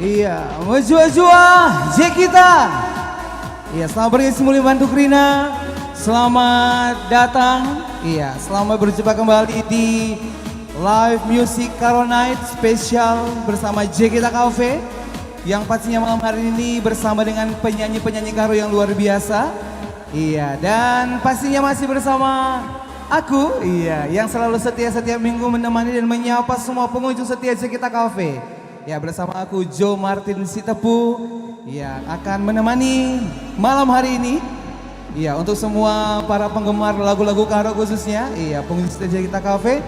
Iya, mejua-jua Jekita. Iya, selamat berisi mulia bantu Krina. Selamat datang. Iya, selamat berjumpa kembali di Live Music Carol Night spesial bersama Jekita Cafe. Yang pastinya malam hari ini bersama dengan penyanyi-penyanyi karo yang luar biasa. Iya, dan pastinya masih bersama aku, iya, yang selalu setia setiap minggu menemani dan menyapa semua pengunjung setia Jekita Cafe. Ya, bersama aku Joe Martin Sitepu, ya, akan menemani malam hari ini. Ya, untuk semua para penggemar lagu-lagu karo khususnya, iya, pengunjung setia Jekita Cafe.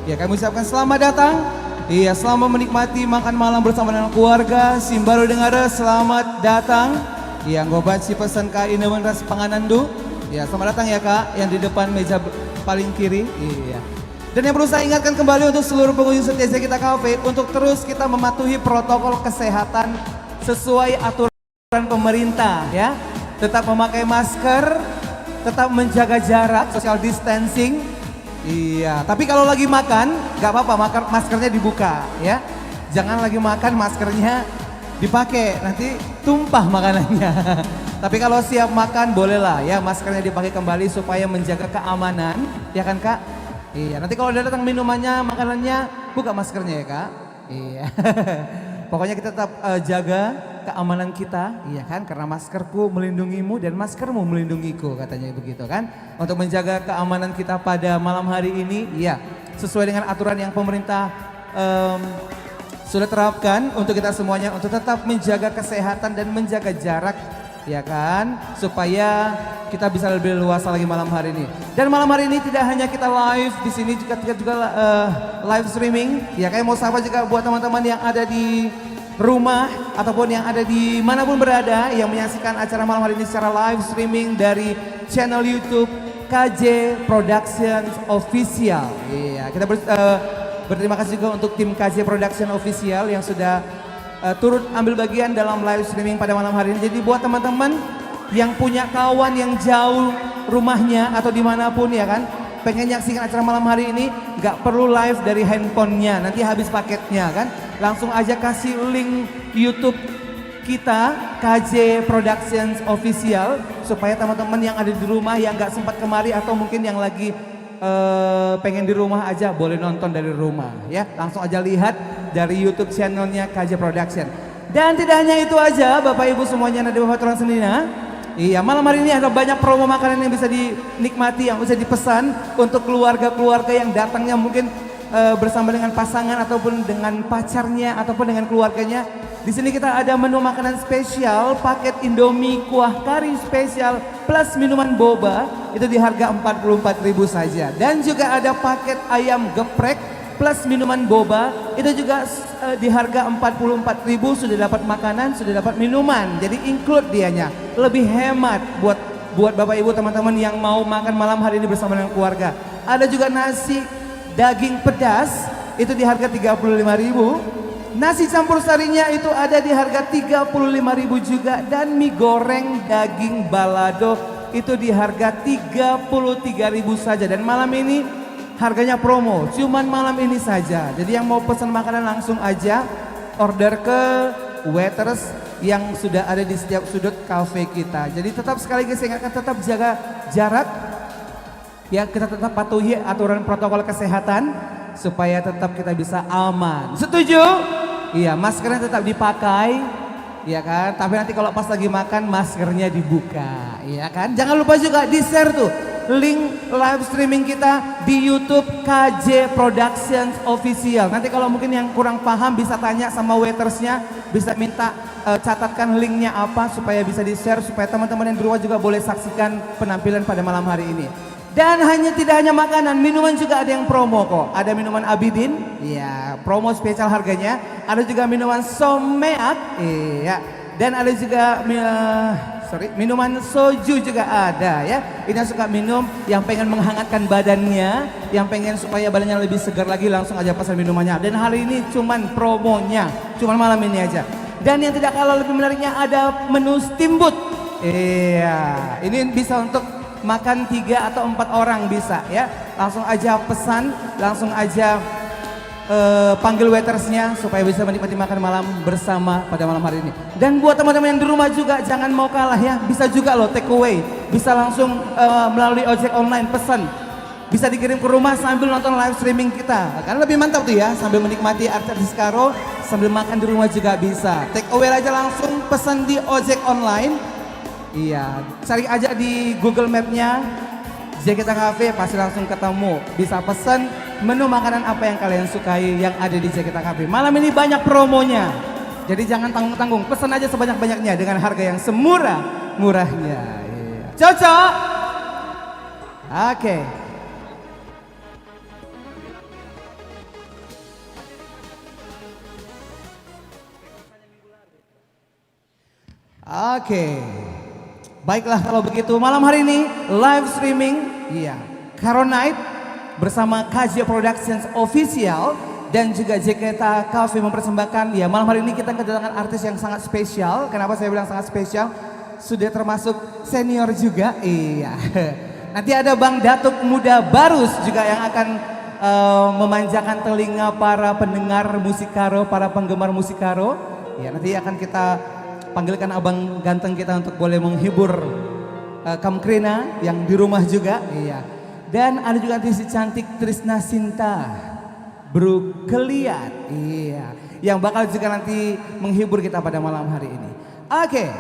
Ya, kami ucapkan selamat datang. Iya, selamat menikmati makan malam bersama dengan keluarga. Simbaru dengar selamat datang. Iya, ngobat si pesan Kak Inewen ras panganandu. Ya, selamat datang ya Kak, yang di depan meja paling kiri. Iya. Dan yang perlu saya ingatkan kembali untuk seluruh pengunjung setia Jekita Cafe untuk terus kita mematuhi protokol kesehatan sesuai aturan pemerintah ya. Tetap memakai masker, tetap menjaga jarak, social distancing. Iya, tapi kalau lagi makan nggak apa-apa, maskernya dibuka ya. Jangan lagi makan maskernya dipakai, nanti tumpah makanannya. Tapi kalau siap makan bolehlah ya, maskernya dipakai kembali supaya menjaga keamanan, ya kan Kak? Iya, nanti kalau udah datang minumannya, makanannya, buka maskernya ya Kak. Iya, pokoknya kita tetap jaga keamanan kita, iya kan? Karena maskerku melindungimu dan maskermu melindungiku, katanya begitu kan? Untuk menjaga keamanan kita pada malam hari ini, iya, sesuai dengan aturan yang pemerintah sudah terapkan untuk kita semuanya, untuk tetap menjaga kesehatan dan menjaga jarak, ya kan, supaya kita bisa lebih luasa lagi malam hari ini. Dan malam hari ini tidak hanya kita live di sini, juga live streaming. Ya, kayak mau sapa juga buat teman-teman yang ada di rumah ataupun yang ada di manapun berada yang menyaksikan acara malam hari ini secara live streaming dari channel YouTube KJ Productions Official. Iya, kita berterima kasih juga untuk tim KJ Production Official yang sudah turut ambil bagian dalam live streaming pada malam hari ini. Jadi buat teman-teman yang punya kawan yang jauh rumahnya atau dimanapun ya kan, pengen nyaksikan acara malam hari ini, nggak perlu live dari handphonenya, nanti habis paketnya kan, langsung aja kasih link YouTube kita KJ Productions Official supaya teman-teman yang ada di rumah yang nggak sempat kemari atau mungkin yang lagi pengen di rumah aja boleh nonton dari rumah ya, langsung aja lihat dari YouTube channelnya KJ Production. Dan tidak hanya itu aja Bapak Ibu semuanya yang ada di Bapak Turan Senina. Iya, malam hari ini ada banyak promo makanan yang bisa dinikmati, yang bisa dipesan untuk keluarga-keluarga yang datangnya mungkin bersama dengan pasangan ataupun dengan pacarnya ataupun dengan keluarganya. Di sini kita ada menu makanan spesial, paket Indomie kuah kari spesial plus minuman boba itu di harga 44.000 saja. Dan juga ada paket ayam geprek plus minuman boba itu juga di harga 44.000 sudah dapat makanan, sudah dapat minuman. Jadi include dianya. Lebih hemat buat Bapak Ibu teman-teman yang mau makan malam hari ini bersama dengan keluarga. Ada juga nasi daging pedas itu di harga 35.000. Nasi campur sarinya itu ada di harga 35.000 juga, dan mie goreng daging balado itu di harga 33.000 saja. Dan malam ini harganya promo, cuman malam ini saja. Jadi yang mau pesan makanan langsung aja order ke waiters yang sudah ada di setiap sudut cafe kita. Jadi tetap sekaligus ingatkan, tetap jaga jarak. Ya, kita tetap patuhi aturan protokol kesehatan supaya tetap kita bisa aman. Setuju? Iya, maskernya tetap dipakai, iya kan? Tapi nanti kalau pas lagi makan maskernya dibuka, iya kan? Jangan lupa juga di-share tuh link live streaming kita di YouTube KJ Productions Official. Nanti kalau mungkin yang kurang paham bisa tanya sama waitersnya, bisa minta catatkan linknya apa supaya bisa di-share, supaya teman-teman yang di rumah juga boleh saksikan penampilan pada malam hari ini. Dan tidak hanya makanan, minuman juga ada yang promo kok. Ada minuman Abidin, ya promo spesial harganya. Ada juga minuman Someak, iya. Dan ada juga minuman soju juga ada ya. Ini yang suka minum, yang pengen menghangatkan badannya, yang pengen supaya badannya lebih segar lagi, langsung aja pesan minumannya. Dan hari ini cuman promonya, cuman malam ini aja. Dan yang tidak kalah lebih menariknya ada menu steamboat. Iya, ini bisa untuk makan 3 atau 4 orang bisa ya. Langsung aja pesan, langsung aja panggil waitersnya supaya bisa menikmati makan malam bersama pada malam hari ini. Dan buat teman-teman yang di rumah juga jangan mau kalah ya. Bisa juga loh take away, bisa langsung melalui ojek online pesan. Bisa dikirim ke rumah sambil nonton live streaming kita. Kan lebih mantap tuh ya, sambil menikmati artis Karo, sambil makan di rumah juga bisa. Take away aja langsung pesan di ojek online. Iya, cari aja di Google Map-nya Jakarta Cafe, pasti langsung ketemu. Bisa pesan menu makanan apa yang kalian sukai yang ada di Jakarta Cafe. Malam ini banyak promonya, jadi jangan tanggung-tanggung. Pesan aja sebanyak-banyaknya dengan harga yang semurah-murahnya. Iya. Cocok? Oke. Oke. Baiklah kalau begitu malam hari ini live streaming iya Karo Night bersama KJ Productions Official dan juga JKT Cafe mempersembahkan ya malam hari ini kita kedatangan artis yang sangat spesial. Kenapa saya bilang sangat spesial? Sudah termasuk senior juga. Iya. Nanti ada Bang Datuk Muda Barus juga yang akan memanjakan telinga para pendengar musik Karo, para penggemar musik Karo. Ya nanti akan kita panggilkan abang ganteng kita untuk boleh menghibur Kamkrina yang di rumah juga. Iya. Dan ada juga artis cantik Trisna Sinta Brukeliat. Iya. Yang bakal juga nanti menghibur kita pada malam hari ini. Oke.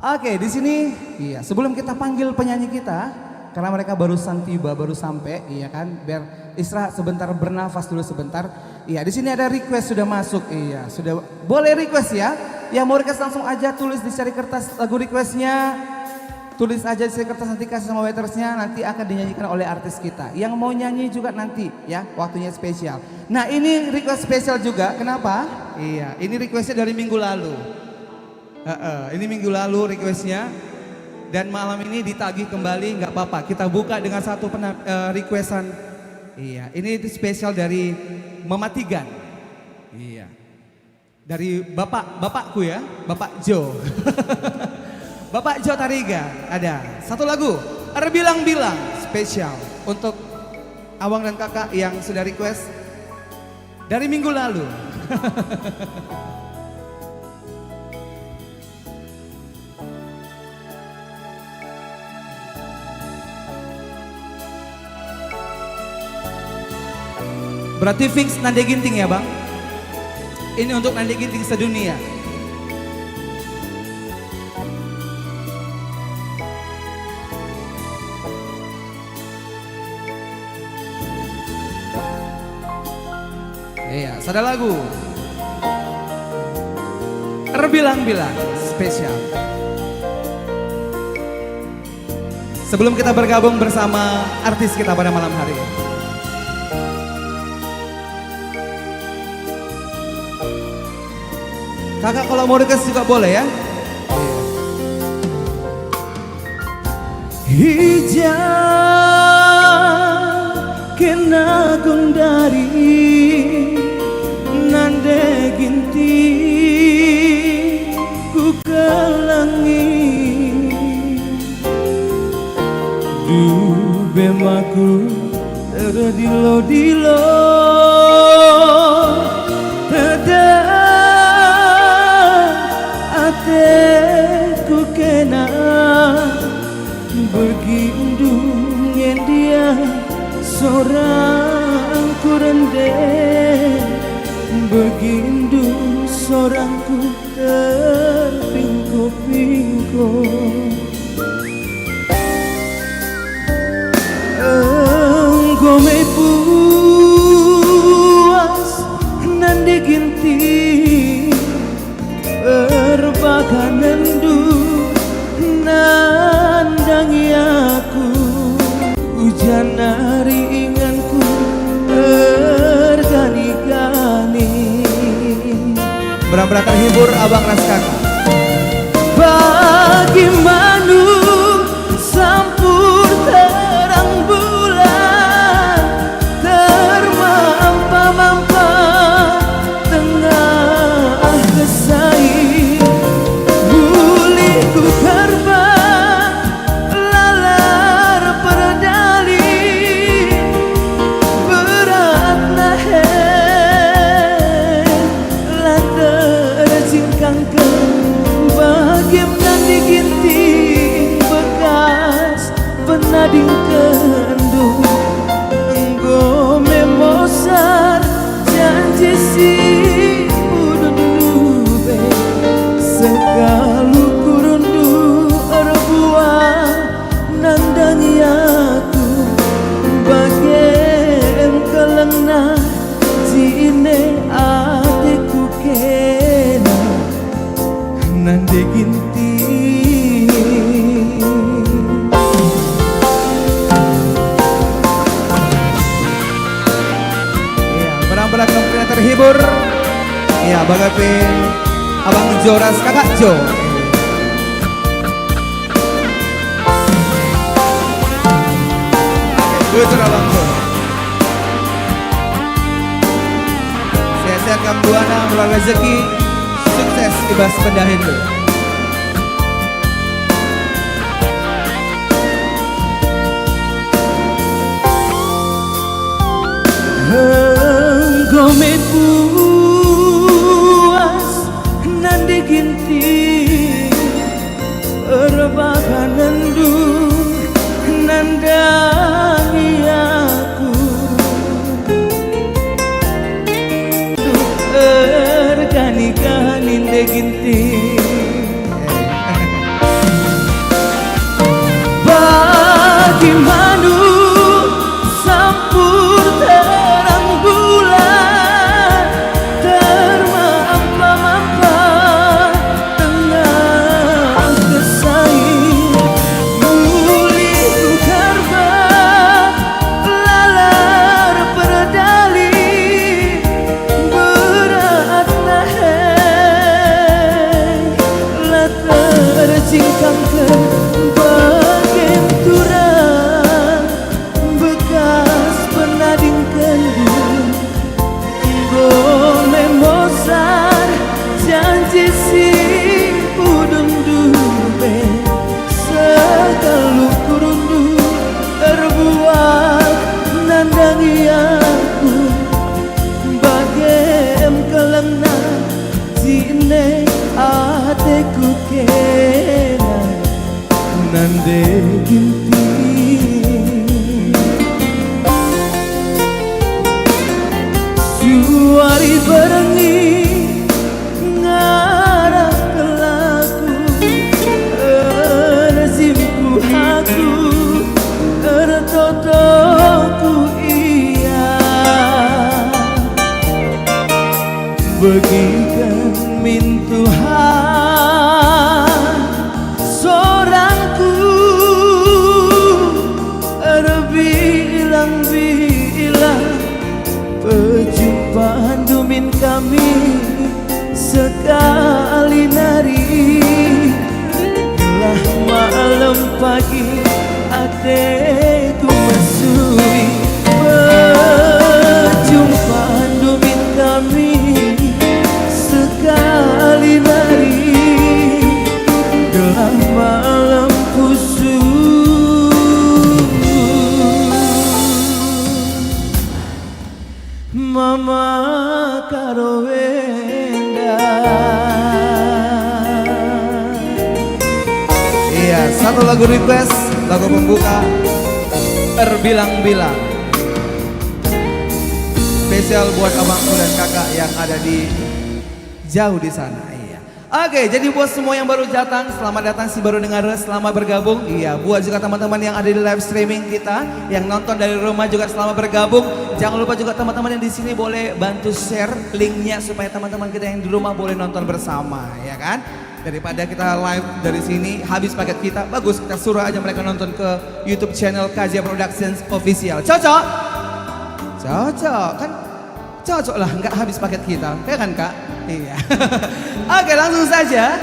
Oke, di sini iya, sebelum kita panggil penyanyi kita karena mereka barusan tiba, baru sampai, iya kan? Biar istirahat sebentar, bernafas dulu sebentar. Iya, di sini ada request sudah masuk. Iya, sudah boleh request ya. Yang mau request langsung aja tulis di cari kertas lagu requestnya. Tulis aja di cari kertas, nanti kasih sama waitersnya, nanti akan dinyanyikan oleh artis kita. Yang mau nyanyi juga nanti ya, waktunya spesial. Nah, ini request spesial juga. Kenapa? Iya, ini requestnya dari minggu lalu. Ini minggu lalu requestnya. Dan malam ini ditagih kembali, nggak apa-apa. Kita buka dengan satu requestan. Iya, ini spesial dari Mama Tigan. Iya. Dari bapakku ya, Bapak Jo. Bapak Jo Tariga, ada satu lagu, Bilang-bilang spesial untuk abang dan kakak yang sudah request dari minggu lalu. Berarti fix Nande Ginting ya bang? Ini untuk Nande Ginting sedunia. Iya, ada lagu Bilang-bilang spesial. Sebelum kita bergabung bersama artis kita pada malam hari ini. Kakak kalau mau request juga boleh ya. Hijau kena gundari nande ginti ku kelangi du bemaku teradilo-dilo ku kena bergindung yang dia seorang ku rendeh bergindung seorang ku terpingko-pingko engkau me puas nandi ginti berbaganandu nandangi aku hujan hari inganku bergani-gani benar-benar terhibur abang ras kakak bagi manu sampur terang bulan termampa-mampa tengah kesai nading kendung enggo memosar janji si udun dube sekalu kurundu erbuah nandangi aku bagem kelengna jine atiku kena nande ginti belakang terhibur ya bagape abang Joras kakak Jo betul abang Jo sehat-sehat kamu buana mulai rezeki sukses ibas pendahin lu Gome puas nandi ginti erbaganandu nandangi aku ergani-gani nde ginti bagi manu sampur terang bulan termampa-mampa tengah kesai muli ku karba lalar perdali berat nahai lah tercingkangkan bagai turang bekas penading kendung gome mosar janji si udun dube sekalu kurundu terbuat nandangi aku bagem kelengna jine ateku kena nande ginti suari berengi ngarah kelaku rezimku aku ertotoku iya bagikan min Tuhan seorangku Mama karo wenda. Iya, satu lagu request, lagu pembuka Terbilang-bilang. Spesial buat abangku dan kakak yang ada di jauh di sana. Iya. Oke, jadi buat semua yang baru datang, selamat datang si baru dengar, selamat bergabung. Iya, buat juga teman-teman yang ada di live streaming kita, yang nonton dari rumah juga selamat bergabung. Jangan lupa juga teman-teman yang di sini boleh bantu share linknya supaya teman-teman kita yang di rumah boleh nonton bersama, ya kan? Daripada kita live dari sini habis paket kita, bagus kita suruh aja mereka nonton ke YouTube channel KJ Productions Official. Cocok? Cocok kan? Cocok lah, nggak habis paket kita, ya kan kak? Iya. Oke, langsung saja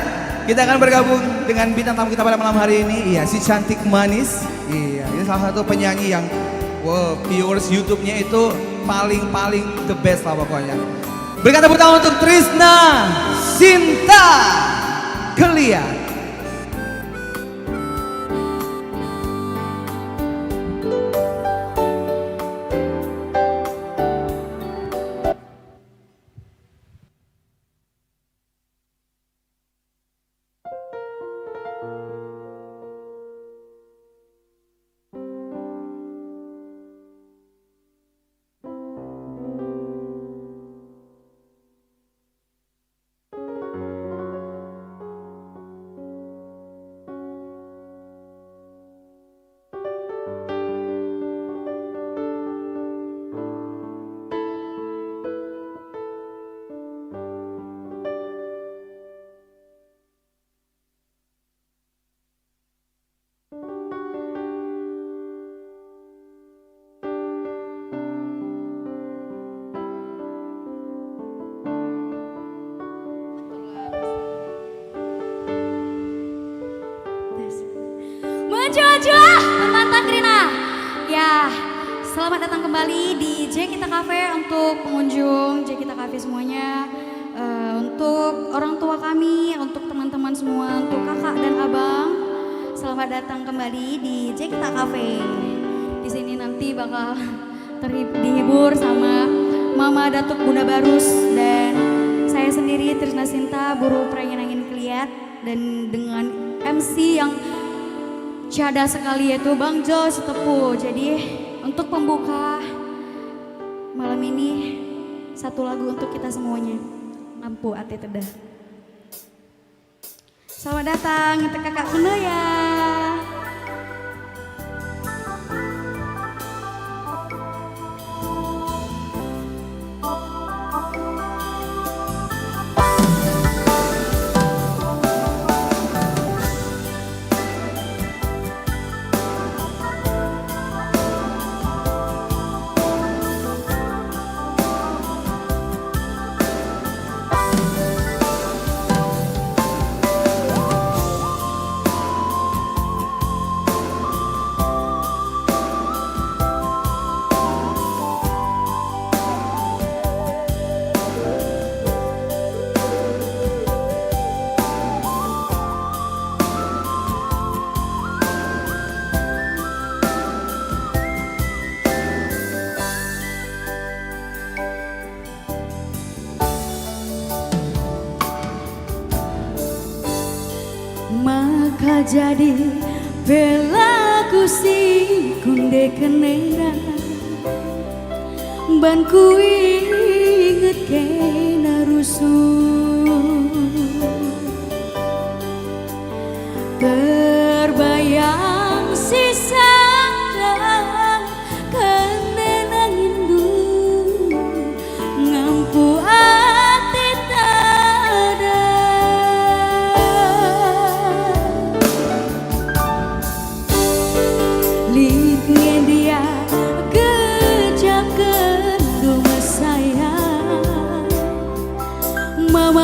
kita akan bergabung dengan bintang tamu kita pada malam hari ini. Iya, si cantik manis. Iya, ini salah satu penyanyi yang viewers YouTube-nya itu paling the best lah pokoknya. Berikan tepuk tangan untuk Trisna Sinta Kelia. Menjua-jua Mantan Krina. Ya, selamat datang kembali di J Kita Cafe untuk pengunjung J Kita Cafe semuanya. Untuk orang tua kami, untuk teman-teman semua, untuk kakak dan abang, selamat datang kembali di J Kita Cafe. Di sini nanti bakal dihibur sama Mama Datuk Bunda Barus dan saya sendiri Trisna Sinta, buruh perangin angin Keliat, dan dengan MC yang syahda sekali yaitu Bang Jo Sitepu. Jadi untuk pembuka malam ini satu lagu untuk kita semuanya. Lampu ate tedah. Selamat datang untuk kakak Kuno ya. Maka jadi pelaku si kunde kenena ban ku inget kena rusuh terbayang sisa kenena indu ngampu ati tada liknya dia kejam kedua saya Mama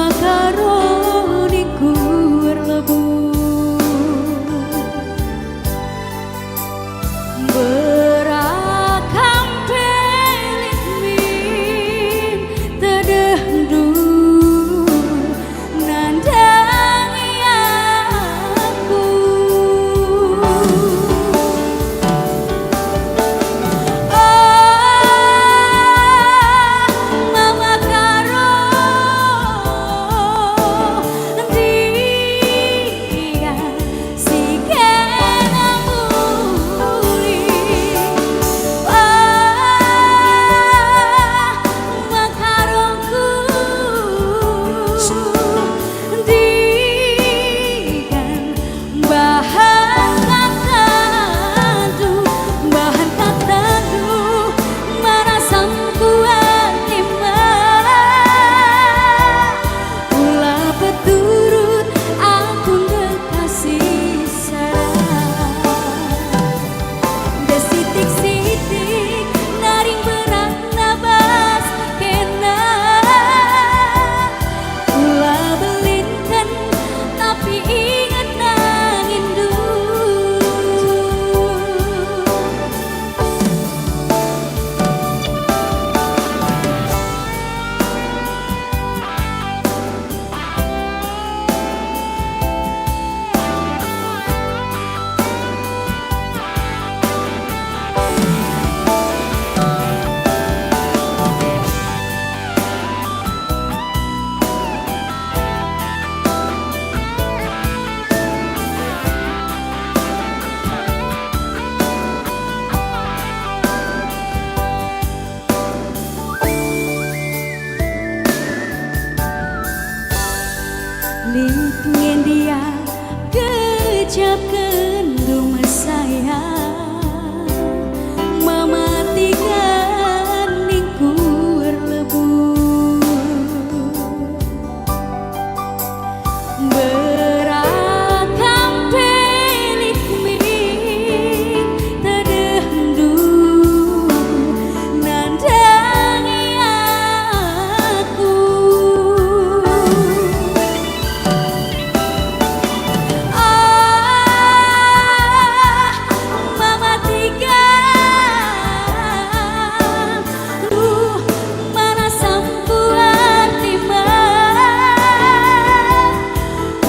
ucapkan rumah saya mematikan ningkur lebu berakam pelik miring terdendu nandangi aku mana sampu artiman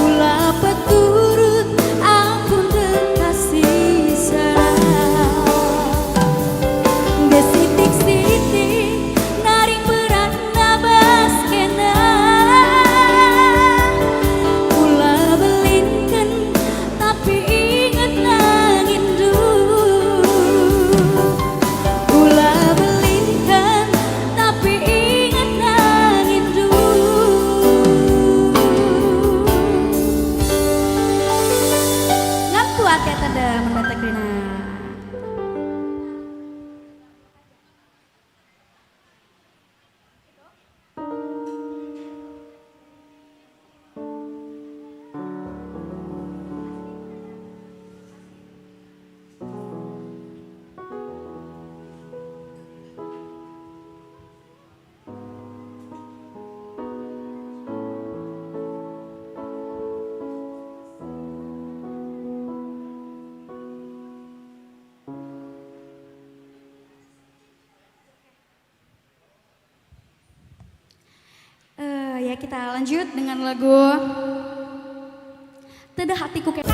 ulah peturut ampun terkasih sarang desitik-sitik naring berat nabas kena ulah belinken tapi inget nangindu ulah belinken tapi inget nangindu ngatuat ya tada mendatak rina. Ya kita lanjut dengan lagu Teu Hatiku Kene.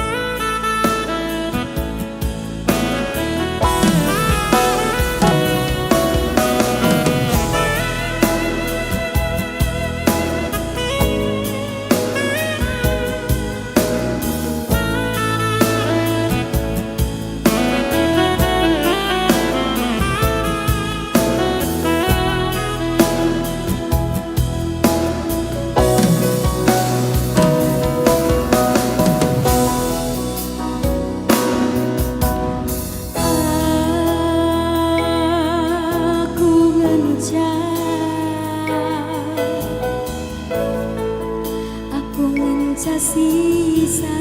Aku ngenca sisa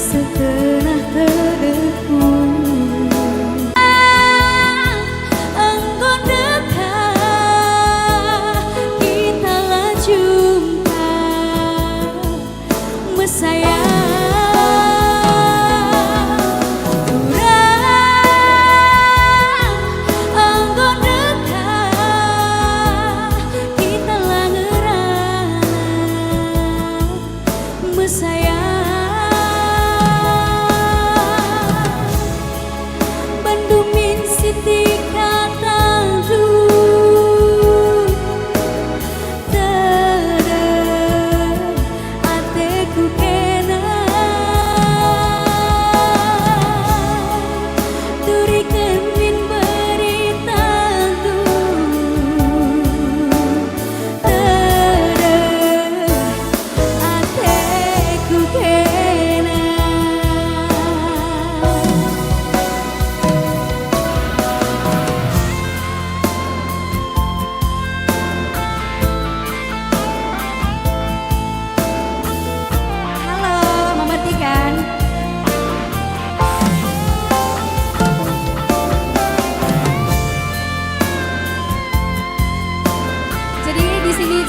setengah terdeku engkau dekat kita lah jumpa mesayang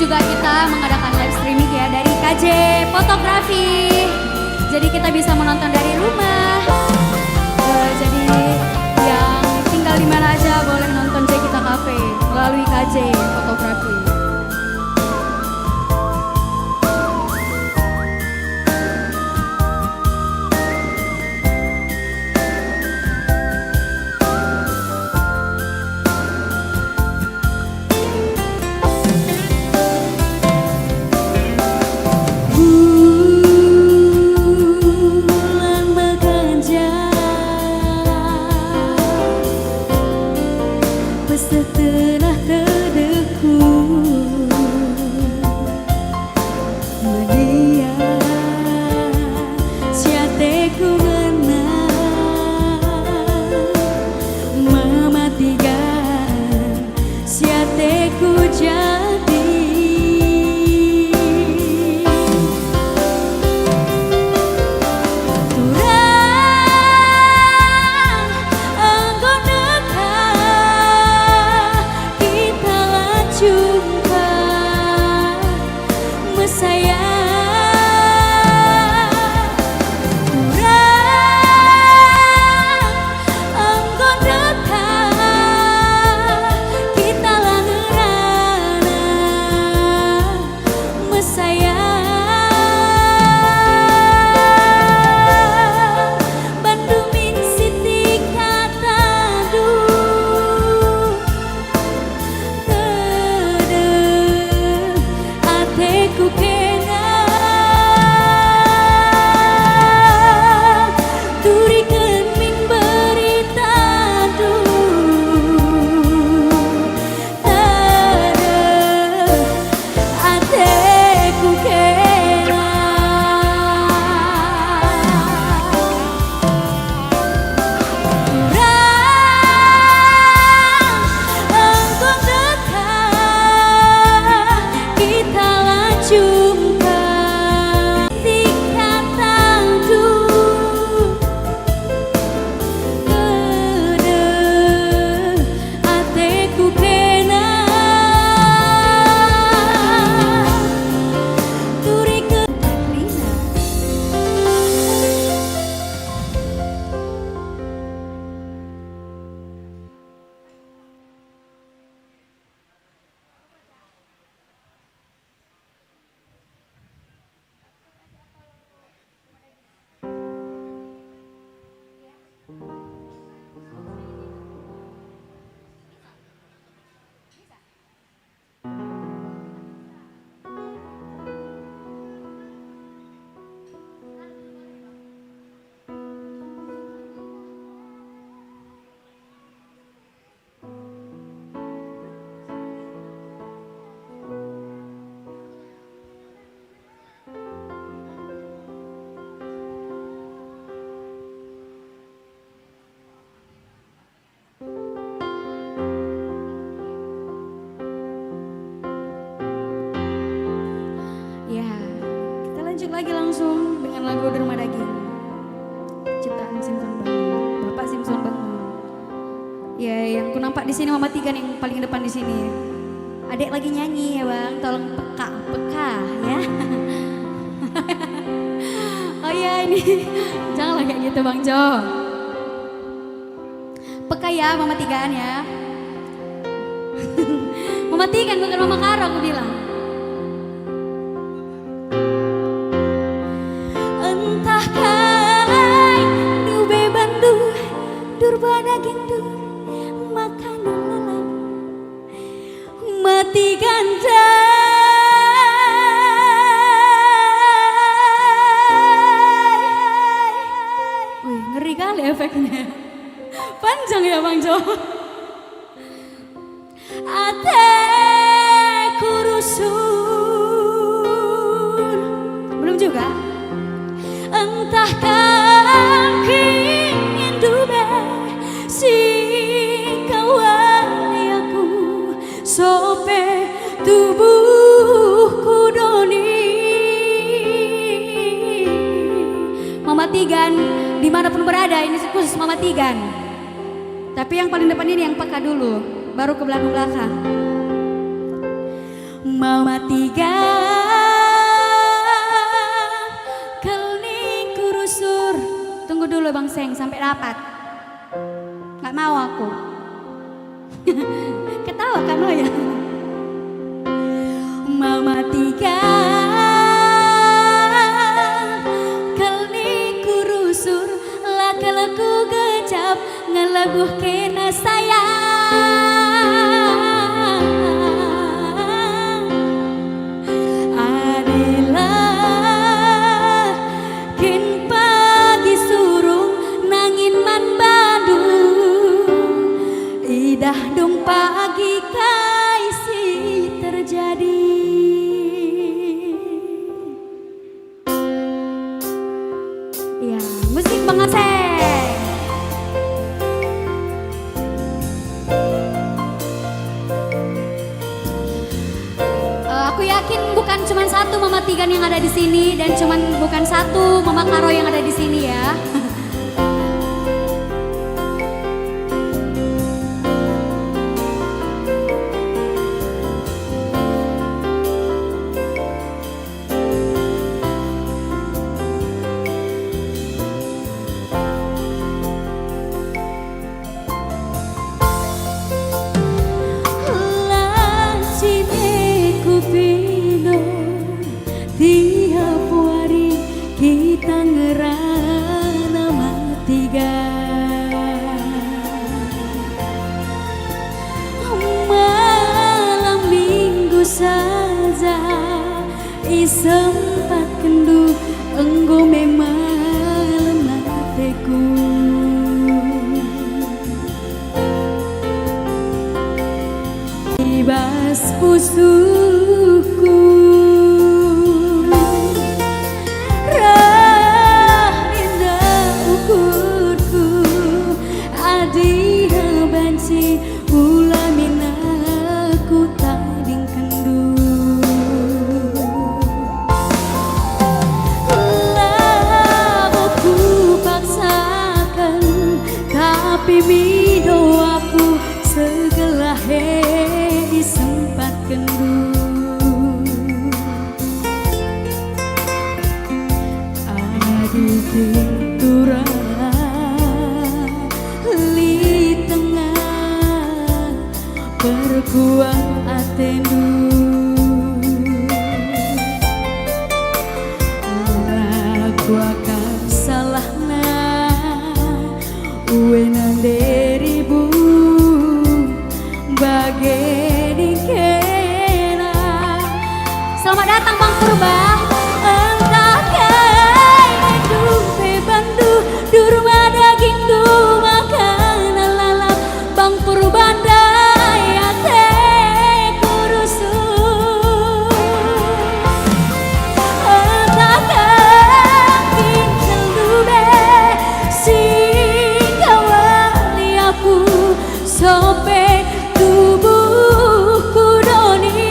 juga kita mengadakan live streaming ya dari KJ Fotografi. Jadi kita bisa menonton dari rumah. Jadi yang tinggal di mana aja boleh nonton J Kita Cafe melalui KJ Fotografi. lagi langsung dengan lagu Derma Daging. Ciptaan Simpson Bangun, Bapak Simpson Bangun. Ya, yang ku nampak di sini Mama Tigan yang paling depan di sini. Adek lagi nyanyi ya bang, tolong peka ya. Oh iya ini, janganlah kayak gitu Bang Jo. Peka ya Mama Tigan ya. Mama Tigan bukan Mama Karo aku bilang. Entah kai nube bandu durba daging dur makanan lalang mati ganda. Wih ngeri kali efeknya. Panjang ya Bang Jo. Ate kurusur. Belum juga. Entah kaki indube si kawani aku sope tubuhku doni. Mama Tigan dimanapun berada ini khusus Mama Tigan. Tapi yang paling depan ini yang peka dulu, baru ke belakang-belakang. Mama Tigan, keling kurusur. Tunggu dulu Bang Seng sampai dapat. Gak mau aku. Ketawa kan lo ya? Mama Tigan, keling kurusur. Laka-laku gejap ngelaguh kena sayang. Adilah kin pagi surung nangin man badu. Idah dong pagi kaisi terjadi. Ya, musik Bang Aseng. Aku yakin bukan cuma satu Mama Tigan yang ada di sini dan bukan satu Mama Karo yang ada di sini ya. Tiap hari kita ngerana Matigan. Malam minggu saja isempat kendu enggo memang mateku. Ibas pusuku ulaminaku tading kendu. Labuku paksakan tapi mido aku segelah sempat kendu. Adik tintura perkuang atendu. Aku akan salahna uenan deribu bageni kena. Selamat datang Bang Purba. Entah kai dupe bandu durma daging du makanan lalap Bang Purbanda. Sope tubuhku doni.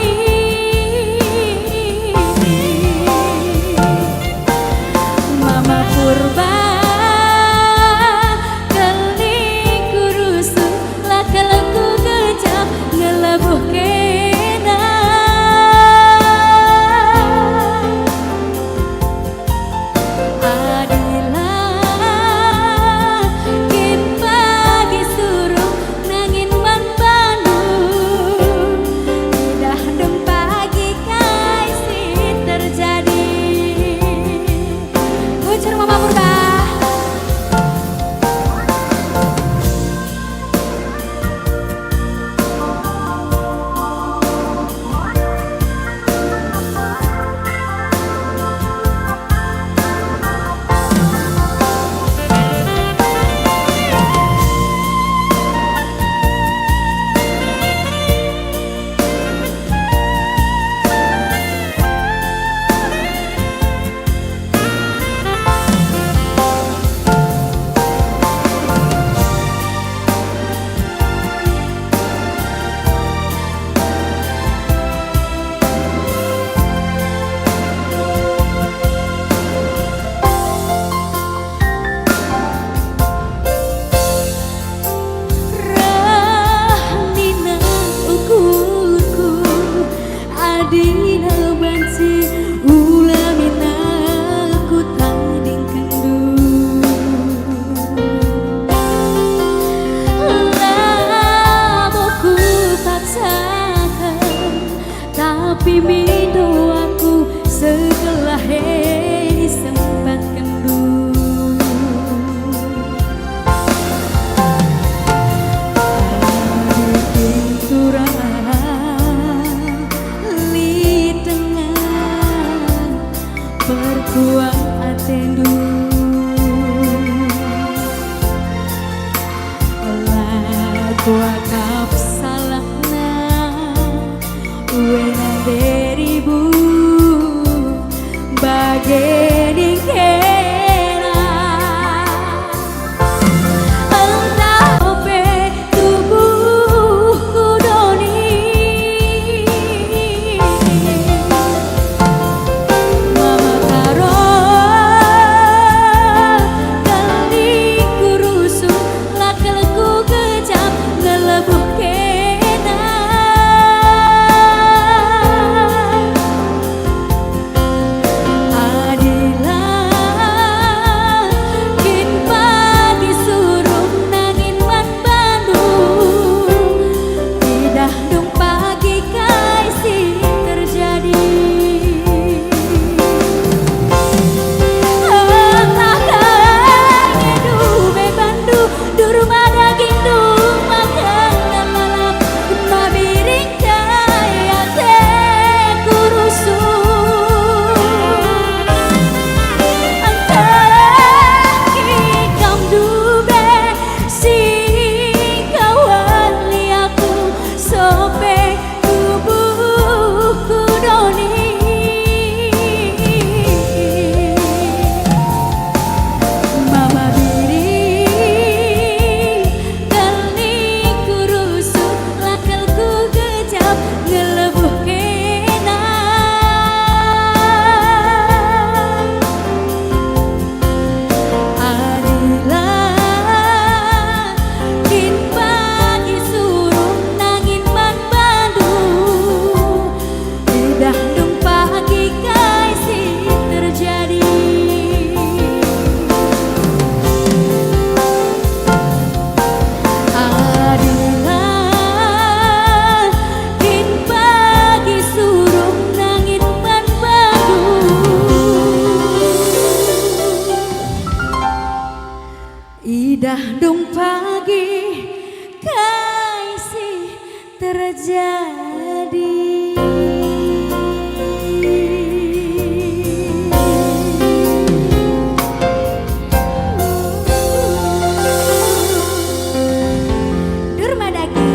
dahung pagi kasih terjadi. Durmadagi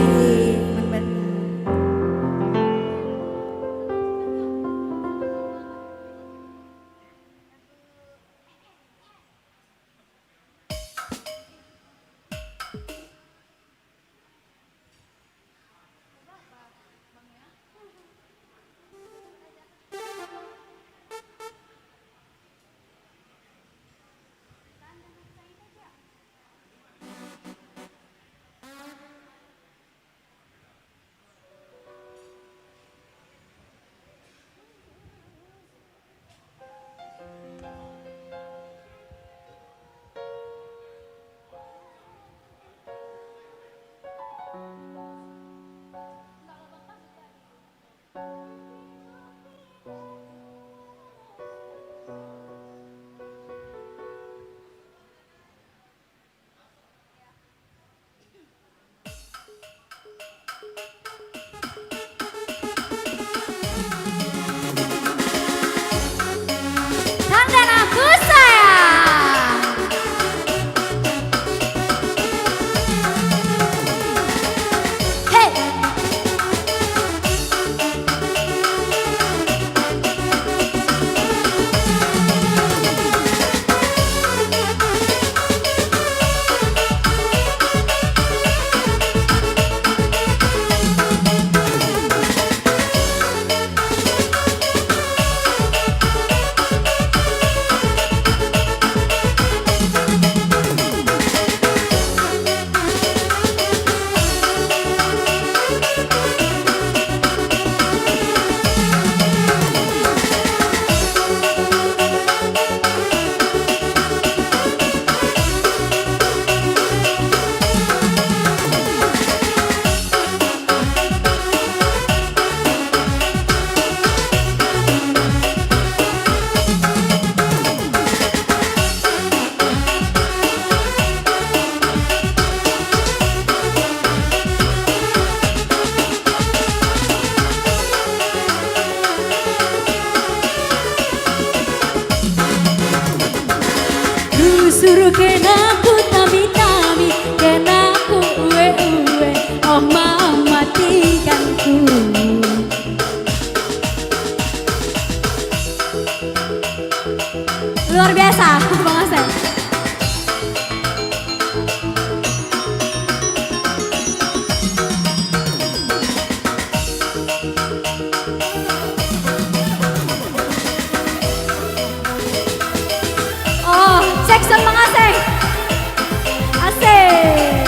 Tandan aku sayang. Hey. Suruh kenaku tami-tami, kenaku uwe-uwe, oh mama matikanku. Luar biasa, Bang Asep. Oh, Jackson Bang Asep. Asik.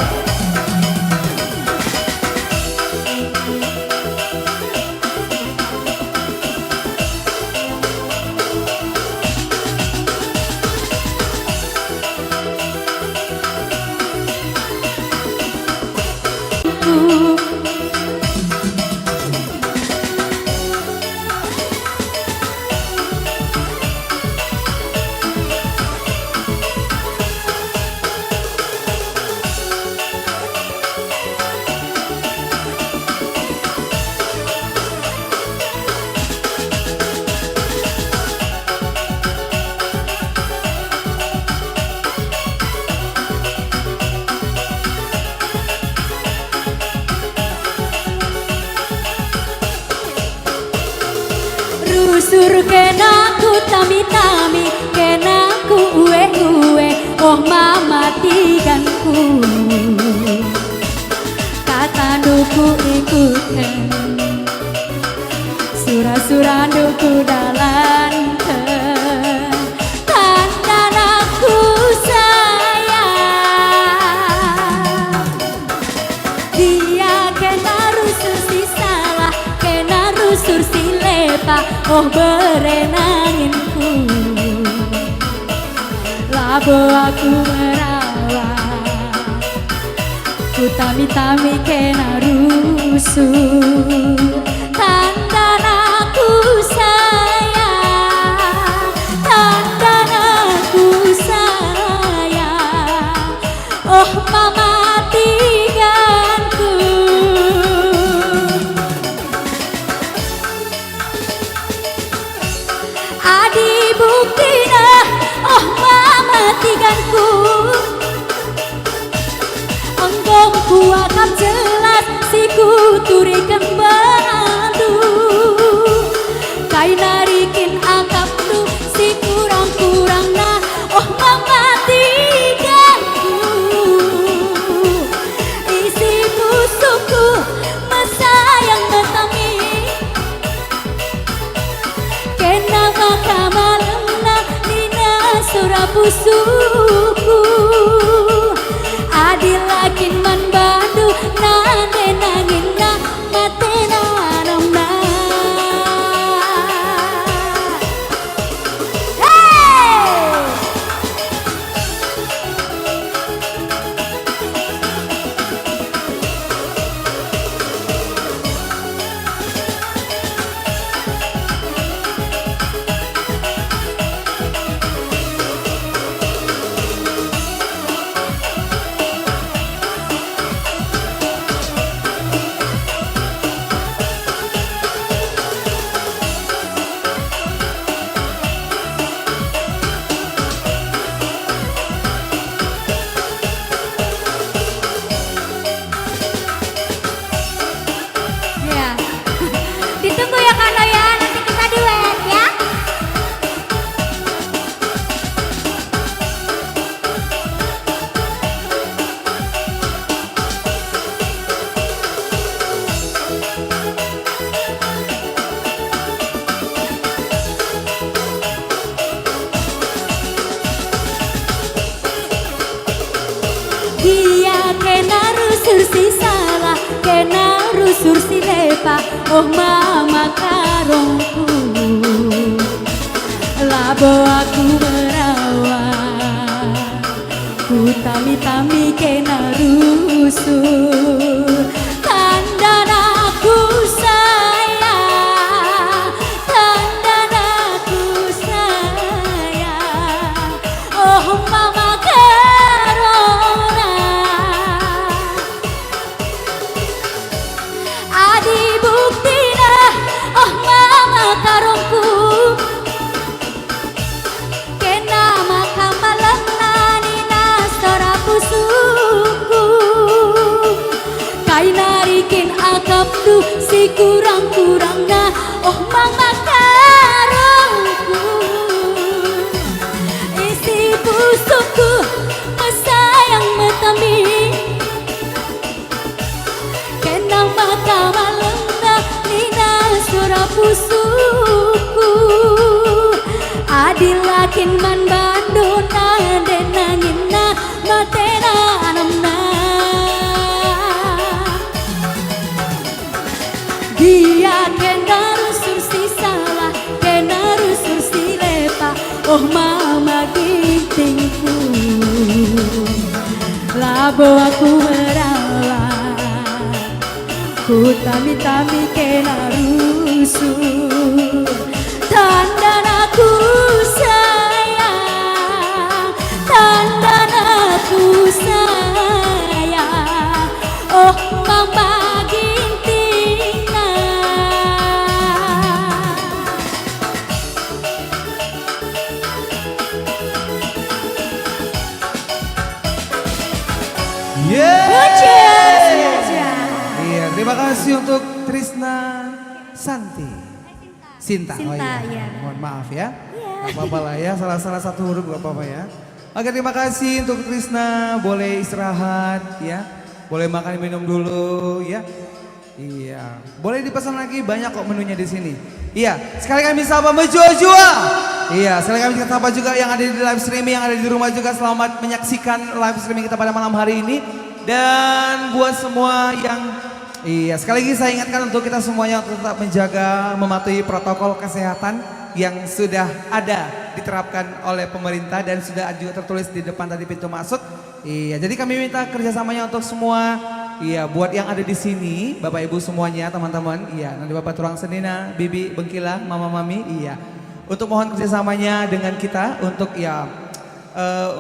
Suruh kenaku tami-tami, kenaku uwe-uwe, oh mama matikanku. Kata duku ikutkan, surah-surah duku dalankan, tandan aku sayang. Dia kena rusur si salah, kena rusur si lepa, oh berenanginku. Labo aku merawat, ku tami-tami kena rusur, tandan aku sayang, tandan aku sayang, oh mama tiganku. Adi buktina oh mama tiganku. Enggong kuakam jelas si kuturi kembandu. Kai narikin akap tu si kurang-kurang na oh mama tiganku. Isi pusuku mesayang metami. Kena maka malemna nina sura pusuku. Adilakin man bandu nade nangina matena namna. Ya. Ditunggu ya Kano ya, nanti kita duet ya. Dia kena rusur si salah, kena rusur si lepa, oh mama karongku. Labo aku merawat, ku tami-tami kena rusur. Tandan aku sayang, tandan aku sayang, oh mama karona. Adi buktina oh mama karongku. Kena maka malemna nina sora pusuku. Kai narikin akap tu si kurang-kurangna oh mama karongku. Isi pusuku mesayang metami. Kena maka malemna nina sura pusuku. Adilakin man bandu nade nangina matena anamna. Dia kena rusur si salah, kena rusur si lepa, oh mama gintingku. Labo aku merawat, ku tami-tami kena rusur. Tandan aku sayang, tandan aku sayang, oh mama gintingna. Iya, terima kasih untuk Trisna Santi. Sinta, oh Sinta, iya. iya. Mohon maaf ya. Gak apa-apa lah ya, salah satu huruf gak apa-apa ya. Oke, terima kasih untuk Trisna, boleh istirahat ya. Boleh makan minum dulu ya. Iya, boleh dipesan lagi, banyak kok menunya di sini. Iya, sekali kami sapa Mejua-jua. Iya, sekali kami sapa juga yang ada di live streaming, yang ada di rumah juga, selamat menyaksikan live streaming kita pada malam hari ini. Dan buat semua yang, iya, sekali lagi saya ingatkan untuk kita semuanya untuk tetap menjaga, mematuhi protokol kesehatan yang sudah ada diterapkan oleh pemerintah dan sudah juga tertulis di depan tadi pintu masuk. Iya, jadi kami minta kerjasamanya untuk semua. Iya, buat yang ada di sini, Bapak Ibu semuanya, teman-teman. Iya, nanti Bapak Turang Senina, Bibi Bengkila, Mama Mami. Iya, untuk mohon kerjasamanya dengan kita untuk ya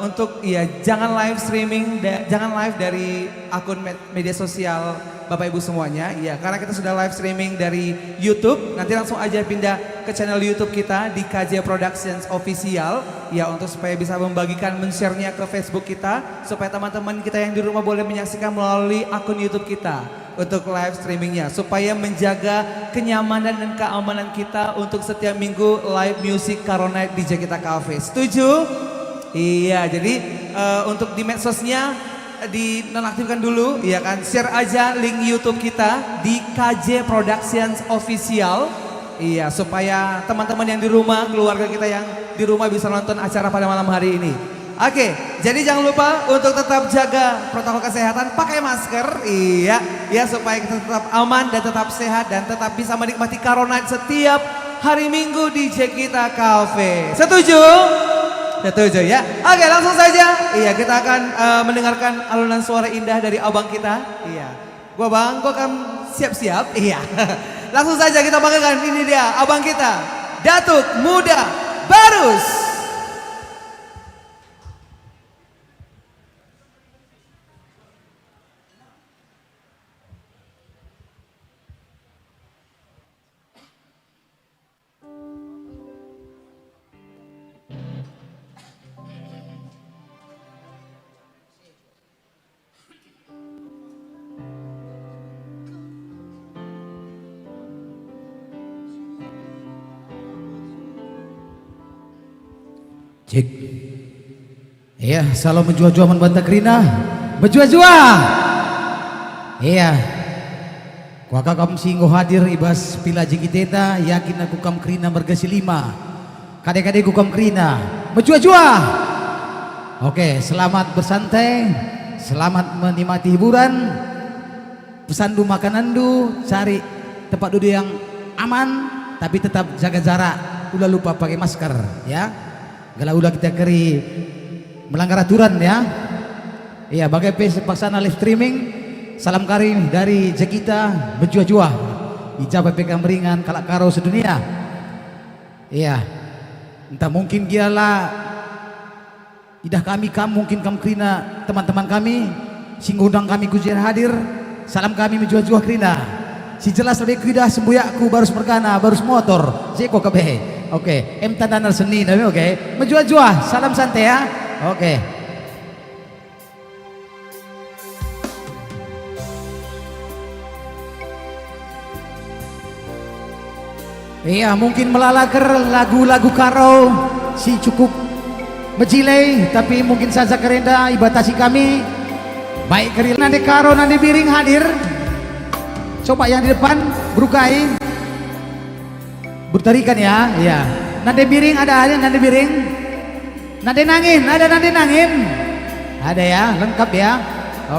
untuk ya jangan live streaming, jangan live dari akun media sosial Bapak Ibu semuanya, ya karena kita sudah live streaming dari YouTube, nanti langsung aja pindah ke channel YouTube kita di KJ Productions Official, ya untuk supaya bisa membagikan, men-share-nya ke Facebook kita, supaya teman-teman kita yang di rumah boleh menyaksikan melalui akun YouTube kita untuk live streamingnya, supaya menjaga kenyamanan dan keamanan kita untuk setiap minggu live music Karonight di Jakarta Cafe. Setuju? Iya, jadi untuk di medsosnya dinonaktifkan dulu, ya kan? Share aja link YouTube kita di KJ Productions Official, iya, supaya teman-teman yang di rumah, keluarga kita yang di rumah bisa nonton acara pada malam hari ini. Oke, jadi jangan lupa untuk tetap jaga protokol kesehatan, pakai masker, iya, ya supaya kita tetap aman dan tetap sehat dan tetap bisa menikmati Karonight setiap hari Minggu di Jakarta Cafe. Setuju? Setuju ya. Oke, langsung saja. Iya, kita akan mendengarkan alunan suara indah dari abang kita. Iya. Gua bang, gua akan siap-siap. Iya. Langsung saja kita banggakan, ini dia abang kita, Datuk Muda Barus. Cik. Iya, salam menjua-jua membantah kerina. Menjua-jua. Iya. Kuaka kam singgo hadir ibas pila jikiteta, yakin aku kam kerina mergasi 5. Kadek-kadek ku kam kerina. Menjua-jua. Oke, selamat bersantai. Selamat menikmati hiburan. Pesandu makanandu, cari tempat duduk yang aman tapi tetap jaga jarak. Udah lupa pakai masker, ya. Kalau udah kita keri melanggar aturan, ya. Iya, bagai paksana live streaming. Salam karim dari Jakarta berjua-jua. Ijabah pegang meringan kalak karo sedunia. Iya. Entah mungkin gialah idah kami mungkin kamu kerina teman-teman kami sing undang kami kujian hadir. Salam kami menjua-jua kerina. Si jelas lebih kuidah sembuyakku baru merkana baru motor. Jeko kabeh. Oke, tandanar seni tapi oke. Menjua-jua, salam santai ya. Oke. Iya, mungkin melalaker lagu-lagu karo si cukup bejilei, tapi mungkin saja kerenda ibatasi kami. Baik keril nanti karo nanti biring hadir. Coba yang di depan berukai. Bertarikan ya, iya. Nade biring ada nade biring. Nade nangin, ada nade nangin. Ada ya, lengkap ya.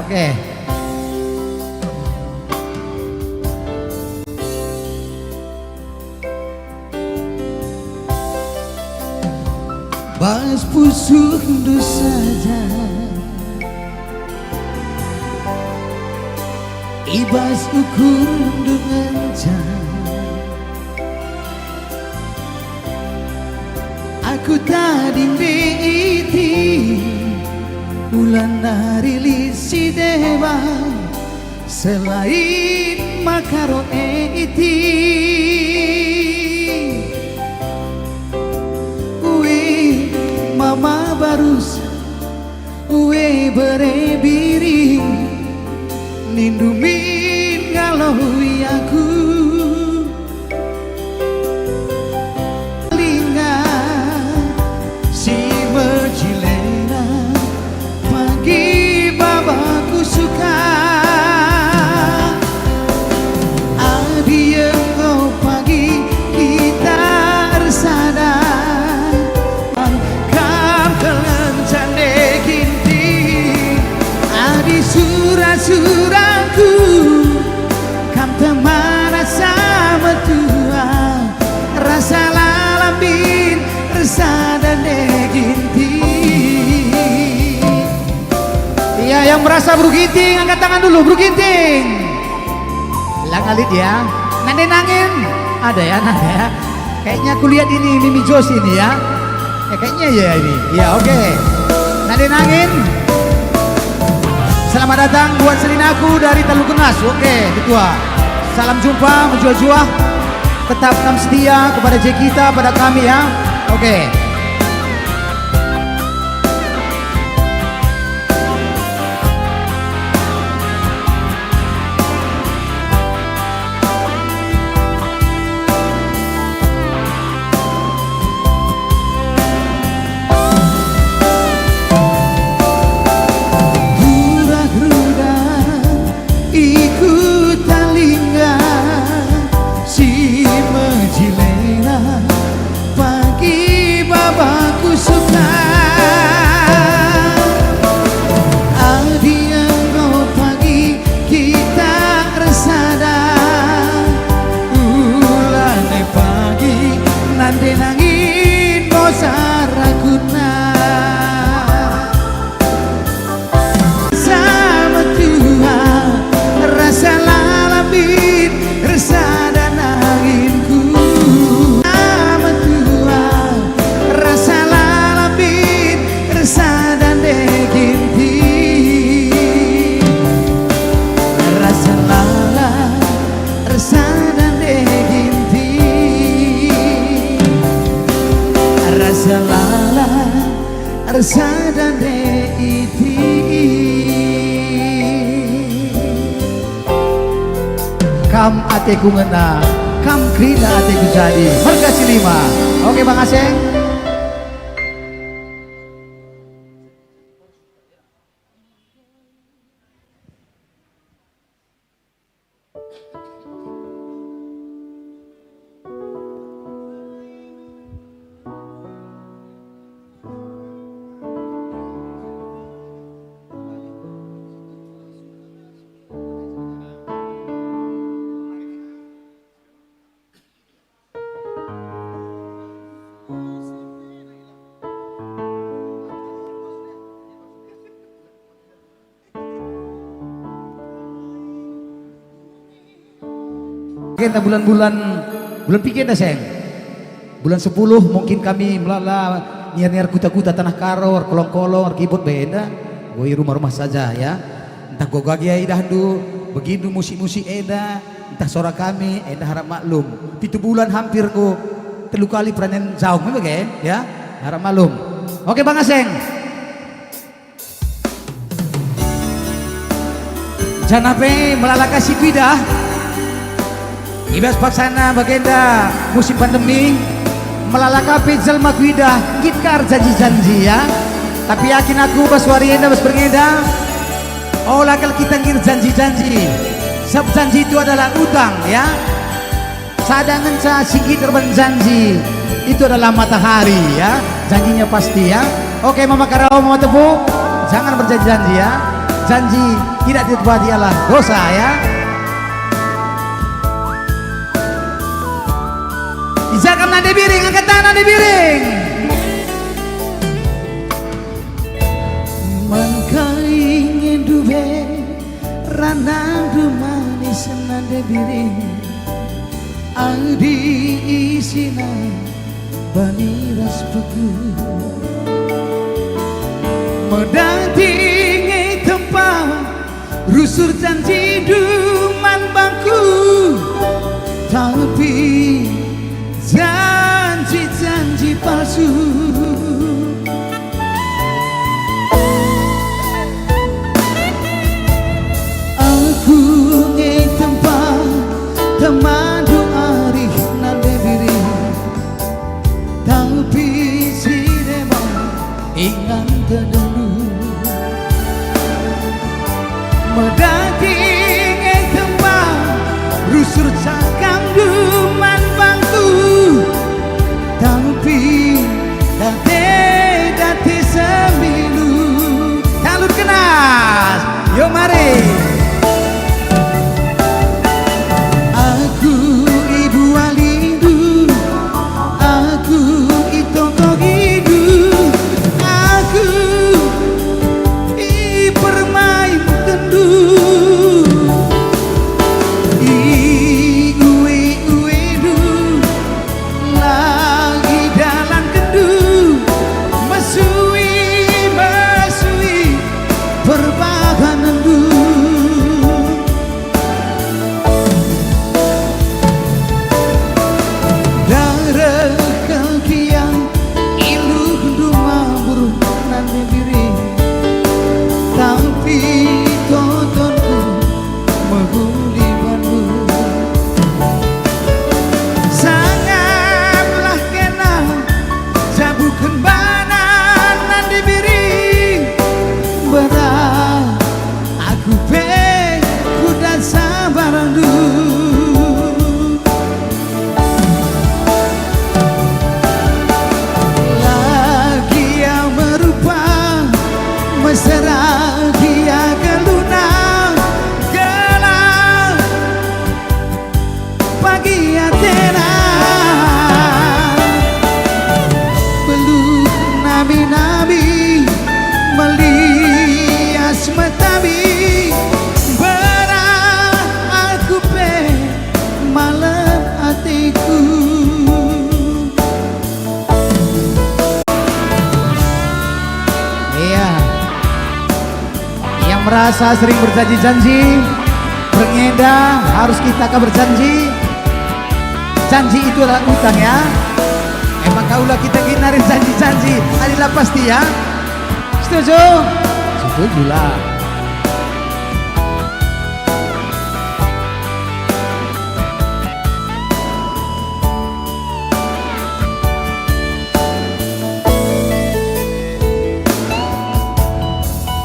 Oke. Bas pusuk saja, ibas ukur dengan jam. Aku tadi beiti ulan dari si dewa selain makaro eti ui mama barus ui berebiri nindumin ngalaui aku suraku kam temana sama tua rasa lalambin rasa dan ginti. Iya, yang merasa Bro Ginting angkat tangan dulu Bro Ginting. Langalit ya. Nande nangin ada ya, nanda ya. Kayaknya aku lihat ini Mimi Jos ini ya. Kayaknya ya ini. Ya oke. Naden Angin. Selamat datang buat Selinaku dari Teluk Genas. Oke, ketua. Salam jumpa, menjua-jua. Tetap nam setia kepada Jekita, pada kami ya. Oke. Kam ateku ngena, kam krina ateku jadi. Merkasi 5. Oke Bang Aseng. Kita bulan pikir dah sayang. Bulan 10 mungkin kami melala niar-niar kuta-kuta tanah karor, kolong-kolong, kibut beda. Goi rumah-rumah saja ya. Entah gua gagia idah du, begitu musik-musik eda, entah suara kami eda harap maklum. 7 bulan hampir ku 3 kali peranan jauh memang ya. Harap maklum. Oke Bang Aseng. Janape melala kasih bidah. Ibas paksana bagenda musim pandemi melalakapi jelma kuida gitkar janji-janji ya. Tapi yakin aku bas warienda bas bergenda. Oh lakal kita ngir janji-janji. Sab janji itu adalah utang ya. Sadangan sa singkit terban janji itu adalah matahari ya. Janjinya pasti ya. Oke Mama Karao, Mama Tepu, jangan berjanji-janji ya. Janji tidak ditepati adalah dosa ya. Ijakan nade biring, angkat tangan nade biring. Mangkai dube ranang du manis nade biring. Adi isina bani ras beku. Medang tempat rusur janji duman bangku. Tapi janji-janji palsu. Aku ngeng tempat teman doari nande biri. Tapi si dema ingat dulu. Medati ngeng tempat rusur cakang duman bangku. Tapi dati semilu Talut Genas. Yo mari. Aku ibu alindu, aku itoko gidu, aku permain kendu. perbahanan darah kalkian ilu dumabur nanti diri tapi tontonku menghuni Bandung sangatlah kenal jabukan banan nanti diri berat aku kuda sabaran lagi yang merupa mesra dia gelunang gelap pagi Athena peluk nabi-nabi melias matabi berat aku malam hatiku iya yang merasa sering berjanji-janji berngeda harus kita berjanji janji itu adalah utang ya emang kaulah kita ginarin janji-janji adalah pasti ya setuju? Setuju lah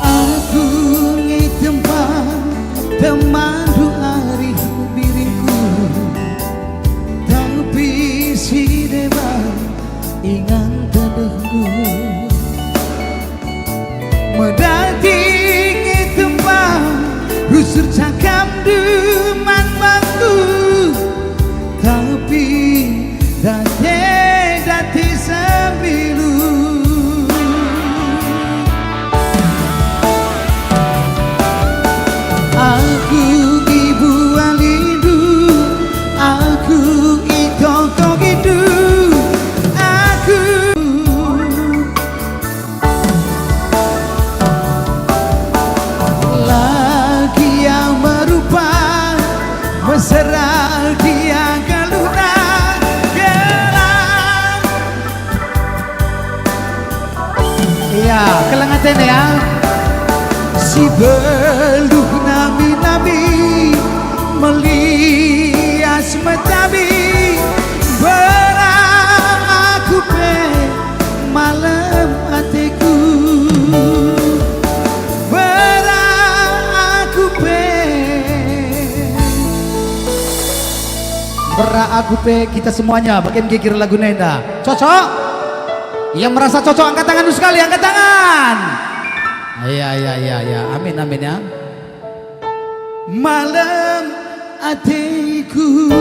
aku ngitempat temandu hari diriku tapi si dewa ingat tadahku medating tempat rusur cakap deman bangku tapi dati sembilu aku ibu alindu aku itoko gitu aku lagi yang merupa mesra dia geluna gelap iya kelengaten ya si beluk nabi-nabi melias matabi berat aku malam hatiku berat aku berat aku kita semuanya bagian kikir lagu nenda cocok yang merasa cocok angkat tangan dulu sekali angkat tangan iya amin ya malam hatiku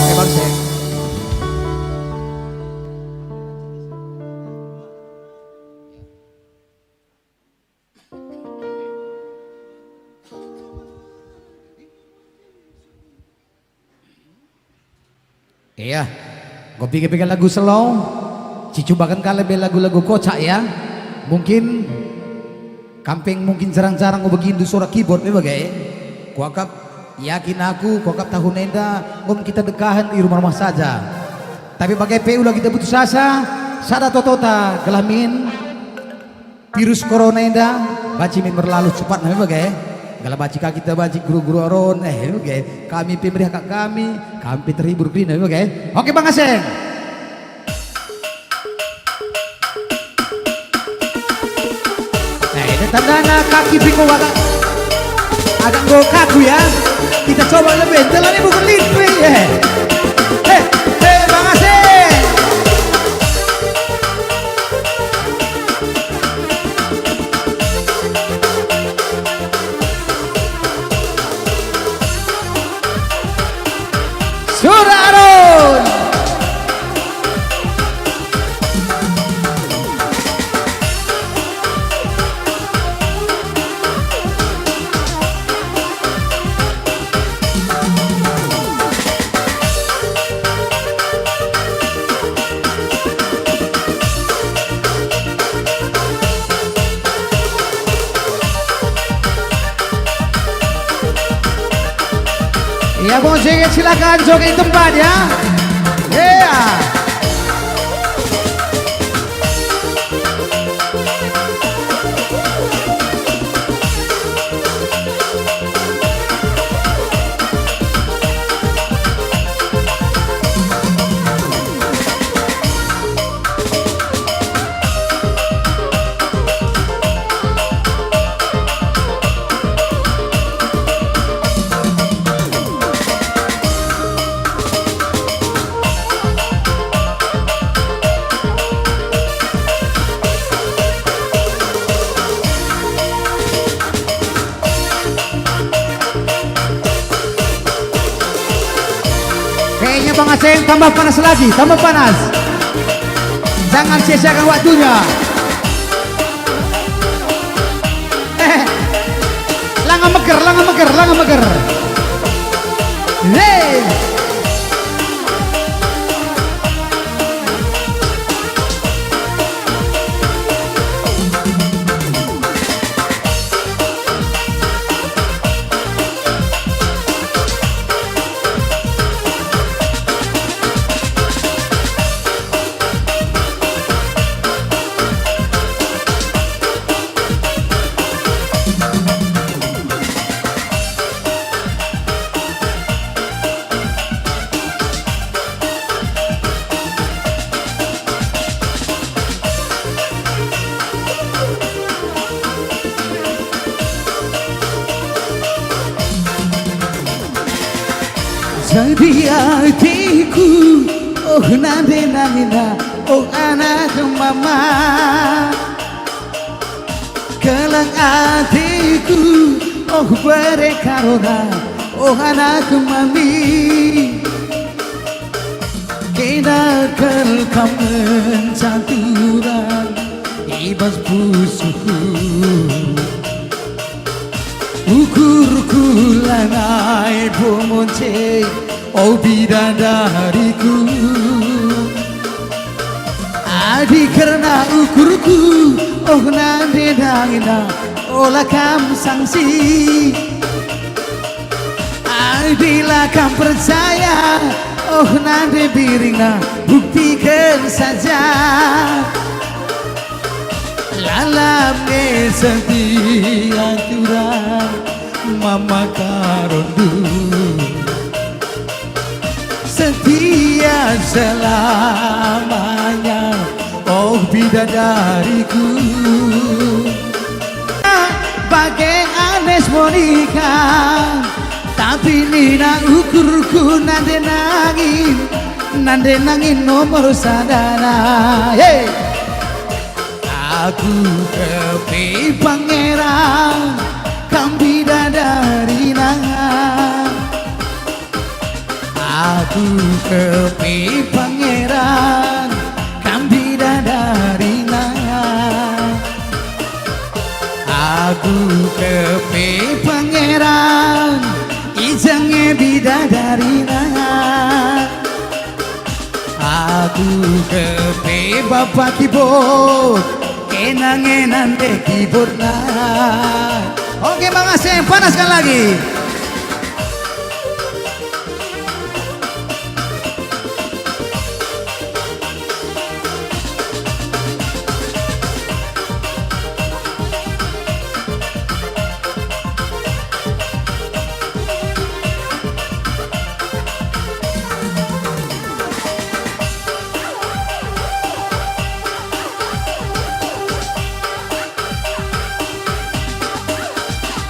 oke bang Seng iya gue pikir-pikir lagu slow cicubakan kali lagu-lagu kocak ya mungkin kampeng mungkin jarang-jarang gue begini suara keyboard bagai kuakap yakin aku kuakap tahun nenda om kita dekahan di rumah-rumah saja tapi bagai PU lagi kita putus asa sada totota gelamin virus corona nenda baci min berlalu cepat namanya bagai kalau baci kita baci guru-guru aron bagai kami pemberi hak kami terhibur kini bagai oke Bang Aseng ini tandana kaki bingung agak kaku ya kita coba lebih jalannya bukan listrik ya Bang Aseng Suraron Yang mau joget silakan joget tempat ya. Iya. Kayaknya Bang Aceh tambah panas lagi, tambah panas. Jangan sia-siakan waktunya. Langa meger, langa meger, langa meger. Hey. Jadi hatiku, oh nande nangina, oh anak mama. Kelang hatiku, oh berekarona, oh anak mami. Kena kelkam mencaturan, ibas busuku. Ukurku lanai pomonce, oh bidadariku. Adi karena ukurku, oh nande dangina, oh lakam sangsi. Adi lakam percaya, oh nande birina, buktikan saja. Lalamnya setia turang Mama Karondu, setia selamanya, oh bidadariku. Bagai Anes Monica, tapi Nina ukurku nande nangin nomor sadana. Hey. Aku kepi pangeran kang bidadari nangan. Aku kepi pangeran kang bidadari nangan. Aku kepi pangeran ijange bidadari nangan. Aku kepi bapak kibot kenangan deh keyboardnya. Oke Bang Aceh, panaskan lagi.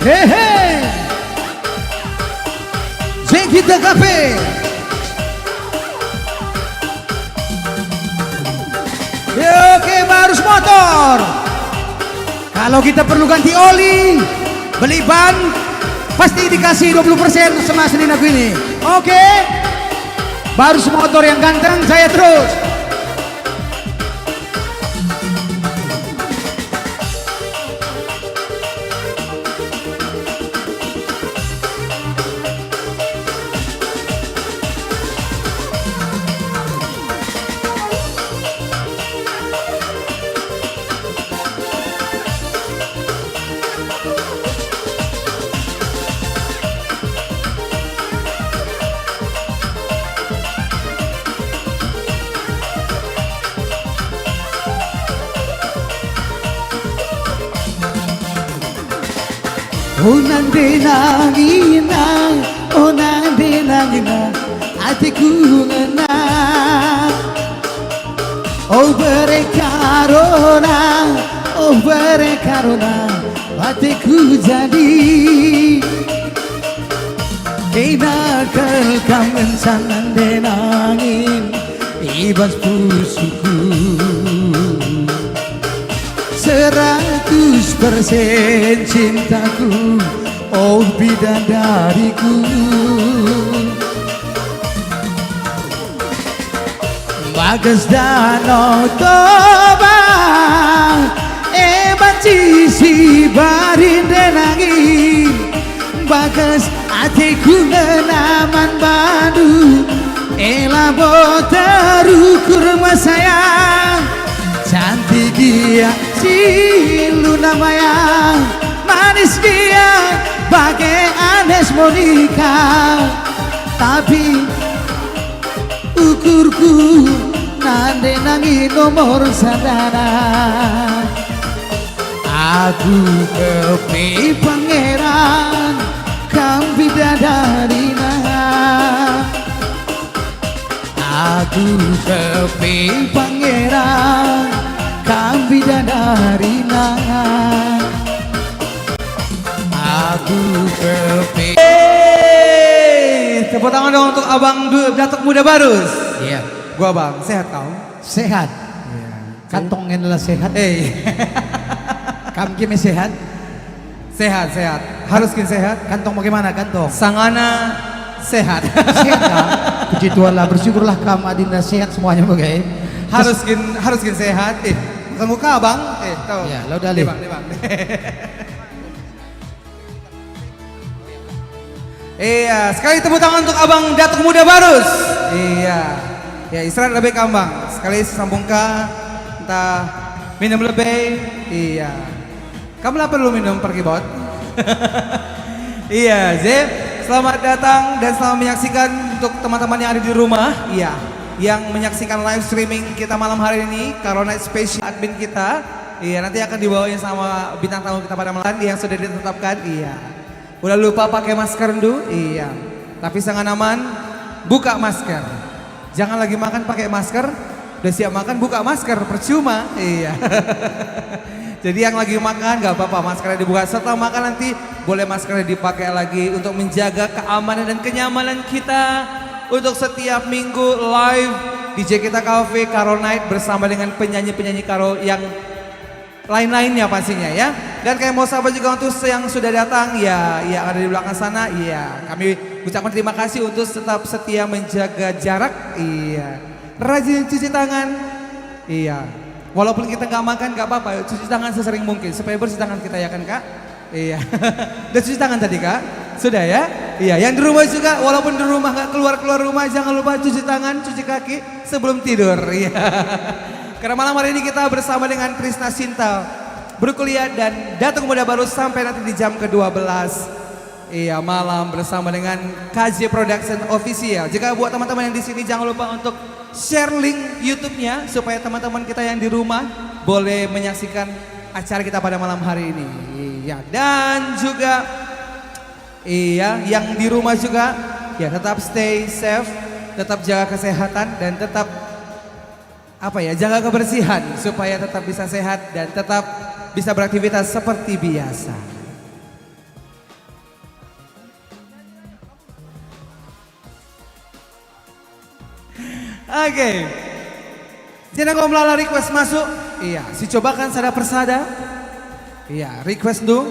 Hehe, Jekita Cafe. Oke, Barus Motor. Kalau kita perlu ganti oli, beli ban, pasti dikasih 20% sama Senin aku ini. Oke, Barus Motor yang ganteng, saya terus. Oh nande nangina, oh nande nangina, hatiku ngena. Oh berekarona, oh berekarona, hatiku jadi. Kena kangen sangan denangin, ibas pusuku. 100% cintaku, oh bidadariku. Bagas danau toba, banci si barin denangin. Bagas hatiku ngenaman badu, elabo terukur sayang. Cantik dia si Luna Maya, manis dia bagai Anes Monica. Tapi ukurku nande nangi nomor sadana. Aku kepi pangeran kang bidadarina. Aku kepi pangeran kang bidadarina. Aku kepi. Tepuk tangan dong untuk Abang Datuk Muda Barus. Iya. Gua Bang, sehat kau? Sehat. Kantongnya adalah sehat. Kamu gimana sehat? Sehat, sehat. Haruskin sehat. Kantong bagaimana kantong? Sangana sehat. Sehat kan? Puji Tuhan lah, bersyukurlah kamu adinda sehat semuanya bagai. Haruskin sehat. Bukan muka Bang. Tahu. Ya, lo udah lihat. Bang. Iya, sekali tepuk tangan untuk Abang Datuk Muda Barus. Iya. Ya, istirahat lebih Bang. Sekali sambungkan entah minum lebih. Iya. Kamu lapar lu minum pergi bot. Iya, Zep. Selamat datang dan selamat menyaksikan untuk teman-teman yang ada di rumah. Iya, yang menyaksikan live streaming kita malam hari ini, Corona Special admin kita. Iya, nanti akan dibawain sama bintang tamu kita pada malam yang sudah ditetapkan. Iya. Udah lupa pakai masker dulu? Iya. Tapi sangat aman, buka masker. Jangan lagi makan pakai masker, udah siap makan buka masker, percuma. Iya. Jadi yang lagi makan gak apa-apa, maskernya dibuka. Setelah makan nanti boleh maskernya dipakai lagi untuk menjaga keamanan dan kenyamanan kita. Untuk setiap minggu live di DJ Kita Cafe Karo Night bersama dengan penyanyi-penyanyi Karo yang lain-lainnya pastinya ya. Dan kayak mau sahabat juga untuk yang sudah datang ya, yang ada di belakang sana, iya. Kami ucapkan terima kasih untuk tetap setia menjaga jarak, iya. Rajin cuci tangan, iya. Walaupun kita nggak makan nggak apa-apa, cuci tangan sesering mungkin supaya bersih tangan kita ya kan Kak? Iya. Udah cuci tangan tadi Kak? Sudah ya? Iya. Yang di rumah juga, walaupun di rumah nggak keluar rumah, jangan lupa cuci tangan, cuci kaki sebelum tidur. Iya. Karena malam hari ini kita bersama dengan Trisna Sinta berkuliah dan Datuk Muda Barus sampai nanti di jam ke-12. Iya, malam bersama dengan KJ Production Official. Jika buat teman-teman yang di sini jangan lupa untuk share link YouTube-nya supaya teman-teman kita yang di rumah boleh menyaksikan acara kita pada malam hari ini. Iya, dan juga iya, yang di rumah juga ya tetap stay safe, tetap jaga kesehatan dan tetap jaga kebersihan supaya tetap bisa sehat dan tetap bisa beraktivitas seperti biasa. Oke. Jangan kau melalui request masuk. Iya, si cobakan sada persada. Iya, request dulu.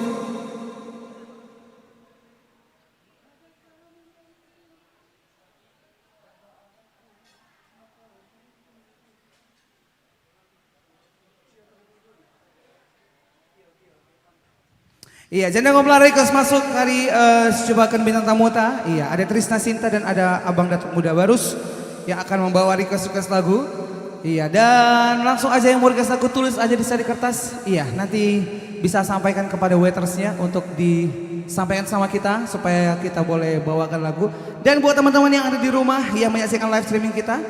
Iya, jangan ngobrol request masuk hari cobakan bintang tamu ta. Iya, ada Trisna Sinta dan ada Abang Datuk Muda Barus yang akan membawa request lagu. Iya, dan langsung aja yang mau request lagu tulis aja di kertas. Iya, nanti bisa sampaikan kepada waitersnya untuk disampaikan sama kita supaya kita boleh bawakan lagu. Dan buat teman-teman yang ada di rumah yang menyaksikan live streaming kita,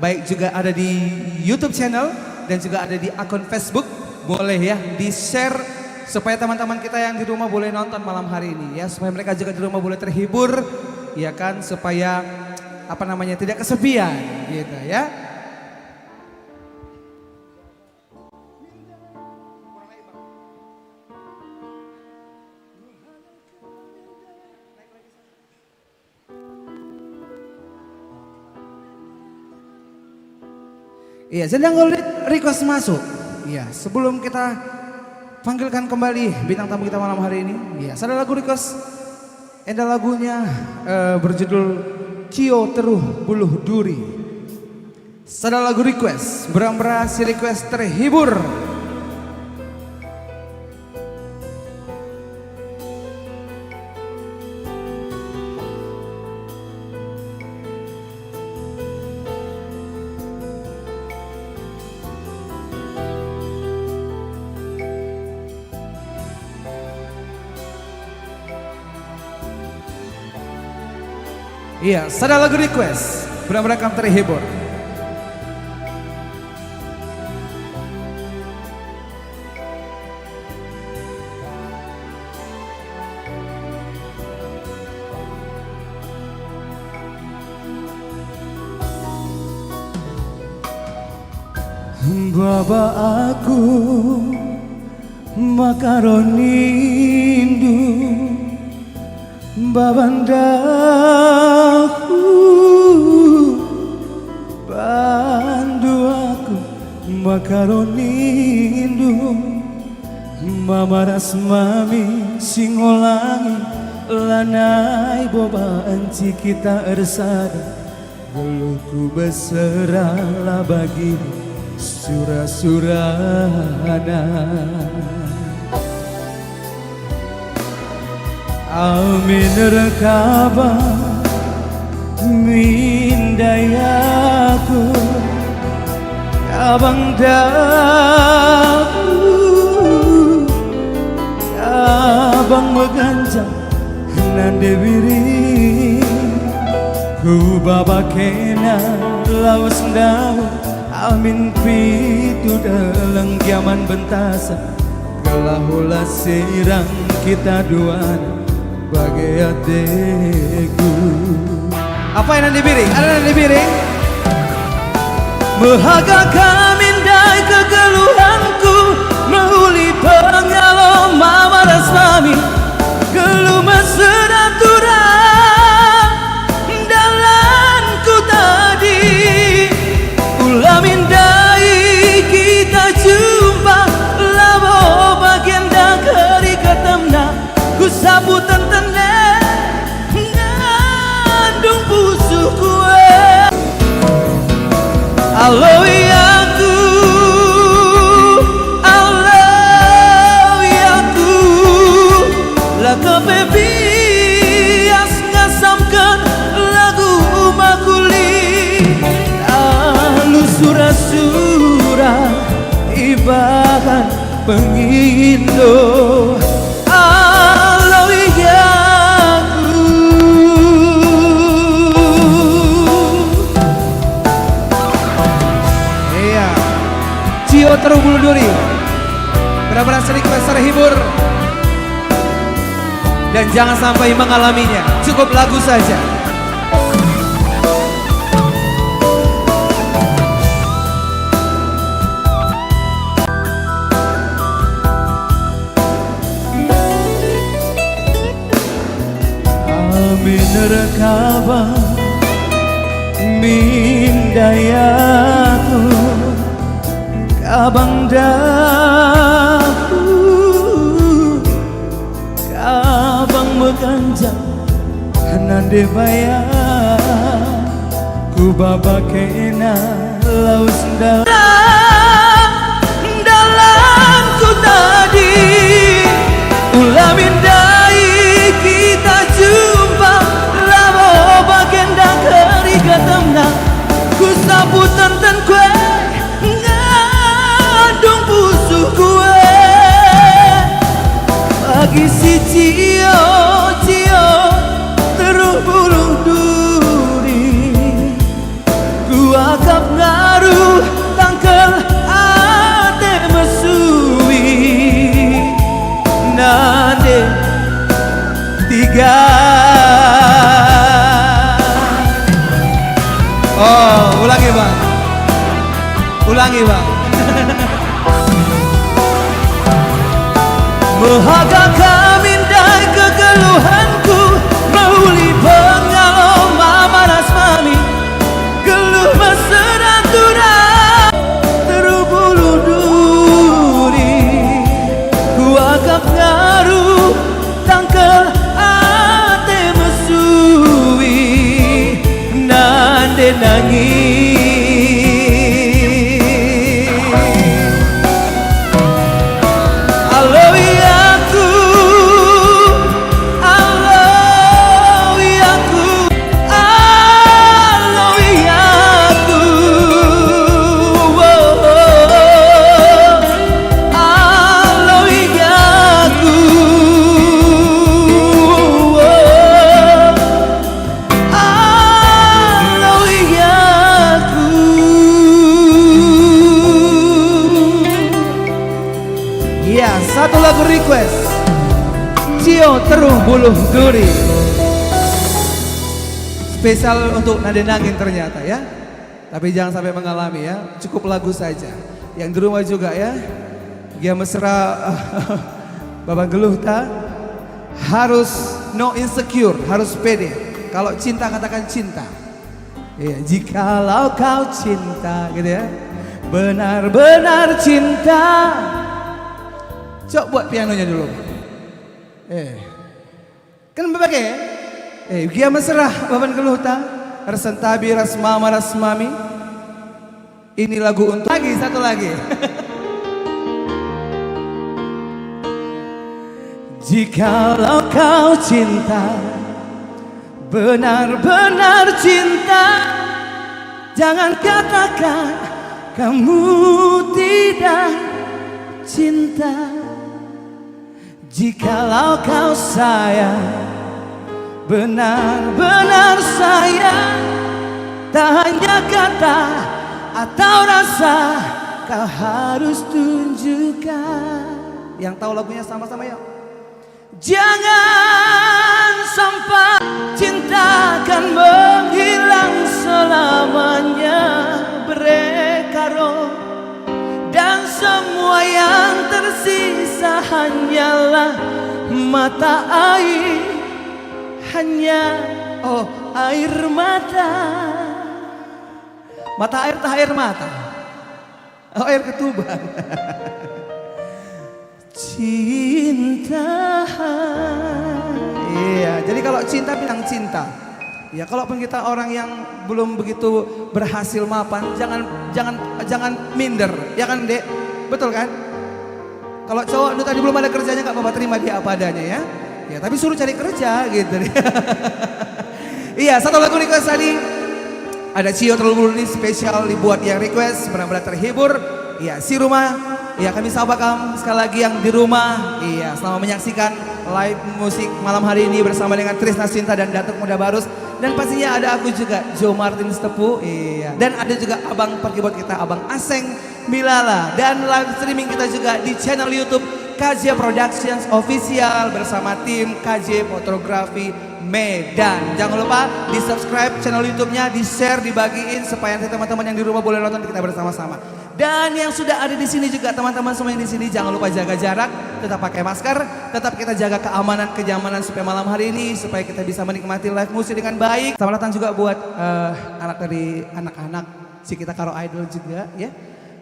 baik juga ada di YouTube channel dan juga ada di akun Facebook, boleh ya di-share supaya teman-teman kita yang di rumah boleh nonton malam hari ini ya, supaya mereka juga di rumah boleh terhibur, ya kan, supaya apa namanya tidak kesepian gitu ya. Iya, sedang request masuk. Iya, sebelum kita panggilkan kembali bintang tamu kita malam hari ini. Iya, ada lagu request. Ada lagunya berjudul Cio Teruh Buluh Duri. Ada lagu request, berambra si request terhibur. Iya, ada lagu request, benar-benar akan terhibur. Baba aku makaroni indu babandaku bandu aku makaroni indu mamaras mami singolangi lanai boba anci kita ersada geluhku beserala bagi surah-surahana Amin rekaba mindayaku abang daku abang meganjang nande biri ku babakena lawas daun amin pitu dalam kiaman bentasa gelahula sirang kita duaan bagai adekku. Apa yang nanti piring? Ada nanti piring? Mehaga kamindai kegeluhanku mehuli pengalo mama rasmami gelu meseraturang dalanku tadi ulamindai kita jumpa labo bagian dagari ketemna ku sabut tentene ngandung busuh kue alo yaku laga bebias ngasamkan lagu makuli lalu surah-surah ibarat pengindo Cio Teruh Buluh Duri, benar-benar request terhibur dan jangan sampai mengalaminya, cukup lagu saja. Amin rekaba mindayaku abang daku abang meganjang nande bayar ku babakena laus dalam ku tadi ulamindai kita jumpa labo bagian dagari ketemna ku sabut tenten kue kue bagi si Cio teruh buluh duri ku akap ngaruh tangkel ate mesui ulangi bang. Bahagia kamindai kegeluhanku, meuli pengalom mamanas mami, geluh mesra turang terubulu duri, ku agak ngaruh tangkel ate mesui, nande nangis. Satu lagu request, Cio Teruh Buluh Duri. Spesial untuk Nade Nangin ternyata ya. Tapi jangan sampai mengalami ya, cukup lagu saja. Yang di rumah juga ya, dia mesra Babang Geluh ta, harus no insecure, harus pede. Kalau cinta katakan cinta. Iya, jikalau kau cinta gitu ya, benar-benar cinta. Coba buat pianonya dulu. Kan berbagai. Dia mesra Babang Geluh ta, resentabi ras mama ras mami. Ini lagu untuk lagi satu lagi. Jikalau kau cinta, benar-benar cinta, jangan katakan kamu tidak cinta. Jikalau kau sayang, benar-benar sayang, tak hanya kata atau rasa, kau harus tunjukkan. Yang tahu lagunya sama-sama ya. Jangan sampai cinta akan menghilang selamanya, berekaron, dan semua yang tersisa hanyalah mata air, hanya air mata. Mata air tak air mata, air ketuban. Cinta. Iya, jadi kalau cinta bilang cinta. Ya, kalaupun kita orang yang belum begitu berhasil mapan, jangan minder, ya kan Dek? Betul kan? Kalau cowok itu tadi belum ada kerjanya, nggak apa-apa, terima dia apa adanya ya. Ya, tapi suruh cari kerja gitu. Iya, satu lagu request tadi ada Cio Terlalu ini spesial dibuat yang request, benar-benar terhibur. Iya, si rumah, iya kami sahabat kamu sekali lagi yang di rumah, iya selama menyaksikan live musik malam hari ini bersama dengan Trisna Sinta dan Datuk Muda Barus. Dan pastinya ada aku juga, Joe Martin Stepu, iya. Dan ada juga abang perkibot kita, Abang Aseng Milala. Dan live streaming kita juga di channel YouTube KJ Productions Official bersama tim KJ Fotografi Medan. Jangan lupa di subscribe channel YouTube-nya, di share, dibagiin supaya nanti teman-teman yang di rumah boleh nonton kita bersama-sama. Dan yang sudah ada di sini juga teman-teman semua yang di sini jangan lupa jaga jarak, tetap pakai masker, tetap kita jaga kenyamanan supaya malam hari ini supaya kita bisa menikmati live musik dengan baik. Selamat datang juga buat anak dari anak-anak si kita Karo Idol juga ya.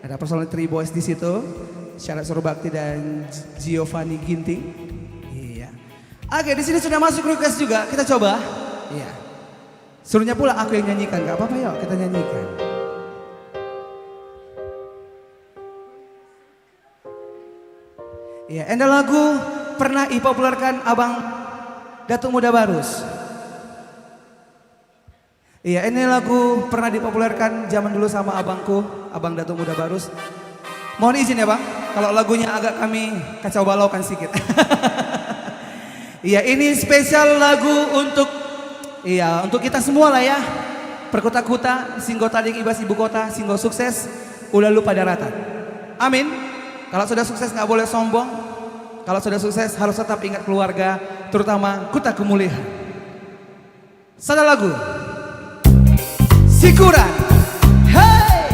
Ada personal Three Boys di situ, Syarat Surbakti dan Giovanni Ginting. Iya. Oke, di sini sudah masuk request juga, kita coba. Iya. Suruhnya pula aku yang nyanyikan, gak apa-apa yuk kita nyanyikan. Ya, enda lagu pernah dipopulerkan Abang Datuk Muda Barus. Iya, ini lagu pernah dipopulerkan zaman dulu sama abangku, Abang Datuk Muda Barus. Mohon izin ya Bang, kalau lagunya agak kami kacau balaukan sedikit. Iya, ini spesial lagu untuk kita semua lah ya. Perkuta-kuta, singgo tading ibas ibu kota, singgo sukses, ulalu pada rata. Amin. Kalau sudah sukses nggak boleh sombong. Kalau sudah sukses harus tetap ingat keluarga, terutama kuta kemuliaan. Satu lagu, Sikuran. Hey!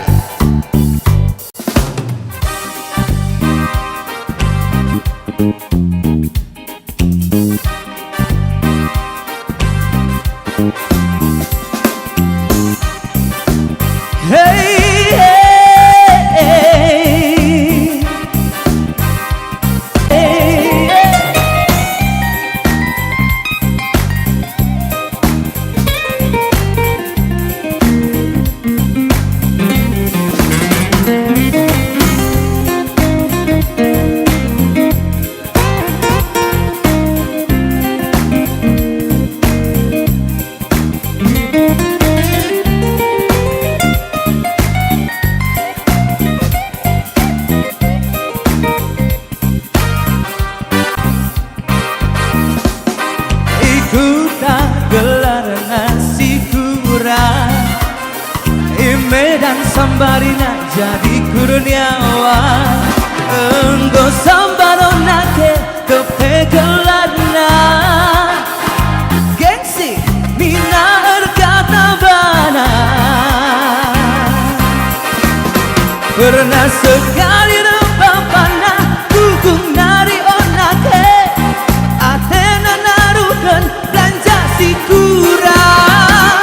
Medan sambarina jadi kurniawan enggo sambaronake kepegelarna gengsi mina erkata bana pernah sekali rempapana gugung nari onake atena narukan belanja si kurang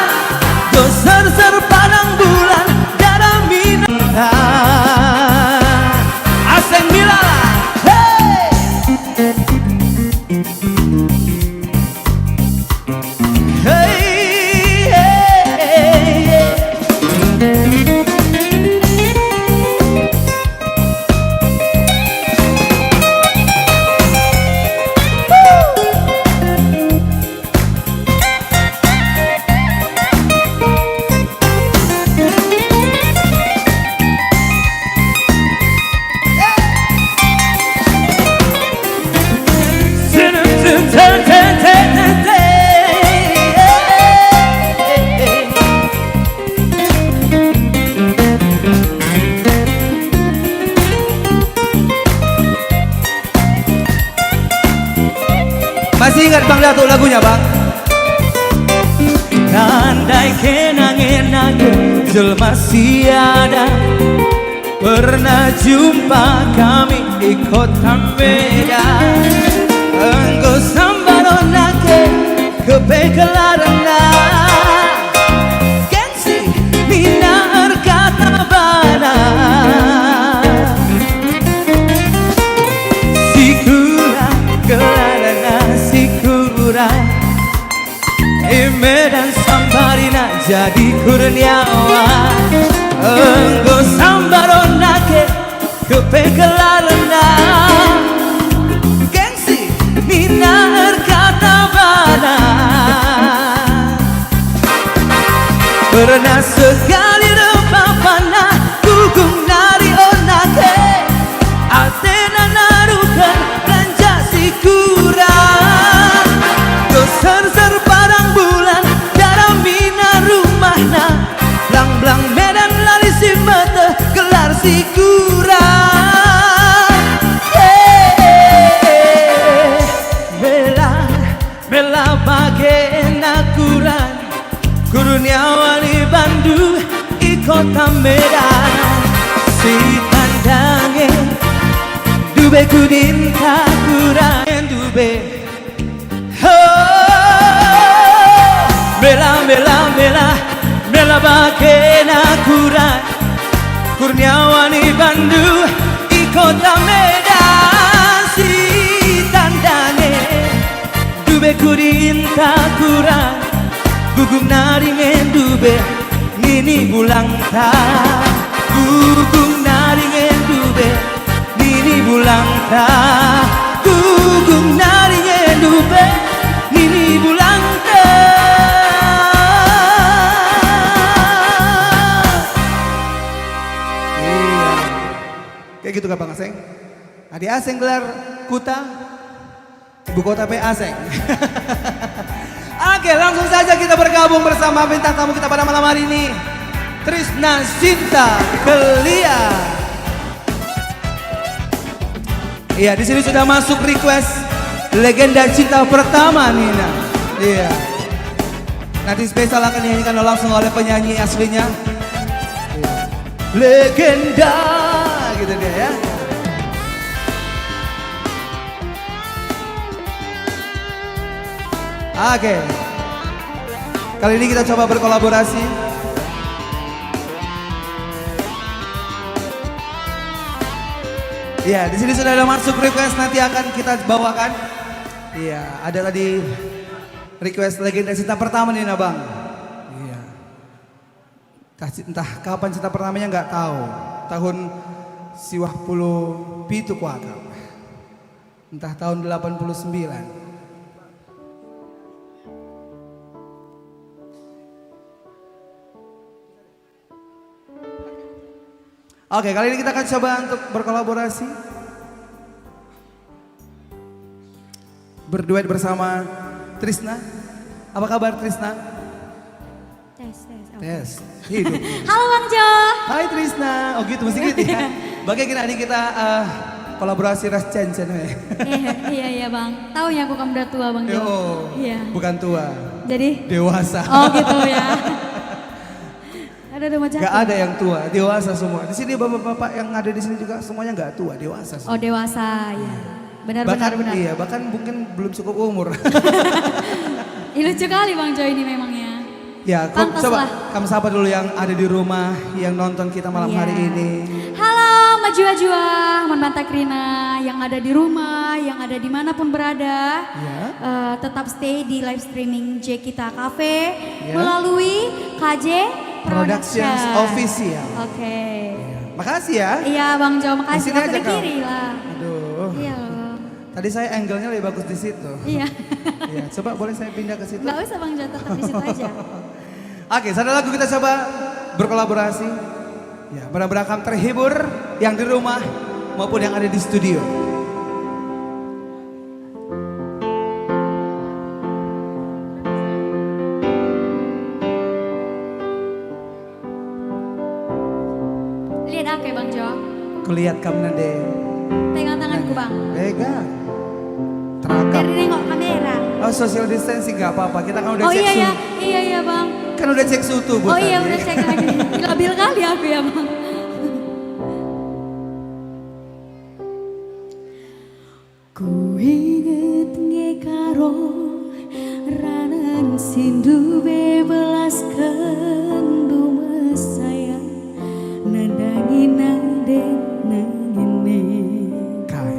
ser padang bulan darah minta aseng milala hey hey hey Masih ingat Bang Datuk lagunya Bang? Nandai kenang-enang jelma siada pernah jumpa kami di kota Medan enggo sambaronake kepegelarna gengsi mina erkata bana sikura gelarna sikura Medan sambarina jadi kurniawan enggo sambaronake kepegelarna gengsi mina erkata bana pernah sekali rempapana gugung nari onake atena narukan belanja si kurang ser parang bulan darah mina rumahna blang-blang Medan lari si mata gelar si kurang bela bela bagena kurang kurniawan di Bandung di kota Medan si tandange dube kudinta kurang dube Bela bela bela bela bakena kurang kurniawan di Bandung di kota Medan si tandane dube kudinta kurang gugung naringen dube nini bulang ta gugung naringen dube nini bulang ta gugung naringen dube nini bulang ta. Kayak gitu kan Bang Aseng? Adi Aseng gelar Kuta, ibu kota P Aseng. Oke, langsung saja kita bergabung bersama bintang tamu kita pada malam hari ini, Trisna Sinta Kelia. Iya, di sini sudah masuk request legenda cinta pertama Nina. Iya. Nanti spesial akan dinyanyikan langsung oleh penyanyi aslinya. Iya. Legenda gitu dia ya. Oke. Kali ini kita coba berkolaborasi. Iya, di sini sudah ada masuk request, nanti akan kita bawakan. Iya, ada tadi request legenda cinta pertama nih Bang. Iya. Entah kapan cinta pertamanya nggak tahu. Tahun 97 kuaka. Entah tahun 89. Oke, kali ini kita akan coba untuk berkolaborasi. Berduet bersama Trisna. Apa kabar Trisna? Tes. Tes. Hidup. Halo Bang Jo. Oh gitu, mesti gitu ya. Bagaimana ini kita kolaborasi ras cencen ya. Iya bang. Tahu ya aku kamu udah tua bang Jo. Iya. Bukan tua. Jadi? Dewasa. Oh gitu ya. Ada macam. Gak ada yang tua, dewasa semua. Di sini bapak-bapak yang ada di sini juga semuanya nggak tua, dewasa. Semua. Oh dewasa ya. Benar. Iya, bahkan mungkin belum cukup umur. Lucu kali bang Jo ini memangnya. Ya, coba kamu sapa dulu yang ada di rumah yang nonton kita malam hari ini. Halo Majua-jua, Manbanta Krina yang ada di rumah, yang ada dimanapun berada. Tetap stay di live streaming J Kita Cafe melalui KJ Productions Official. Oke. Makasih ya. Iya Bang Jo, makasih. Di sini aja kiri lah. Aduh. Iya. Tadi saya angle-nya lebih bagus di situ. Iya. Iya, coba boleh saya pindah ke situ? Gak usah Bang Jo, tetap di situ aja. Oke, satu lagu kita coba berkolaborasi. Ya, mudah-mudahan kamu terhibur yang di rumah maupun yang ada di studio. Lihat aku ya Bang Jo. Kulihat kamu nanti. Pegang tanganku Bang. Pegang. Terakam. Dari nengok kamera. Oh, social distancing gak apa-apa. Kita kan udah Oh cek iya suhu. iya Bang. Kan udah cek suhu tubuh Oh iya tadi. udah cek lagi. Labil kali aku ya Bang. Ku inget ngekaro ranan sindu bebelas kendu mesaya nandangi nande nangine Kai.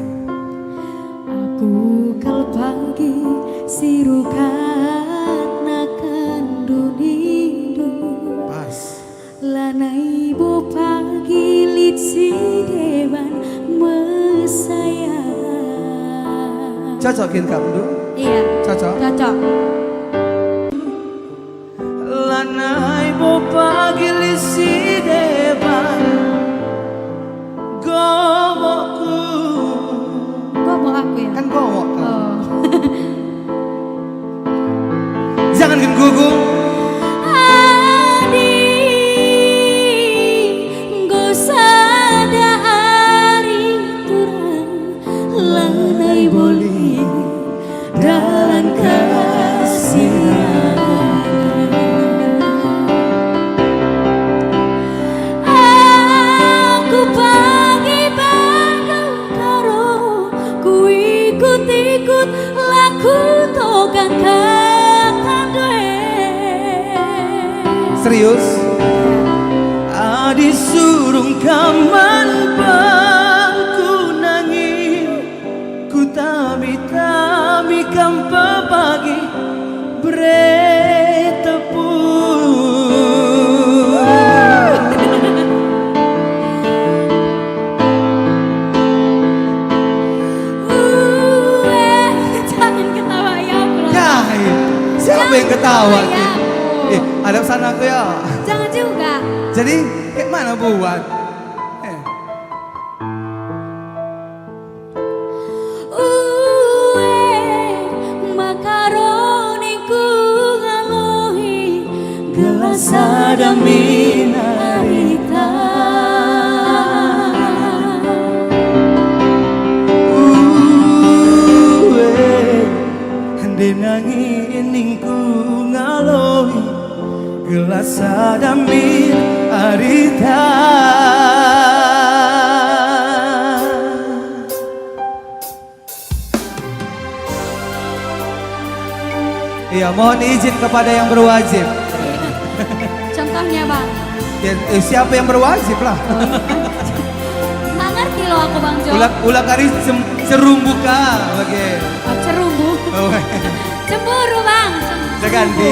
aku kal pagi sirukat nakan dunidu Pas. lanai bo pagi lit si dewan mesaya. Cocokin kamu dulu. Iya. Cocok. Cocok. Lanai bo pagi lisi depan gomokku. Gomok aku ya. Kan gomok kamu. Oh. Jangan gen gugung. Adi gosada hari turang lanai boli dalam kasihan aku pagi bangun karo ku ikut-ikut laku tokan Serius? Adi surung kaman bangku nangin ku tami-tami kampa pagi Jangan ketawa ya aku. Kai. Siapa yang ketawa? ya. Ada pesan aku ya. Jangan juga. Jadi kayak mana buat? makaroni ku ngalohi gelas Sadamin harita Hende nangin ku ngaloi gelas sadamin arita. Iya, mohon izin kepada yang berwajib. Contohnya Bang. Ya, siapa yang berwajib lah? Nggak ngerti loh aku Bang Jo. Ulah kari serumbu ka bagi. Oh, cerumbu. Oh, Cemburu Bang. ganti.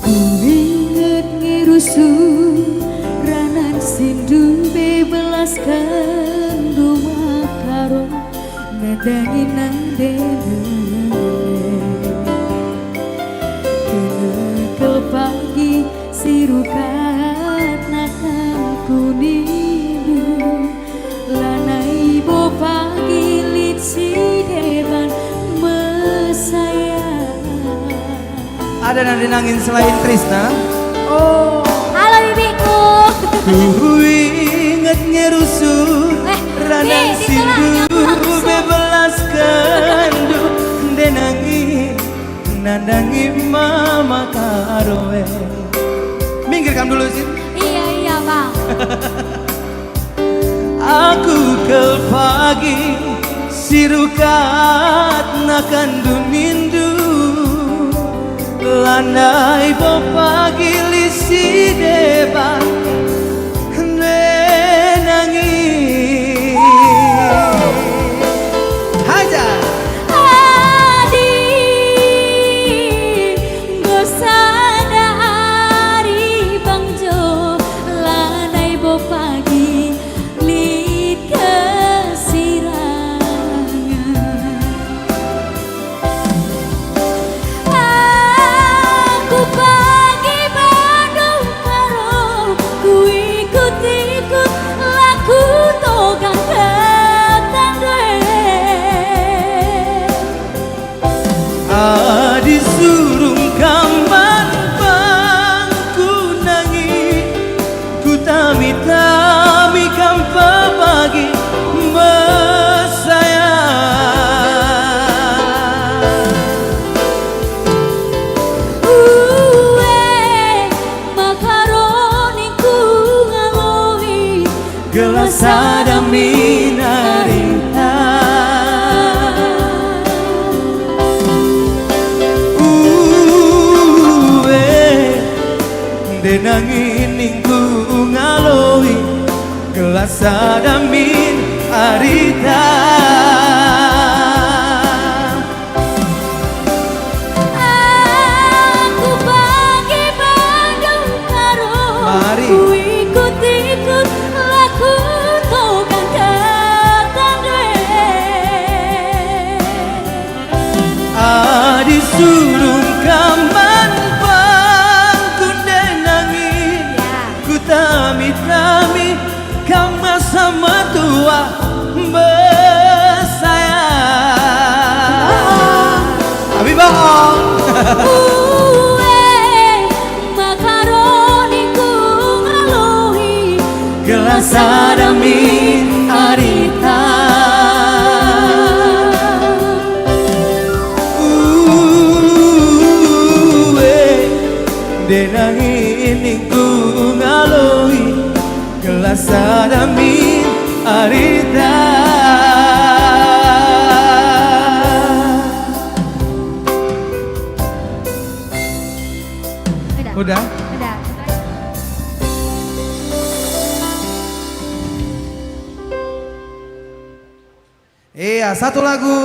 inget ngirusu ranan sindu bebelas kendu makaro nadangi nande kenekel pagi sirukat nakan kunidu ada nada nangin selain Trisna? Oh, halo bibiku. Ku ingatnya rusuh radang sindu bebelas kandu denangi nandangi mama karowe. Minggir kamu dulu sih. Iya bang. Aku ke pagi sirukat nakan dunindu landai bo pagi lisi deba nenangi haja Adi gosada ari bangjo lanai bo pagi lit kesirangan. Aku pagi Bandung karo ku ikut-ikut laku togang datang Adi surung kamban bangku nangi ku tami-tami kampa bagi mesayang. makaroni ku ngaloi Gelas ada minarinta denangin ningku ngaloi gelas ada min arita Aku pagi Bandung karo Mari. ku ikut-ikut laku togang datang Adi surung kaman bangku denangin ku tami-tami kama sama tua besayang. Abi bohong. makaroni ku ngaloi Gelas ada min arita denangin ningku ngaloi gelas ada min arita. Udah? Udah. Iya, satu lagu.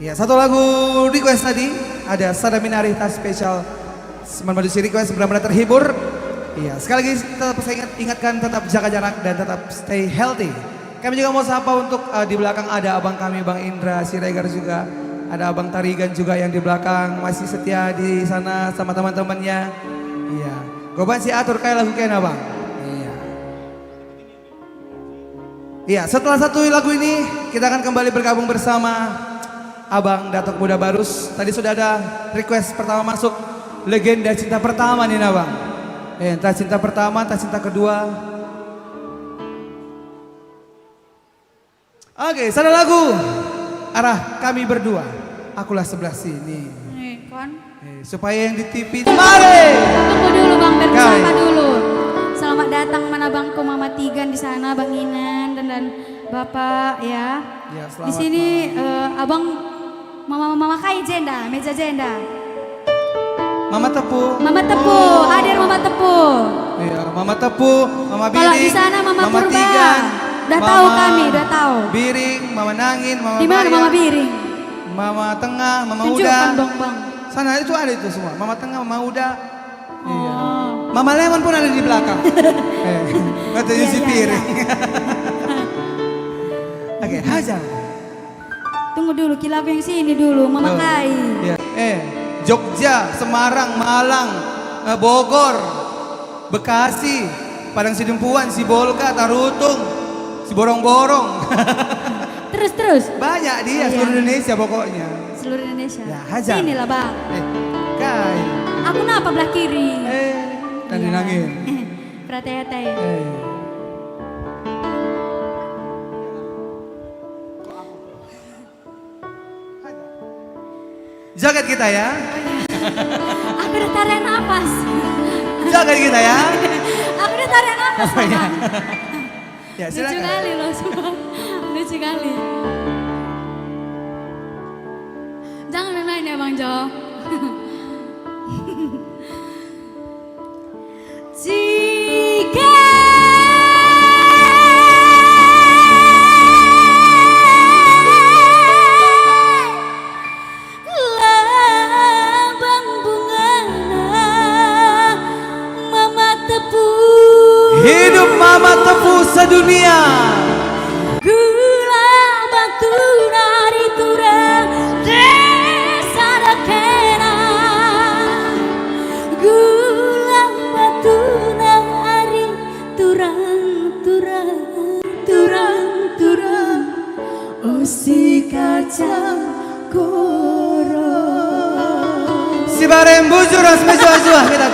Iya, satu lagu request tadi ada Sadamin Arita spesial Semanmadu request benar-benar terhibur. Iya, sekali lagi tetap saya ingatkan tetap jaga jarak dan tetap stay healthy. Kami juga mau sapa untuk di belakang ada abang kami Bang Indra Siregar juga. Ada Abang Tarigan juga yang di belakang masih setia di sana sama teman-temannya. Iya. Goban si atur kayak lagu kena Bang. Iya. Iya, setelah satu lagu ini kita akan kembali bergabung bersama Abang Datuk Muda Barus. Tadi sudah ada request pertama masuk legenda cinta pertama nih Abang. Entah cinta pertama, entah cinta kedua. Oke, satu lagu arah kami berdua. Akulah sebelah sini. Nih, kon. Supaya yang di TV mari. Tunggu dulu Bang, biar Kai. sapa dulu. Selamat datang mana Bangku Mama Tigan di sana, Bang Inan dan Bapak ya. Ya, Di selamat sini Abang Mama Kai jenda, meja jenda. Mama Tepu. Mama Tepu, hadir Mama Tepu. Iya, Mama Tepu, Mama Biring. Kalau di sana Mama Purba. Tigan. Udah tahu kami, udah tahu. Biring, Mama Nangin, Mama Di mana Bayang, Mama Biring? Mama Tengah, Mama Tunjukkan Uda. dong Bang. Sana itu ada itu semua. Mama Tengah, Mama Uda. Iya. Oh. Mama Lemon pun ada di belakang. Katanya Iya, si iya, piring. Oke, hajar. Tunggu dulu, lagu yang sini dulu, Mama Kai. Iya. Jogja, Semarang, Malang, Bogor, Bekasi, Padang Sidempuan, Sibolga, Tarutung, Siborong-borong. Terus. Banyak dia Iya. seluruh Indonesia pokoknya. seluruh Indonesia. Ya, hajar. Inilah bang. Kai. Aku napa belah kiri. Dan Iya. dinangin. Berhati-hati. Joget kita ya. Aku udah tarik nafas. Joget kita ya. Aku udah tarik nafas. Oh, iya. Bang. Ya, Lucu silakan. kali loh semua. Lucu kali. Jangan main ya Bang Jo. Jika labang bungana mama tepung Hidup mama tepu sedunia. gula batu nari turang desa dakena gula batu nari turang osi kacang koro. Si bareng bujur harus menjua-jua kita.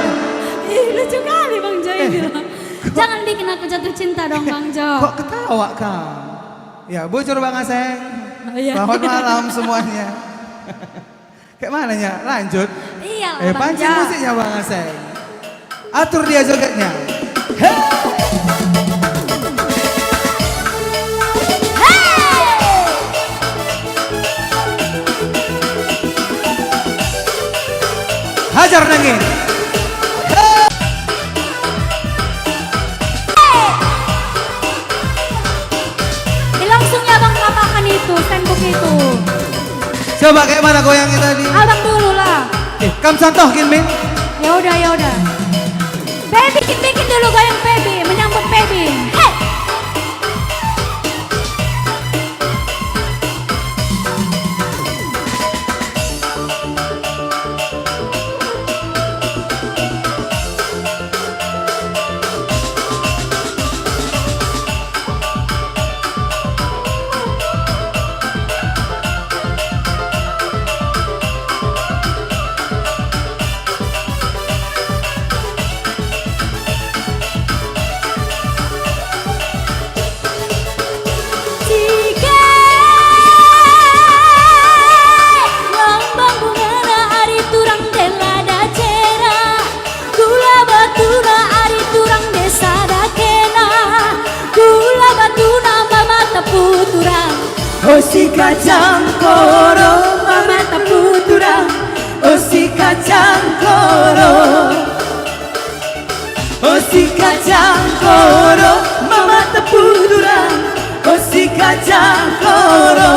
Ih, lucu kali Bang Jo ini. Jangan bikin aku jatuh cinta dong Bang Jo. Kok ketawa Kang? Ya, bujur Bang Aseng. Iya. Selamat malam semuanya. Kayak mana ya? Lanjut. Iya lah Bang Pancing Jo. musiknya Bang Aseng. Atur dia jogetnya. Hajar nangin. Langsung ya Bang lapakan itu, tembok itu. Coba kayak mana goyangnya tadi? Abang dulu lah. Kamu contohin Min. Ya udah. Baby, bikin dulu goyang baby, menyambut baby. Hey. Jika lambang bungana ari turang delada cera gula batuna ari turang desa dakena gula batuna mama tepu turang Osi kacang koro mama tepu turang. Osi kacang koro. Osi kacang koro mama tepu turang. Osi kacang koro.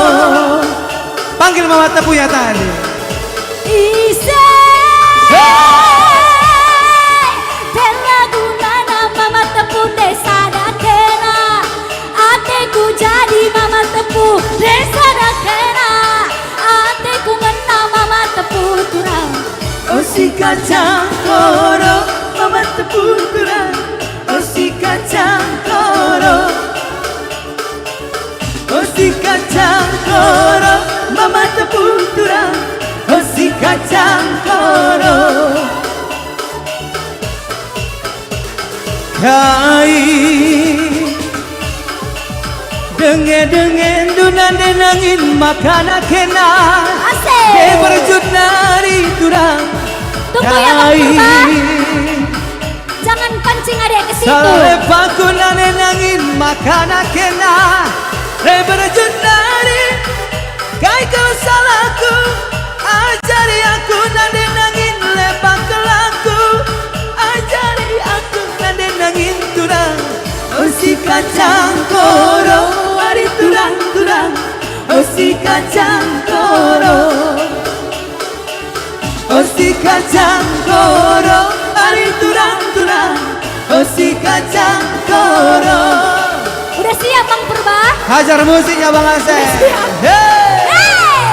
Panggil mama tepu ya tadi. Isa Bella gunana mama tepu desa dakena ateku jadi mama tepu desa dakena ateku ngena mama tepu turang Osi kacang koro mama tepu turang. Osi kacang koro. Osi kacang koro mama tepu turang. Osi kacang koro. Kai denge dunan denangin makana kena. Asik. Berjut nari turang. Tunggu ya Bang Purba, jangan pancing adek ke situ. Sale paku nangin makana kena. Berjut nari kai kau salahku. Ajari aku nangin lepak kelaku. Ajari aku nangin turang. Osi kacang koro ari turang. Osi kacang koro. Osi kacang koro ari turang. Osi kacang koro. Udah siap Bang Purba? Hajar musiknya Bang Aseng. Hey! Hey!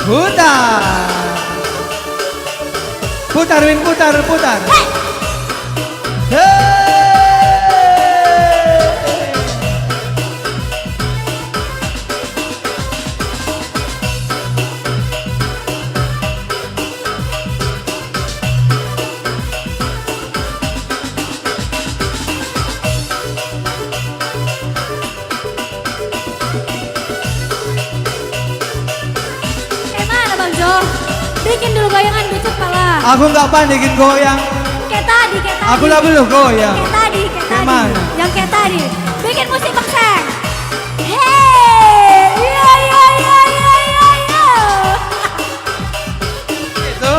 Putar. Putar Win, putar. Hey! Gimana Bang Jo? Bikin dulu goyangan lucu kepala. Aku nggak pandai bikin goyang. Kayak tadi, kayak tadi. Aku lah belum goyang. Kayak tadi, kayak Kayak tadi. mana? Yang kayak tadi. Bikin musik Bang Seng. Hey, iya iya iya iya iya iya. Itu.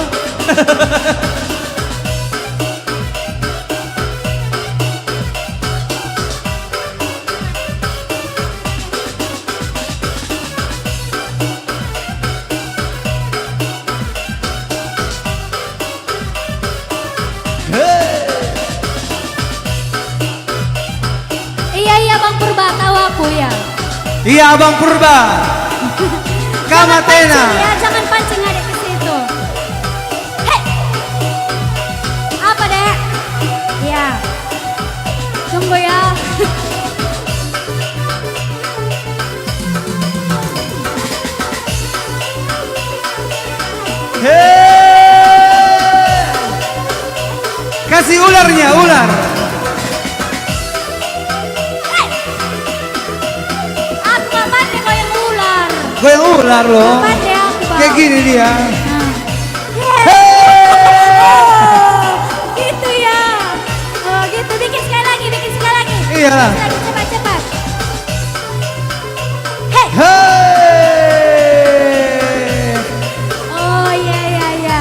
Iya iya Bang Purba, tahu aku ya. Iya Abang Purba. Kamatena. Ya, jangan pancing adek ke situ. Hei. Apa dek? Iya. Tunggu ya. Hei. Kasih ularnya, ular. Aku gak pandai goyang ular. Goyang ular loh. Gak pandai aku Bang. Kayak gini dia. Nah. Hei. Oh, gitu ya. Oh gitu, bikin sekali lagi, bikin sekali lagi. Iya. Bikin lagi, cepat cepat. Hei. Hei. Oh iya iya iya.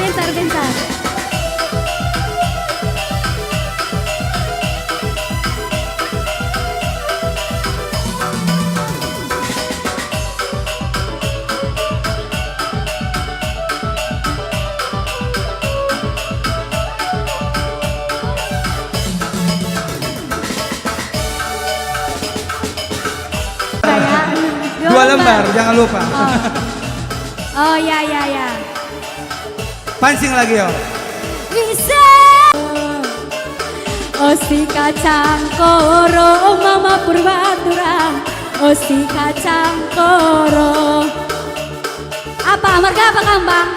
Bentar bentar. Ya. Dua lembar, jangan lupa. Oh ya ya ya. Pancing lagi yo. Bisa. Oh si kacang koro mama Purbatura. Oh si kacang koro. Apa marga apa kambang?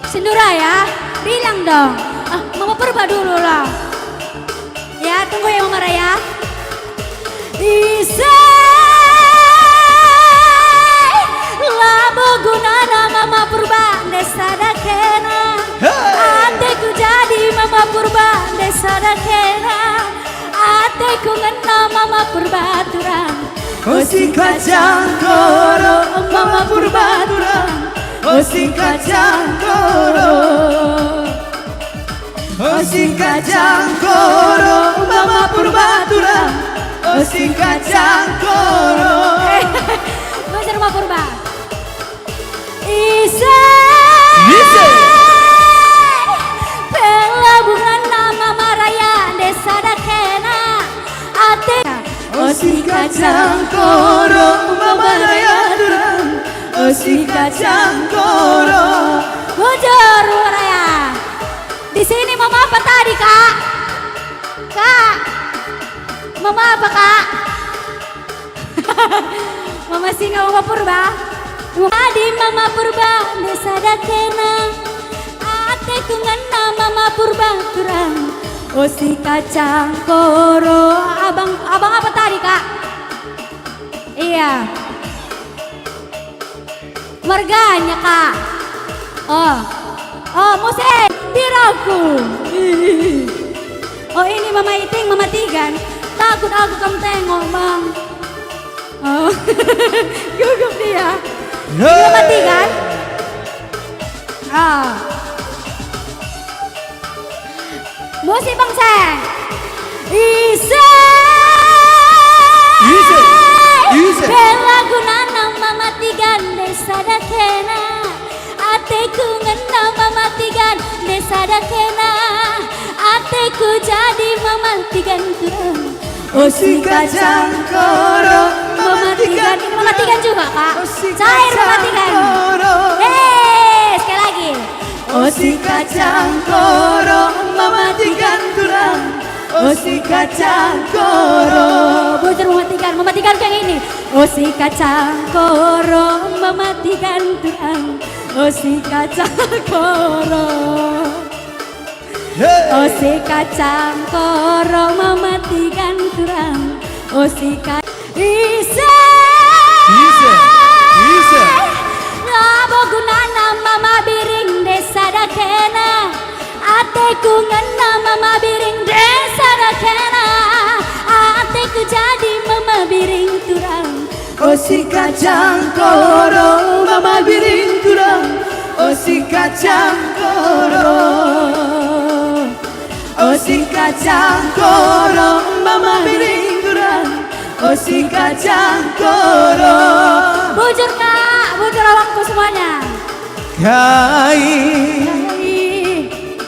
Sendura ya. Bilang dong. Ah, mama Purba dulu lah. Ya tunggu ya Mama Raya. Bisa. Labu gunana mama Purba desa dakena. Ateku jadi mama Purba desa dakena. Ateku ngena mama Purba turang. Oh si kacang koro mama Purbatura. Oh si kacang koro. Oh si kacang koro mama Purbatura. Oh si kacang koro. Masih rumah Purba. Isa. Isa. Pelabuhan nama Maraya desa dakena. Ate. Oh si kacang koro mama raya durang. Oh si kacang koro. Bujur Raya. Di sini mama apa tadi kak? Kak. Mama apa kak? Mama singa mama Purba. Tadi mama Purba desa dakena. Ate ngena mama Purba turang. Oh si kacang koro. Abang apa tadi kak? Iya. Marganya kak. Oh musik diraku. Oh ini mama Iting, mama Tigan. Takut aku kamu tengok bang. Oh gugup dia. Ini mama Tigan. Musik bang Seng. Isa. Isa. Isa. Bela gunana mama Tigan desa dakena. Ateku ngena mama Tigan desa dakena. Ateku jadi mama Tigan turang. Oh si kacang koro Mama Tigan, ini mama Tigan juga kak. Oh si Cair mama kacang Tigan. koro. Sekali lagi. Oh si kacang koro mematikan tulang. Oh si kacang koro. Bujur mematikan kayak ini. Oh si kacang koro mematikan tulang. Oh si kacang koro. Oh si kacang koro mematikan tulang. Oh si kacang Ise Ngabo gunana mama biring desa dakena. Ateku ngena mama biring desa dakena. Ateku jadi mama biring turang. Oh si kacang koro mama biring turang. Oh si kacang koro. Oh si kacang koro mama biring turang. Oh si kacang koro. Bujur kak, bujur awakku semuanya.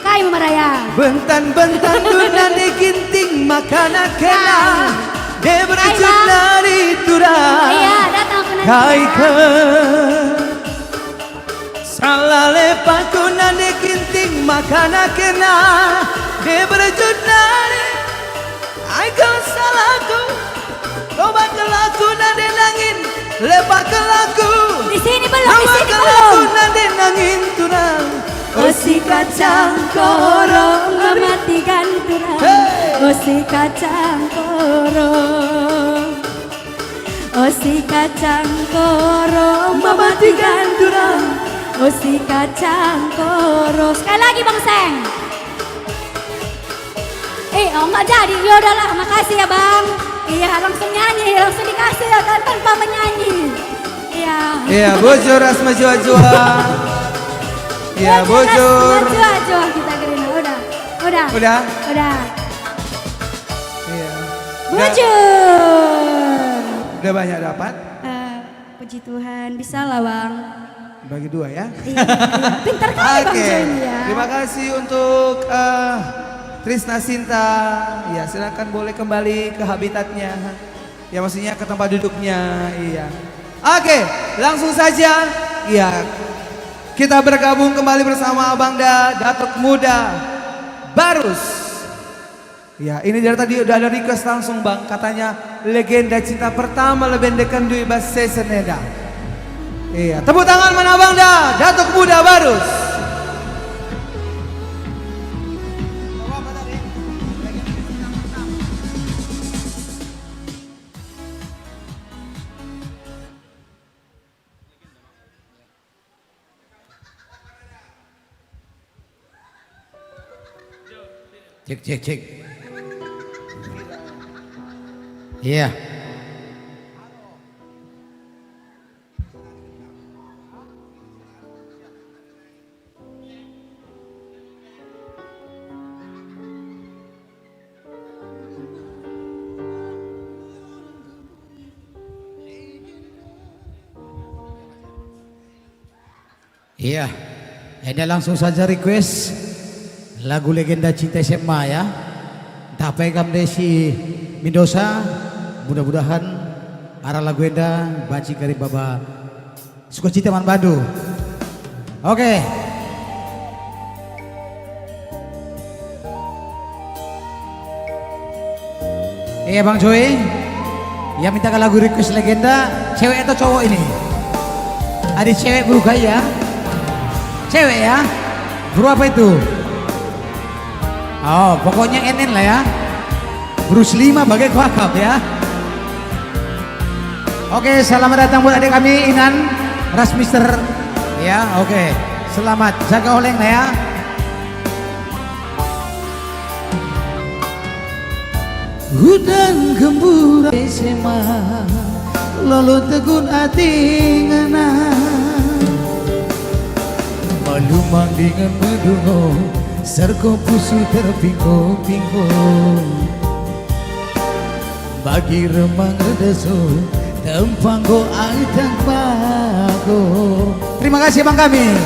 Kai Mama Raya. Bentan-bentan dunan di ginting makana kena. De berjut dari turang. Iya, datang aku nanti. Kai ke salah lepaku nande kinting makana kena. De berjut dari ai kalau salahku. Obat kelaku nande nangin lepak kelaku. Di sini belum, di Nama sini kelaku belum. nande nangin turang. Oh si kacang koro Mematikan turang. Hey. Oh si kacang koro. Oh si kacang koro mematikan turang. Oh si kacang koro. Sekali lagi Bang Seng. Enggak jadi. Ya udahlah, makasih ya Bang. Iya, langsung nyanyi, langsung dikasih ya kan tanpa menyanyi. Iya. Iya, bujur asma jua-jua. Iya, bujur. Jua kita Gerina. Udah. Udah? Udah. Iya. Bujur. Udah banyak dapat? Puji Tuhan, bisa lah Bang. Bagi dua ya. Iya. Pintar kali Bang Oke, Join ya. terima kasih untuk Trisna Sinta. Ya, silakan boleh kembali ke habitatnya. Ya, maksudnya ke tempat duduknya. Iya. Oke, langsung saja. Iya. Kita bergabung kembali bersama Abangda Datuk Muda Barus. Ya, ini dari tadi udah ada request langsung Bang. Katanya legenda cinta pertama lebih dekan dui bas seseneda. Iya, tepuk tangan mana Abangda Datuk Muda Barus. Cek. Iya. Iya, ini langsung saja request lagu legenda cinta SMA ya. Tapi kam desi Mendoza, mudah-mudahan arah lagu enda banci kari baba sukacita man Bandu. Oke. Iya Bang Joy, yang minta lagu request legenda, cewek atau cowok ini? Ada cewek buru kaya? Cewek ya? Buru apa itu? Oh, pokoknya enen lah ya. Bruce Lima bagai kuakap ya. Oke, selamat datang buat adik kami Inan Ras Mister. Ya, oke. Selamat, jaga oleng lah ya. Hudan gembura SMA lalu tegun ati ngana malumang dengan medungo serko pusu terpingko-pingko bagi remang redeso tempanggo aitang bago. Terima kasih Bang kami.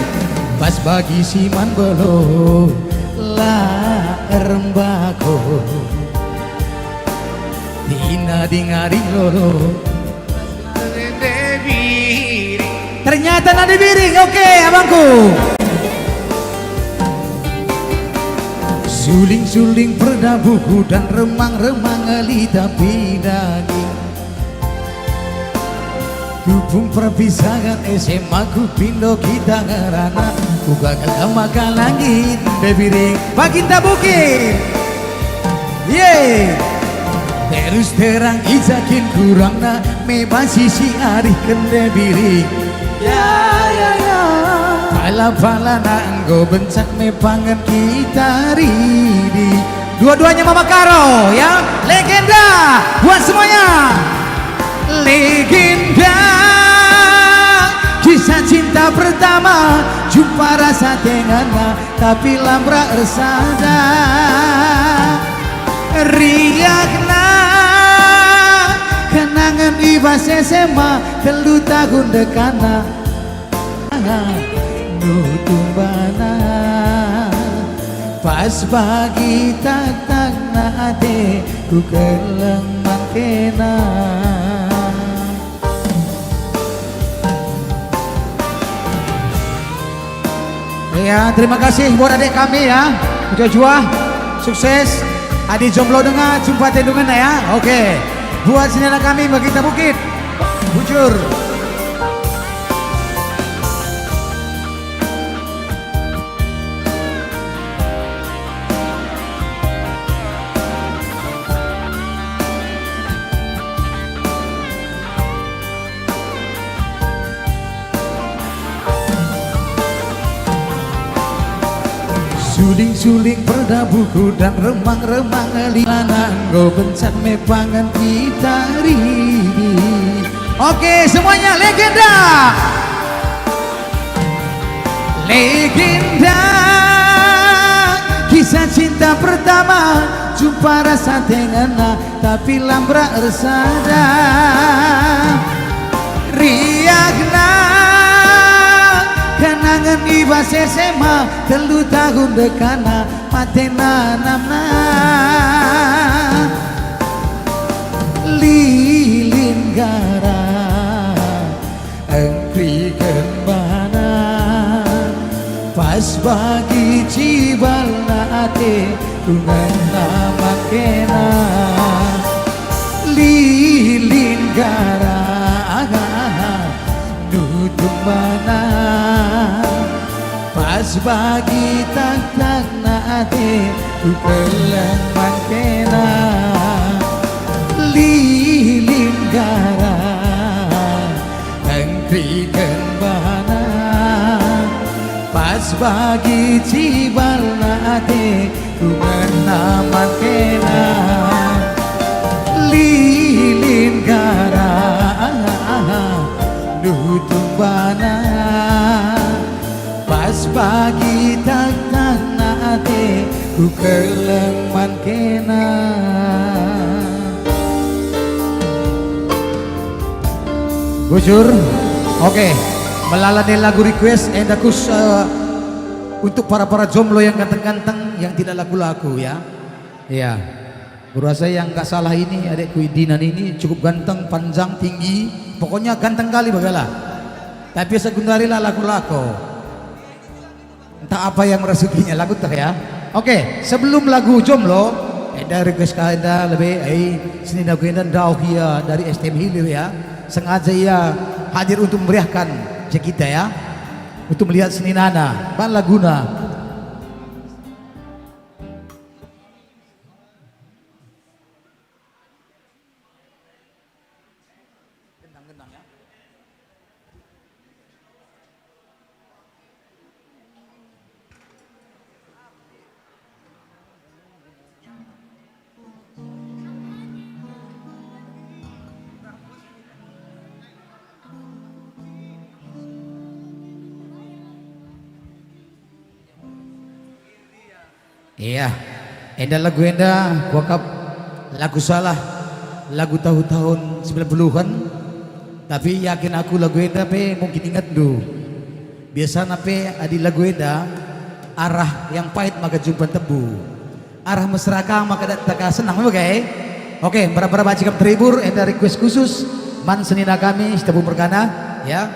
Pas bagi siman belo la rembako Dina dingari loro Ternyata nadi biring, oke abangku. Suling-suling perda buku dan remang-remang ngali tapi daging. Dupung perpisahan SMA ku pindo kita ngerana. Ku gagal ke langit bebiring baginda bukit. Yeay. Terus terang izakin kurangna mebasi si arih kende biring. Ya ya ya. Pala-pala nanggo bencak mepangan kita ridi. Dua-duanya Mama Karo ya. Legenda buat semuanya. Legenda kisah cinta pertama. Jumpa rasa tengana tapi lambra resada. Riakna kenangan ibas SMA telu tahun dekana. Nutumbana pas bagi tak na ade ku keleng mangkena. Ya terima kasih buat adik kami ya. Jua-jua sukses. Adik jomblo dengan jumpa tendungan ya. Oke. Buat senjata kami Baginda Bukit. Bujur. Suling-suling perda buku dan remang-remang lilangan go bencan mepangan kita ridi. Oke semuanya legenda. Legenda kisah cinta pertama. Jumpa rasa tengana tapi lambra resada. Riakna kenangan ibas SMA telu tahun dekana matena namna. Lilin gara engkri kembana pas bagi cibal naate tungan nama kena. Lilin gara nutup mana pas bagi tak naate ku pelang mangkena. Lilin gara engkri kembana pas bagi cibal naate ku menaman kena. Lilin gara nutup bana pas bagi tak naate ku keleng mangkena. Bujur, oke, melalui lagu request endakus untuk para jomblo yang ganteng-ganteng yang tidak laku-laku ya. Iya, berasa yang nggak salah ini adekku Dinan ini cukup ganteng, panjang, tinggi, pokoknya ganteng kali bagalah. Tapi sekundari lah laku-laku. Entah apa yang merasukinya lagu tak ya. Oke, sebelum lagu jomblo, dari request kaida lebih sini lagu dan Dauhia dari STM Hilir ya. Sengaja ia hadir untuk memeriahkan kita ya, untuk melihat seni nana ban laguna. Iya, enda lagu enda wakap lagu salah, lagu tahun-tahun 90-an. Tapi yakin aku lagu enda pe mungkin ingat dulu. Biasa nape adi lagu enda arah yang pahit maka jumpa tebu, arah mesraka maka tak senang bagai. Oke, berapa cikap terhibur enda request khusus man senina kami setiap perkana ya.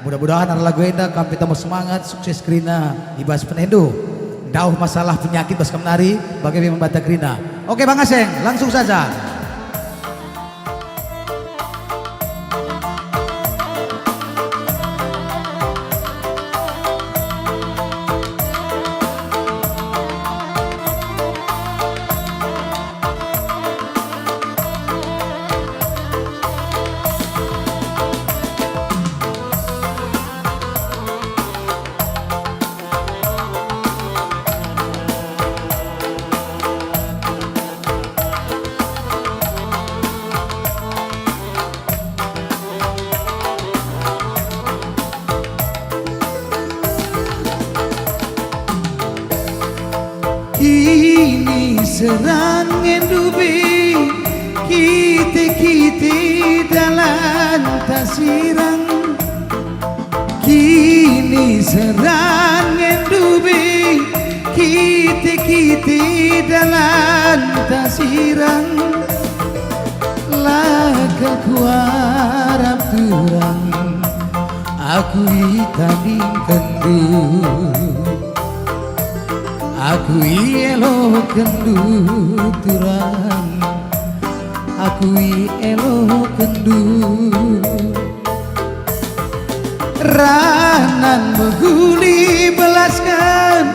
Mudah-mudahan arah lagu enda kami tambah semangat sukses kerina ibas penendo. dauh masalah penyakit bas kemnari bagaimana Batak Rina. Oke Bang Aseng, langsung saja. Kini serang endubi kite dalam tasirang. Kini serang endubi kite dalam tasirang. Laka kuarap turang aku itanding kendu. Aku elo kendu turang, aku elo kendu. Ranan menghuli belaskan,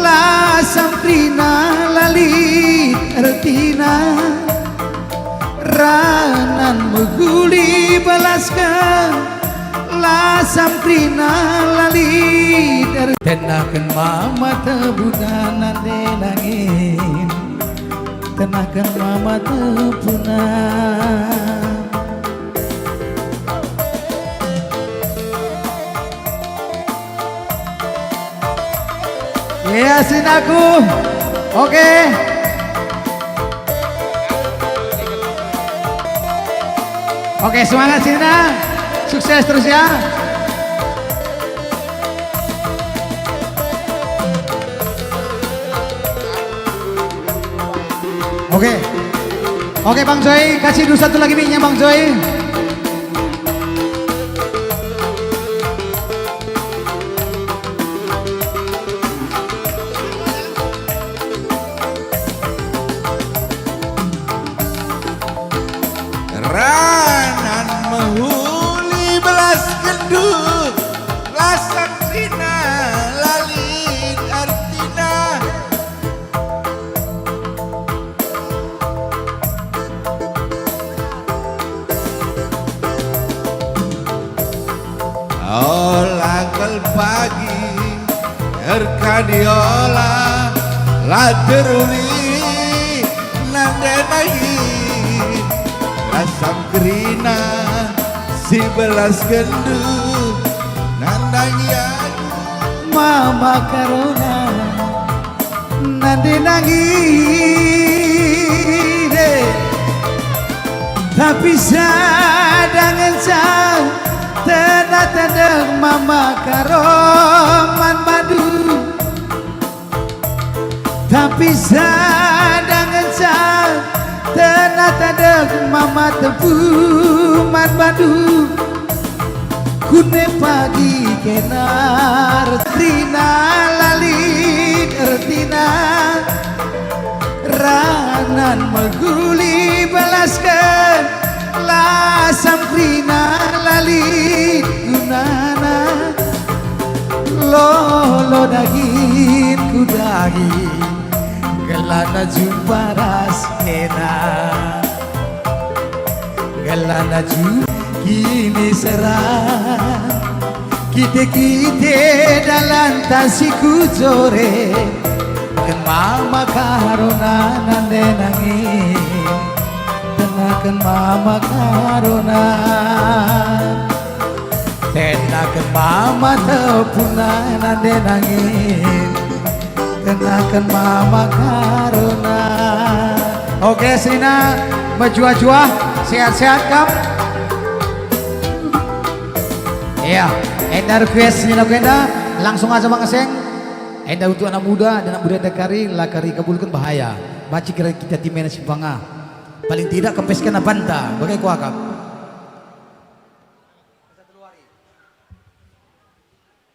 lasam krina lalit ertina. Ranan menghuli belaskan, lasam krina lalit ertina. Tenakan mama tebunan denangin, tenakan mama tebunan. Ya sinaku, oke. Oke semangat Sina, sukses terus ya. Oke Bang Zoy, kasih dulu satu lagi mic-nya Bang Zoy. Ranan menghuli belas kendu, lasak sina lalit artina. Olah kel pagi erkadiola la teruli nandenai asam kerina si belas kendu nandanya Mama karona nande nangis tapi sadangan sang tenang mama karoman madu tapi sadangan sang tenang mama tepuman madu kune pagi kenar Rina lalit ertina ranan meguli balaskan lasam Rina lalit gunana lolo daging kudagi gelana jumpa raskena gelana jumpa kini serang kita dalam tasiku jore kan mama karona nande nangis tenakan mama karona tenakan mama tepuna nande nangis tenakan mama karona. Oke Sina berjuah-juah sehat-sehat kam. Iya, enda request Nina Kenda langsung aja Bang Aseng. Enda untuk anak muda dan anak muda tekari lakari kabulkan bahaya. Baci kira kita timena simpanga. Paling tidak kempeskan banta bagai kuakap.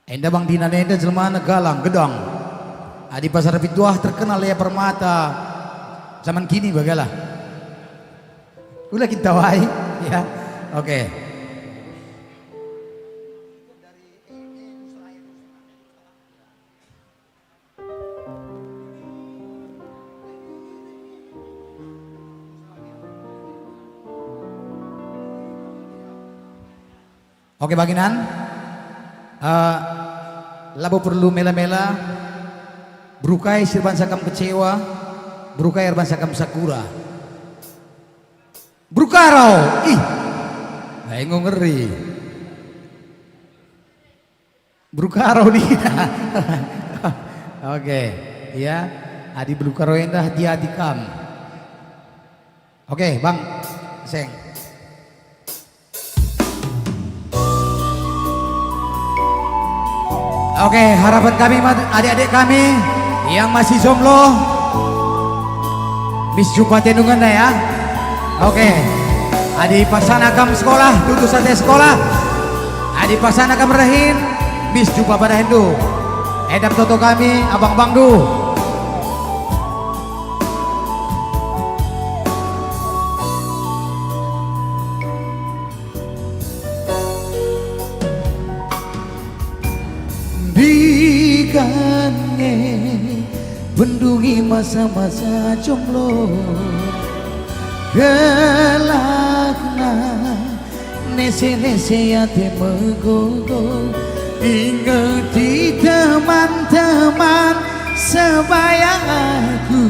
Enda Bang Dina enda jelmana galang gedang. Di pasar Pituah terkenal ya permata zaman kini bagalah. Ulah kita wai ya. Oke. Oke baginan, labu perlu mela-mela, berukai sirban sakam kecewa, berukai erban sakam sakura, berukaro, ih, enggak ngeri, berukaro nih, oke, ya, adi berukaro endah hati-hati kam, oke bang, seng. Oke, harapan kami adik-adik kami yang masih jomblo, bis jumpa tenungan ya. Oke, adik pasanakam sekolah, tutup sate sekolah, adik pasanakam rahin, bis jumpa pada hendu. Edap toto kami, abang-abang du. Digane bendungi masa-masa jomblo gelakna nese-nese ate megogo ingeti teman-teman sebayang aku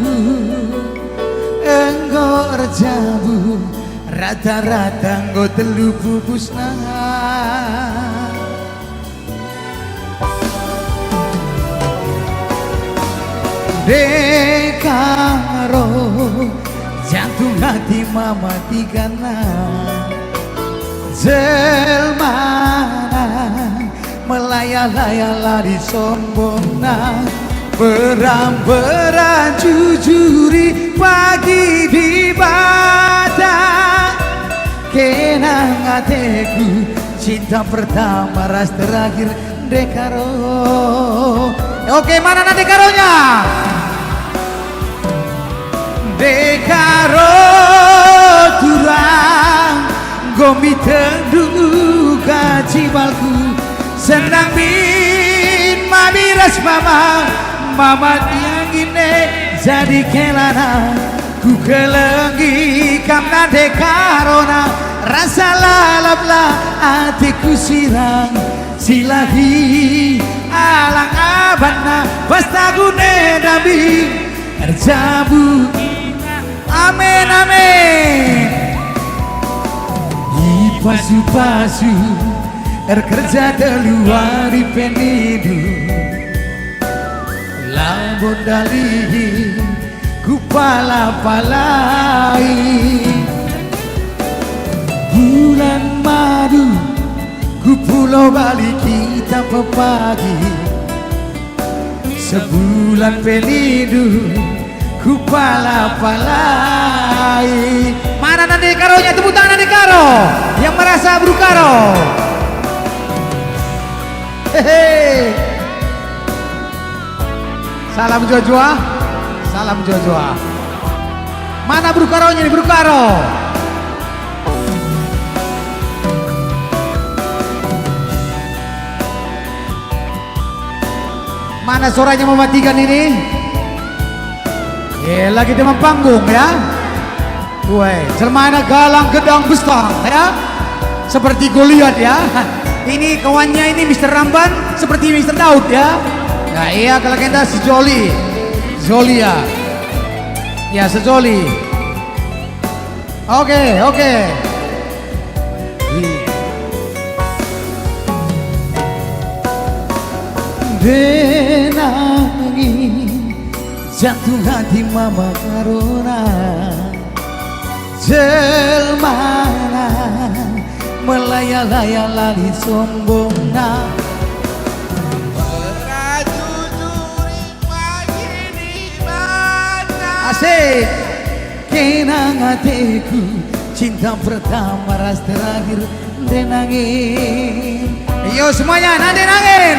enggo rejabu rata-rata enggo telu pupusna dekaro jantung hati mama tigana jelmana melaya-laya lari sombongna beram-beram jujuri pagi di badan kenang hatiku cinta pertama ras terakhir dekaro. Oke mana nanti karonya? Dekaro turang gomi tenduga cibalku senang bin mabiras mama tiang ini jadi kelana ku kelengi kamna dekarona rasa lalaplah hatiku sirang silahi alang abana pastagune nabi erjabu amin amin ipasu-pasu kerja keluar di penidu lambon dali kupala-palai bulan madu ku pulau Bali kita pepagi sebulan penidu ku pala-palai. Mana nanti karonya? Tepuk tangan nanti karo yang merasa berukaro. Hehe. Salam jua-jua, salam jua-jua. Mana berukaronya nih berukaro? Mana suaranya mematikan ini? Lagi teman panggung ya. Woi, Jelmana galang gedang bestang ya. Seperti Goliat ya. Ini kawannya ini Mr. Ramban seperti Mr. Daud ya. Nah iya kalau kita sejoli Zolia ya sejoli. Oke. Denangi jantung hati mama karona jelmana melaya-laya lali sombongna Berajujuri pagi di mata. asik kenang hatiku cinta pertama ras terakhir denangin yo semuanya nanti nangin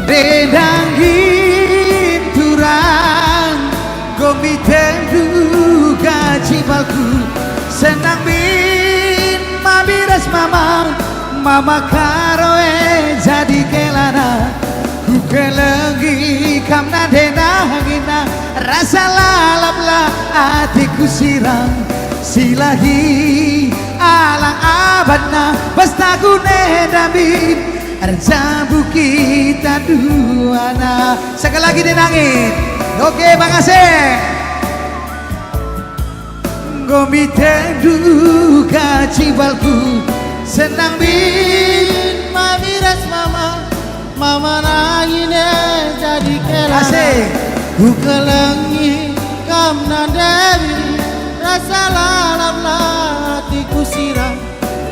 Dedangin turang gomiten duga cibalku senang bin mabiras mama karoe jadi kelana ku kelengi kamna denangina rasa lalaplah hatiku sirang silahi alang abadna pastaku nedamin arjabu kita duana. Sekali lagi denangin. Oke Bang Asep. Gomite duka cibalku senang bin mamiras mama nangine jadi kelana asik ku kelengi kamna dewi rasa lalaplah hatiku sirang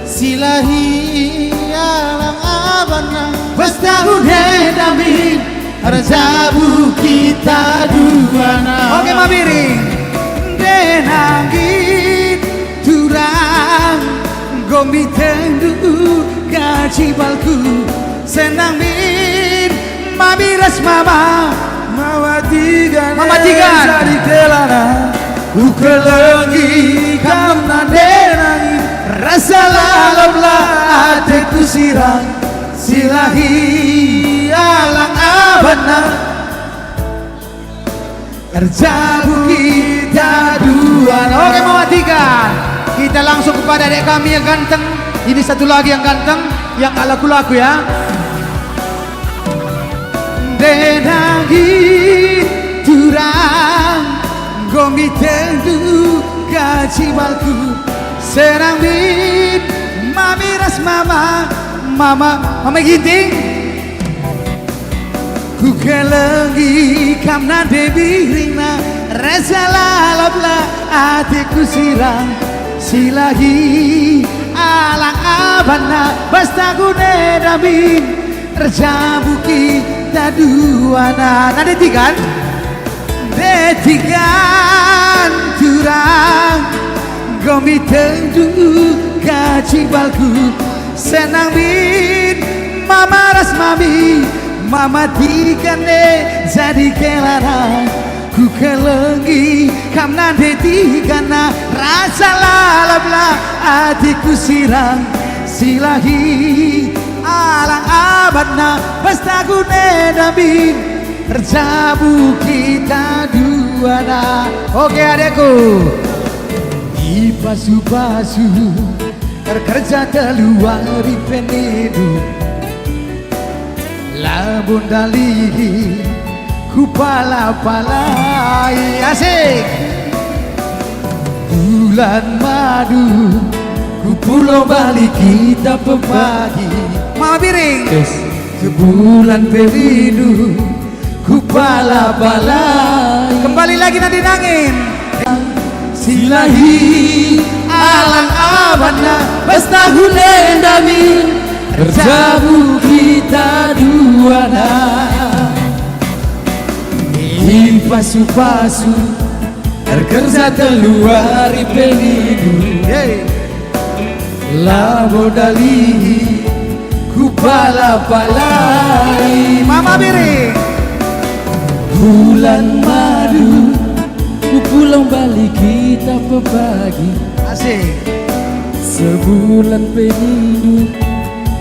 silahi alang abana pastaku nedamin arjabu kita duana. Oke Mabiri denangin turang gomiten duka cibalku senang bin mabiras mama tigan jadi kelana ku kelengi kamna denangin rasa lalaplah hatiku sirang silahi alang abana terjabu kita duana. Oke mematikan. Kita langsung kepada adik kami yang ganteng. Ini satu lagi yang ganteng, yang laku-laku ya. Denagi turang gomiten duka cibalku senang bin mamiras mama ginting ku kelengi kamna debi rina rasa lalaplah hatiku sirang silahi alang abana pastaku nedamin terjabu kita duana. Nah detikan turang gomiten duka cibalku senang bin mamaras mama tikane jadi kelana ku kelengi kamna detikana rasa lalaplah hatiku sirang silahi alang abadna pastaku nedamin terjabu kita duana. Oke adekku dipasu-pasu terkerja keluar di penedu labun dalihi ku pala-palai asik bulan madu ku pulau balik kita pepagi mama piring sebulan peridu ku pala-palai kembali lagi nanti nangin silahi alang abana pastaku nedamin terjabu kita duana. Pasu-pasu terkerja keluar penidu labo dalihi ku pala-palai mama biri bulan madu ku pulang balik kita pepagi asik sebulan penidu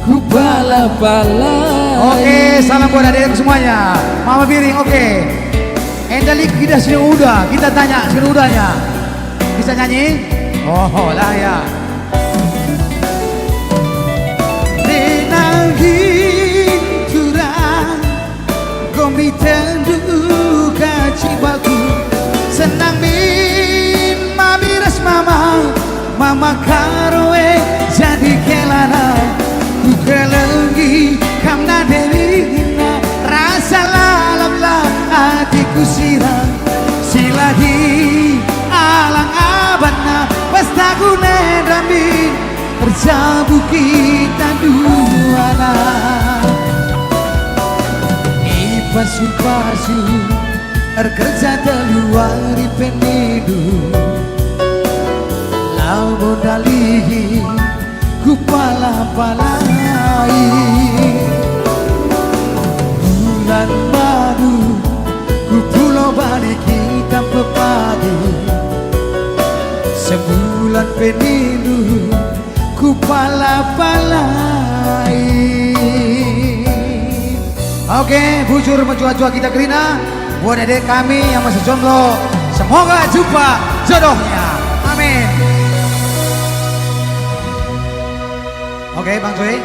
ku pala-palai. Oke salam buat adik semuanya mama piring. Oke Endalik kita sudah udah, kita tanya sudah udahnya. Bisa nyanyi? Oh lah ya. Denangin turang gomiten duka cibalku senang bin mamiras mama karoe jadi kelana ku kelengi kamna delina rasa lalaplah hatiku sirang silahi alang abadna pastaku nedamin terjabu kita duana. Pasu-pasu terkerja keluar penedu lau dalihi ku pala-palai penindu ku pala-palai. Oke, bujur menjua-jua kita Krina. Buat adik kami yang masih jomblo, semoga jumpa jodohnya. Amin. Oke, Bang Joy.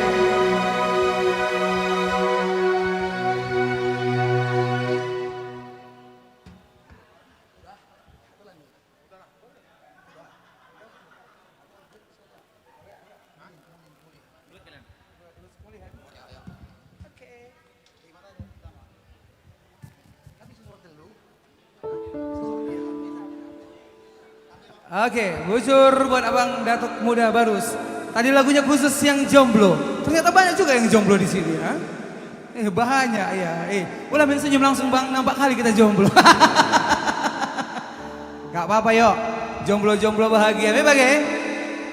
Oke, bujur buat abang Datuk Muda Barus. Tadi lagunya khusus yang jomblo. Ternyata banyak juga yang jomblo di sini, ha? Banyak ya. Ulah main senyum langsung bang, nampak kali kita jomblo. Gak apa-apa yuk, jomblo-jomblo bahagia. Bagai?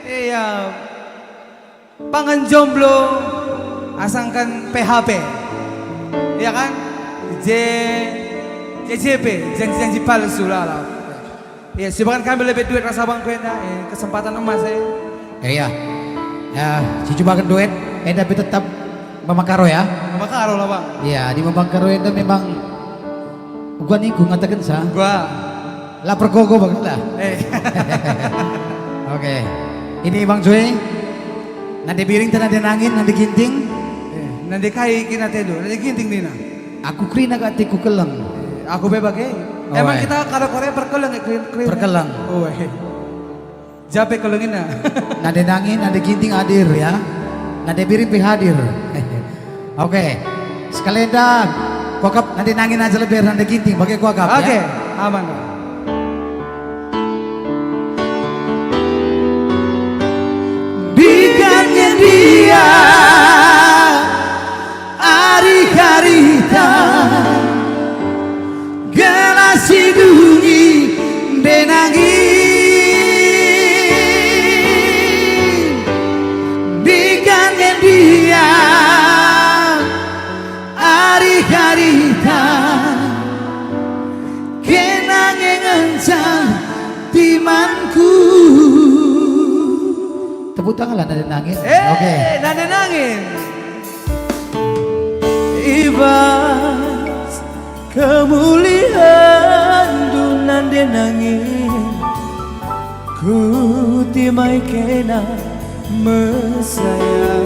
Iya. Pangan jomblo, asangkan PHP. Iya kan? JJP, janji-janji palsu lah. Iya, silakan kami lebih duit rasa bang Kwenda, kesempatan emas Iya. Ya, si cobakan duit, tapi tetap memakaro ya. Memakaro lah bang. Iya, di memakaro itu memang gua nih gua ngatakan sah. Gua lapar gogo banget lah. Oke. Ini Bang Joy. Nanti biring nanti nangin, nanti ginting. Nanti kai kina tedo, nanti ginting dina. Aku krina katiku keleng. Aku bebas Emang kita kada Korea perkeleng Perkeleng. Oh, Jape kelengin na. Nanti nangin, nanti ginting hadir ya. Nanti biring hadir. Oke. Sekalian dah. Kuakap nanti nangin aja lebih nanti ginting pakai kuakap ya. Oke, aman. Bikannya dia hari-harita gelas hidungi denangin. Bikannya dia hari-harita kenangan encang timanku. Tepuk tangan lah nade nangin. Oke. Nade nangin. Ibas kemuliaan du nande nangin. Ku timai kena mesaya.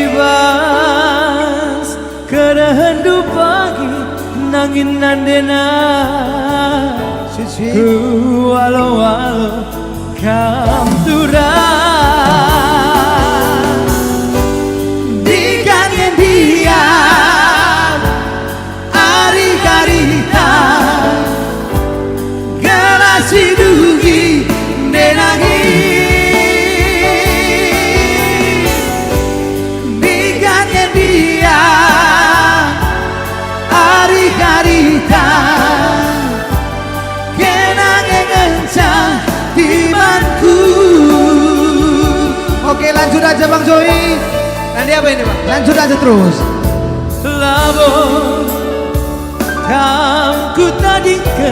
Ibas kerendu pagi nangin nande na. Ku walau-walau kam turang. Dikannya dia hari-harita gelas hidungi denangin. Dikannya dia hari-harita kenangan encang timanku. Oke, lanjut aja Bang Joy. Nanti apa ini Bang? Lanjut aja terus. Labo kamku tadi ke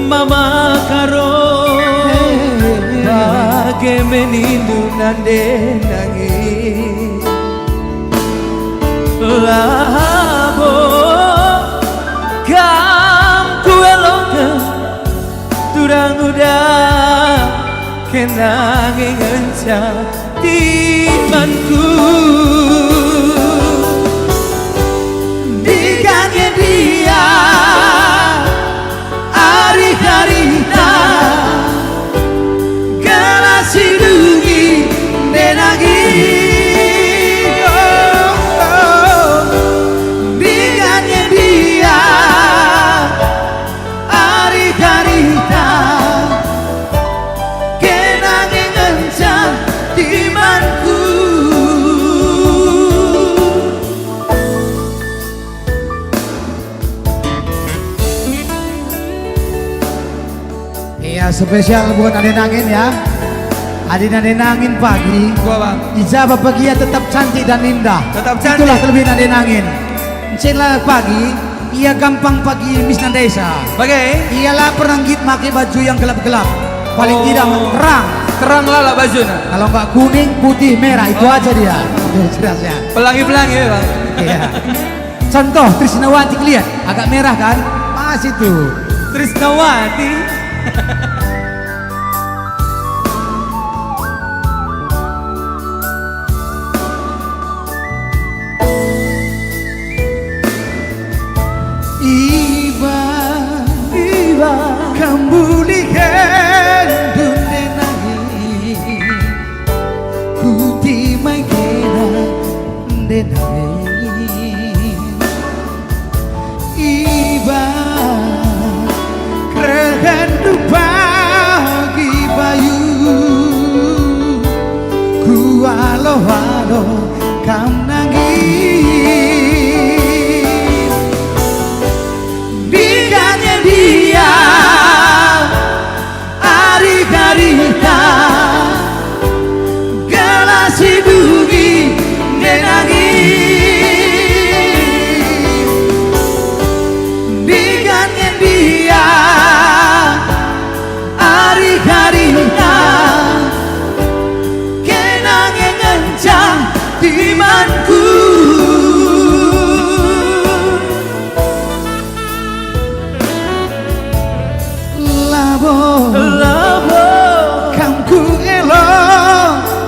mama karo bagai menindu nande nangis. Labo kamku elok turang udah kenangin encang timanku. Dikannya dia hari-harita gelas hidungi denangin. Dikannya dia hari-harita kenangin encang timanku. Iya, spesial buat Ade Nangin ya. Ade Nangin pagi. Gua Bang. Ijabah pagi ya tetap cantik dan indah. Tetap cantik. Itulah kelebihan Ade Nangin. Celah pagi, ia gampang pagi misnan desa. Bagai? Ialah peranggit pakai baju yang gelap-gelap. Paling tidak terang. Terang lala bajunya. Kalau nggak kuning, putih, merah itu aja dia. Jelasnya. Pelangi-pelangi ya bang. Iya. Contoh Trisnawati lihat, agak merah kan? Pas itu. Trisnawati. Iba kambulikan dundenangi kuti mai kena denangi Iba kerakan pagi bayu ku alo kam nangis dia ari-arita gelas dugi nenagi digangen dia ari-arita kenangan ngencang timanku labo kamku elo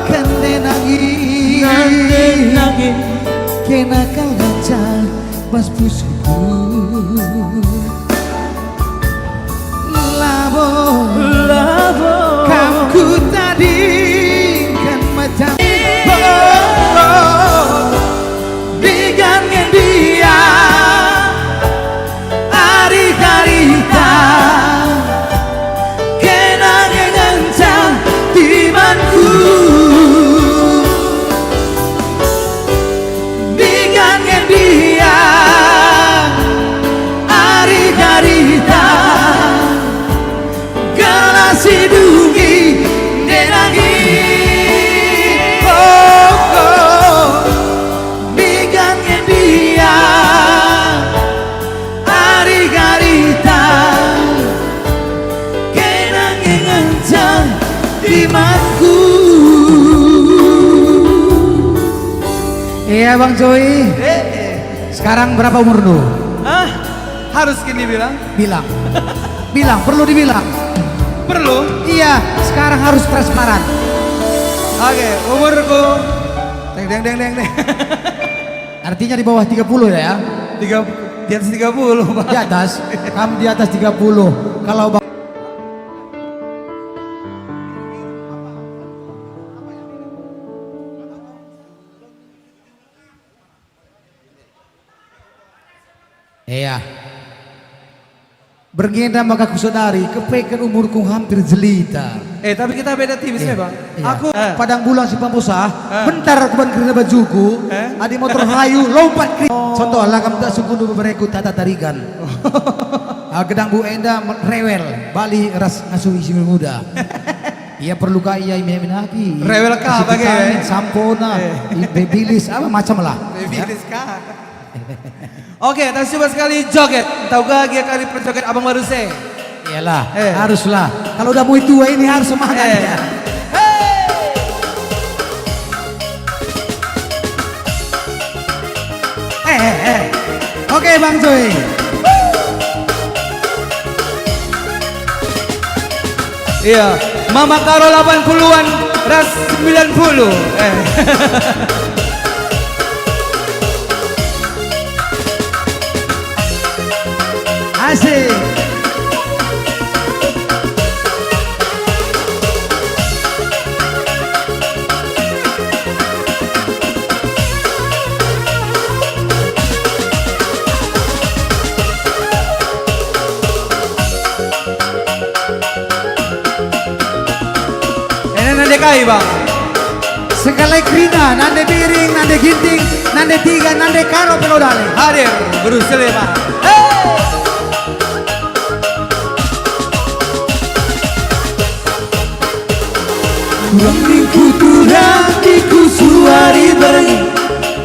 kene nangis kena kalaca mas busuku labo kamku tadi kan macam digangen dia ari-arita digangen dia ari-arita gelas dugi nenangi digangen dia ari-arita kenangan ngencang dimanku. Iya Bang Joy. Sekarang berapa umur lu? Harus gini bilang? Bilang. Bilang, perlu dibilang. Perlu? Iya, sekarang harus transparan. Oke, umurku deng. Artinya di bawah 30 ya? Di atas 30 Pak. Di atas? Kamu di atas 30. Kalau iya. Bergenda maka kusadari kepekan umurku hampir jelita. Tapi kita beda tipis ya bang. Iya. Aku Padang bulan si Pamposa, bentar aku ban kerja bajuku, adi motor rayu lompat kri. Contoh lah kamu tak suku dulu bereku tata tarigan. Gedang Bu Enda rewel, Bali ras ngasuh isi muda. Ia perlu kaya minaki. Rewel kah bagai? Sampona, bebilis apa macam lah. Bebilis kah? Oke, kita coba sekali joget. Tahu gak dia kali perjoget abang baru saya? Iyalah, haruslah. Kalau udah mau tua ini harus semangat ya. Oke Bang Joy. Iya, Mama Karo 80-an, Ras 90. Asik. Nande kai bang. Sekali krina, nande piring, nande ginting, nande tiga, nande karo pelodale. Hadir, berusaha bang. Kurangku turangku suari beri,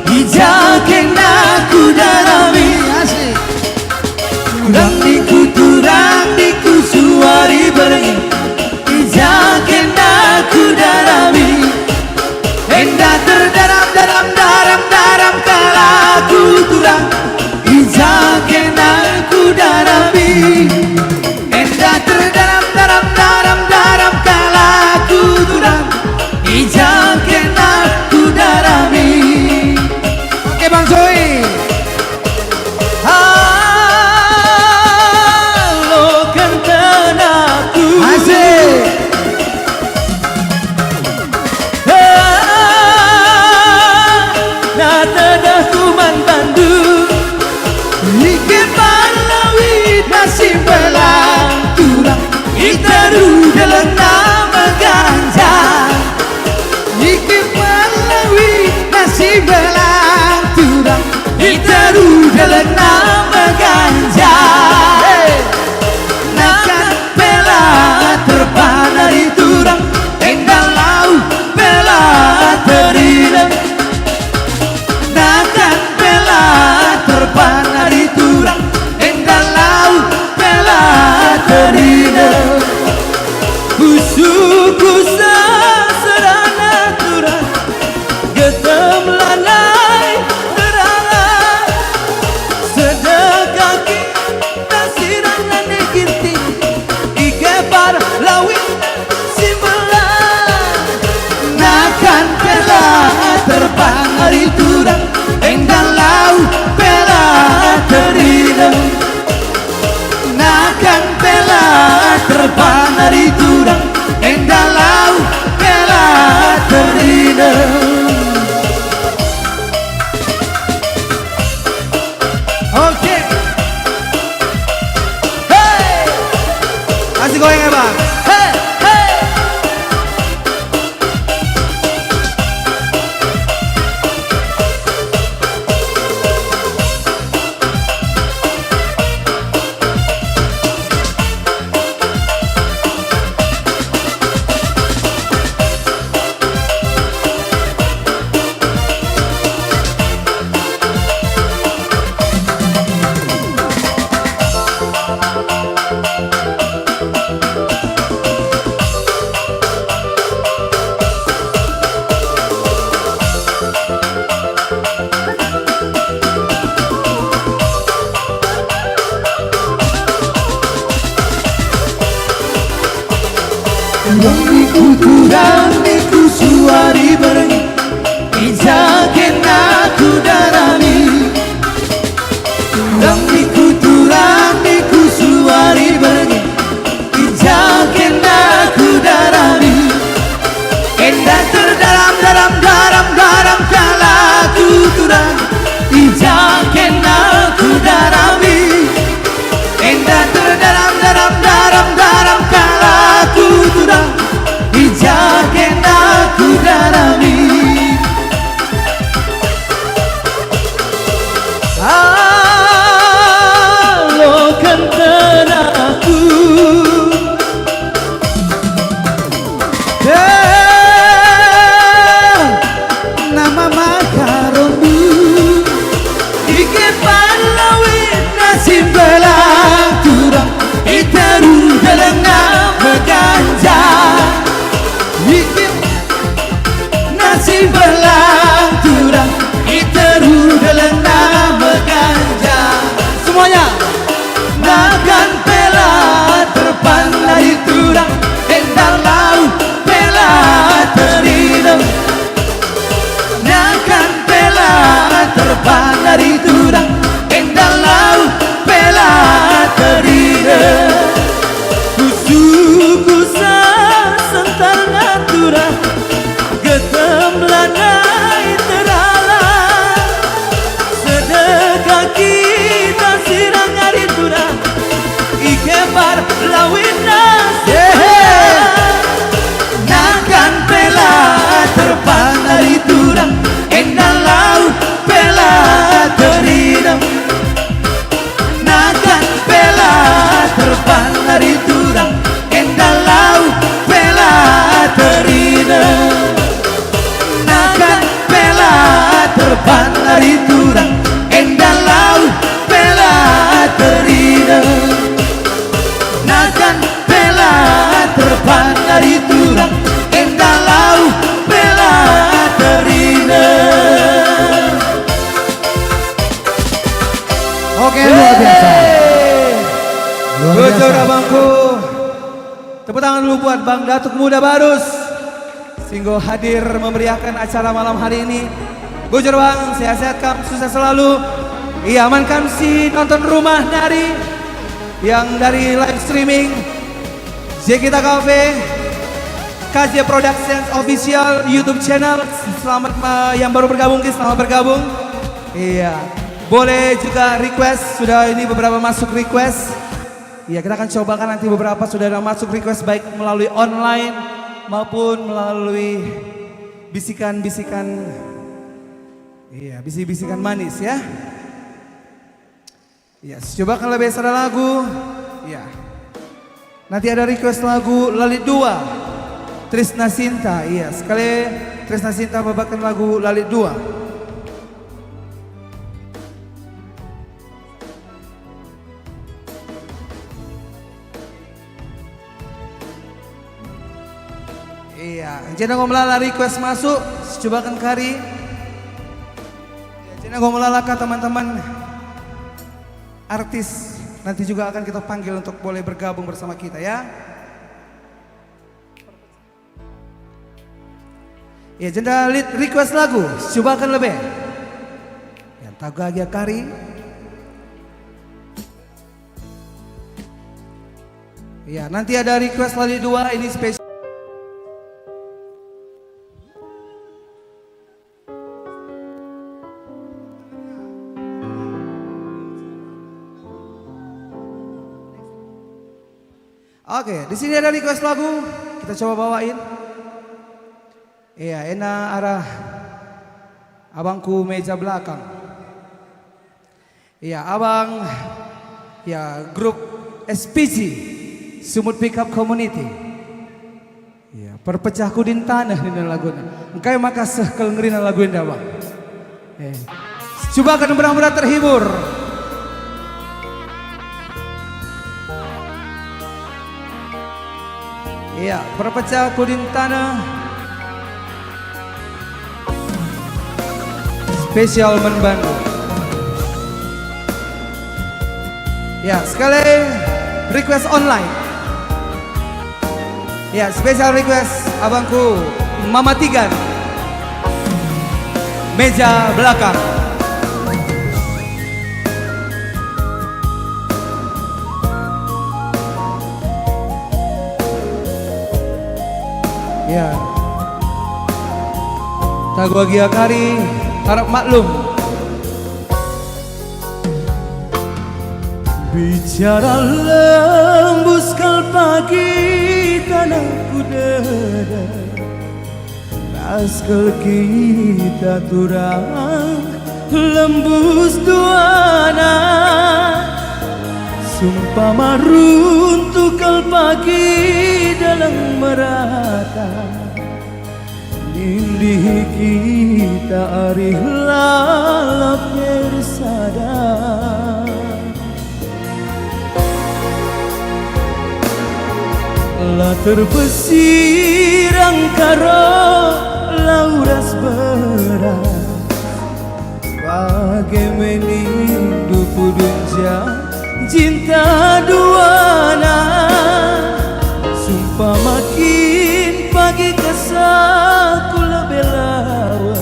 hijaken aku darami. Asik. turang niku suari berengi ijaken aku darani turang niku suari berengi ijaken aku darani endah terdaram kalaku turang ijaken aku darami endah terdaram kalaku turang ijaken aku darami halo kanten aku nama makarondu ike palawin nasib belang turang iteru delengna beganja ike nasib belang turang iteru delengna beganja semuanya nakan pela terpandai turang endang laut pela terinam nakan pela terpandai turang endang laut pela terinam kusuku sental ngaturang getemlanai teralah sedekah kita sirang hari turang ikebar lawin nasi nakan pela terpandai turang endang laut pela terinam nakan pela terpandai turang endang laut pela terinam nakan pela terpandai turang endang laut pela terinam nakan pela terpandai turang endang laut pela terinam. Oke, luar biasa. Luar Bocor biasa. abangku. Tepuk tangan dulu buat Bang Datuk Muda Barus. Singgo hadir memeriahkan acara malam hari ini. Bocor Bang, sehat-sehat Kam, sukses selalu. Iya, amankan si nonton rumah yang dari live streaming Zekita Cafe, KJ Productions Official YouTube channel. Selamat yang baru bergabung, selamat bergabung. Iya, boleh juga request, sudah ini beberapa masuk request. Iya, kita akan cobakan nanti beberapa sudah ada masuk request baik melalui online maupun melalui bisikan-bisikan. Iya, bisikan manis ya. Iya, coba kalau biasa ada lagu. Iya. Nanti ada request lagu Lalit 2. Trisna Sinta. Iya, sekali Trisna Sinta babakan lagu Lalit 2. Iya, jenang ngomlala request masuk, cobakan kari. Jenang ngomlala teman-teman artis nanti juga akan kita panggil untuk boleh bergabung bersama kita ya. Ya, jenda request lagu, cobakan lebih. Yang tagagia kari. Ya, nanti ada request lagi 2 ini spesial. Oke, di sini ada request lagu, kita coba bawain. Iya, enak arah abangku meja belakang. Iya, abang, ya grup SPG, Sumut Pickup Community. Iya, perpecahku di tanah ini lagunya. Engkau makasih kalau ngerina lagu ini abang. Coba akan benar-benar terhibur. Iya, perpecah kudin tanah. Spesial membantu. Ya, sekali request online. Ya, special request abangku Mama Tigan. Meja belakang. Ya. Taguagia Kari harap maklum. Bicara lembus kal pagi tanahku dada, naskal kita turang lembus duana, sumpah maruntuh kal pagi dalam merata, nindih kita arih lalap bersadar. La terbesirang karo lauras beras, bagai menindu pudunja cinta duana, sumpah makin pagi kesaku lebih lawas,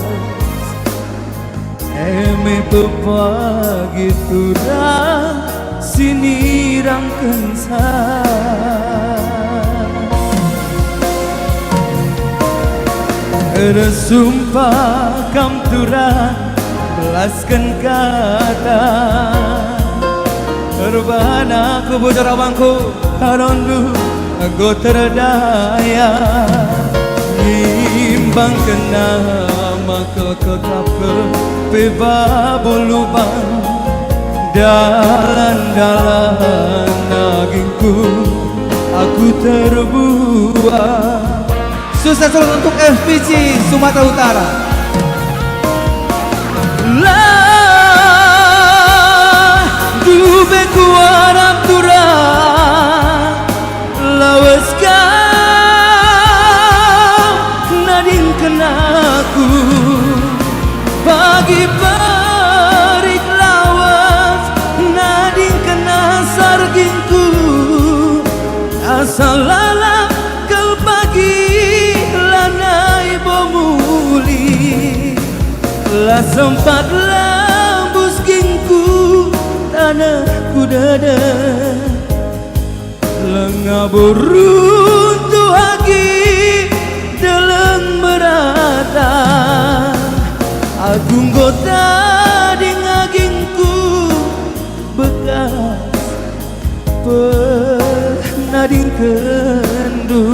eme pepagi turang sini rangken sumpah kam turang belaskan kata, terbana ku bujur abangku karondu aku terdaya, nimbang kena maka kekap ke peba bulubang dalan-dalan nagingku aku terbuat. Sukses selalu untuk FPG Sumatera Utara. Lah dube ku arab turang lawas kau nading kenaku bagi parik lawas nading kena sargingku asal lalap kal pagi lah sempat lambus gingku tanahku dada, lengah beruntuh hagi dalam merata, agung gota di ngagingku bekas pernah dikendu.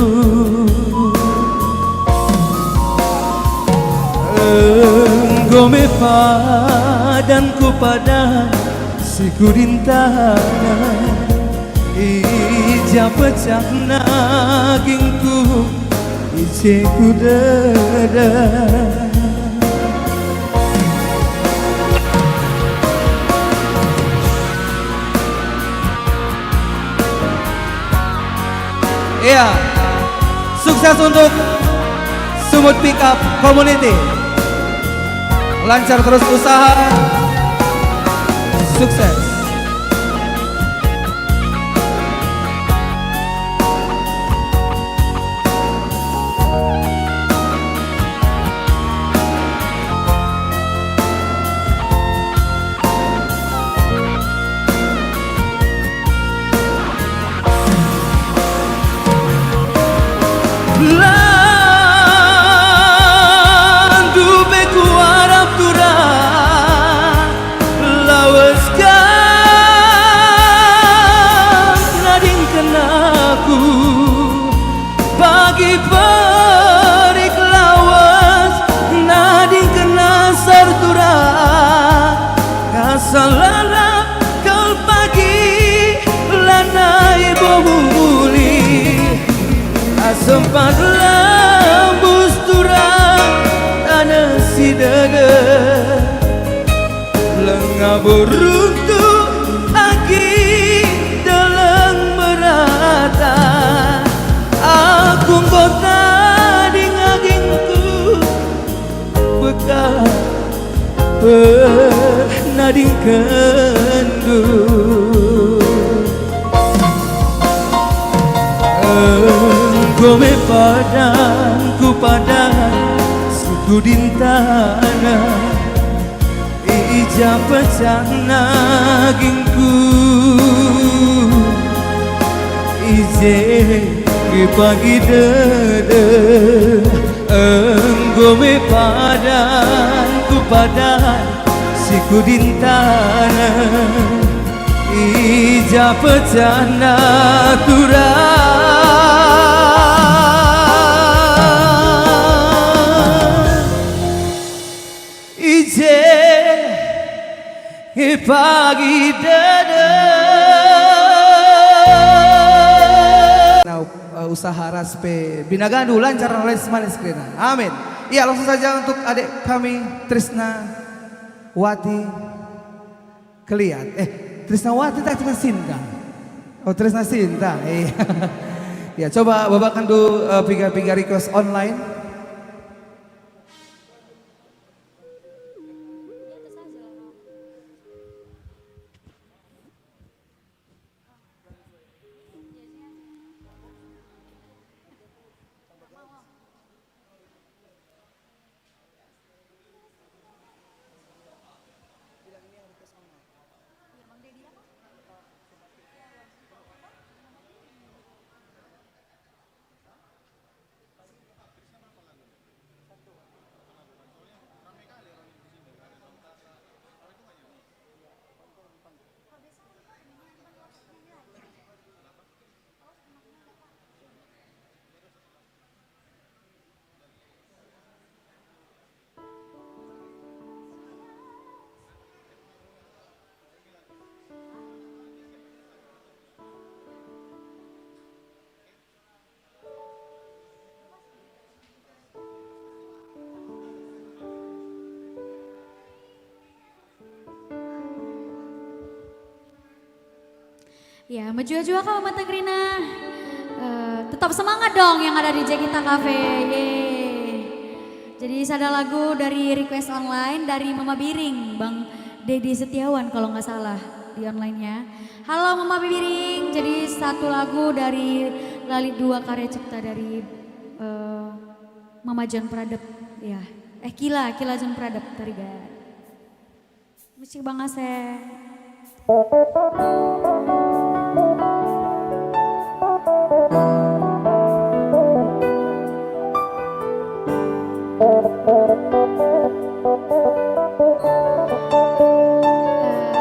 Gome padanku pada si kurintana, ija pecah nagingku ijeku dada. Iya, sukses untuk Sumut Pickup Community. Lancar terus usaha, sukses. Bagi perik lawas nading kena sartura, kasalalap kal pagi lanai bomuli, asempat lambus turang tanah si dada, lengah beruntuh agi dalam merata, aku kota di ngagingku bekas pernah dikendu. Gome padangku padang suku dintana ija pecana gingku ije ke pagi dede gome padangku padang suku dintana ija pecana ije pagi dede. Nah, usaha raspe Binagandu lancar les manis krina. Amin. Iya, langsung saja untuk adik kami Trisna Wati Keliat. Trisna Wati tak Trisna Sinta. Oh, Trisna Sinta. Iya. Ya, coba babakan dulu piga-piga request online. Ya, menjua-jua kamu Mata Krina. Tetap semangat dong yang ada di Jekita Cafe. Yeay. Jadi ada lagu dari request online dari Mama Biring, Bang Dedi Setiawan kalau nggak salah di onlinenya. Halo Mama Biring, jadi satu lagu dari Lalit 2 karya cipta dari Mama John Pradep. Ya, Kila John Pradep Tarigan. Musik Bang Asep.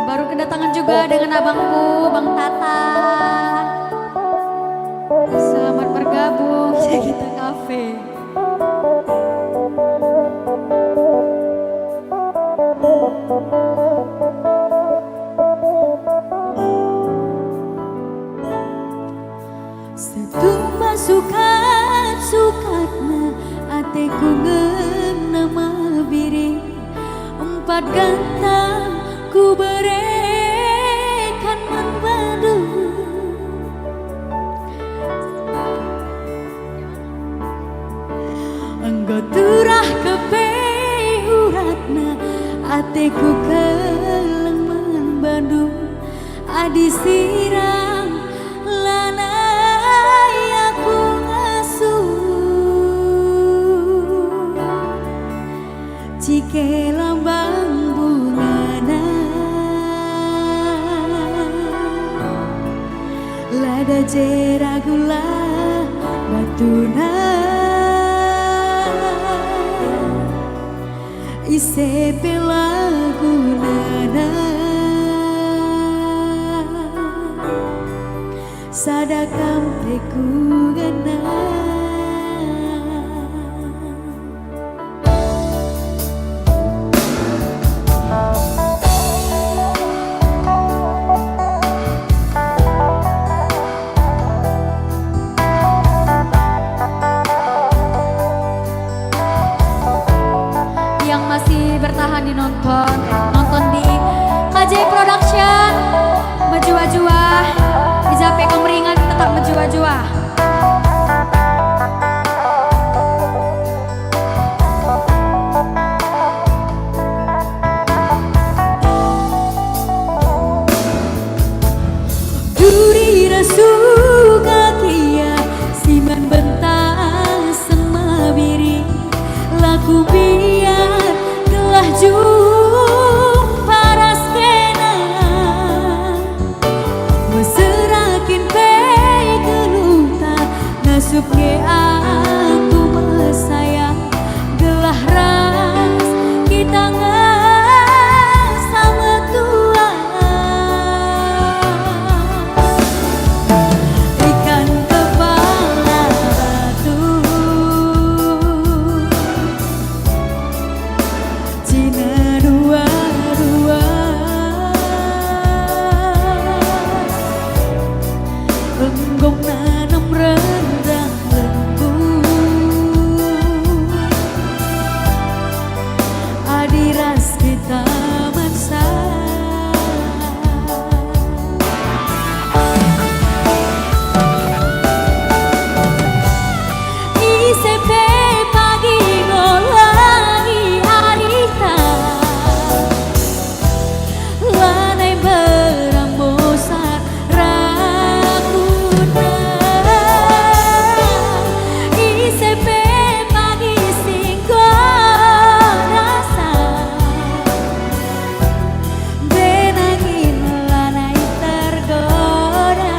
Baru kedatangan juga dengan abangku, Bang Tata. Selamat bergabung di Jekita Cafe. Setumba sukat-sukatna ateku ngena Biring, 4 gantang ku berikan membadu. Engkau turah kepeuratna ateku keleng membadu. Adi sirang lanai aku ngasuh cike lambang bungana lada jeragula batuna ise pelagunana sadakam teku gana. Yang masih bertahan di nonton di KJ Production, menjua-jua di Jape Kemeringan tetap menjua-jua. Duri rasuka kia siman bentar Aku biar telah jumpa raskena meserakin pei keluta nasib ke aku mesayang gelah ras kita sama tua ikan kepala batu Cina dua-dua enggong nanam rendang lembu adiras kita mansa ICP pagi ngolangi arita lanai berambosan rakuna ICP pagi singgo rasa benangin lanai tergoda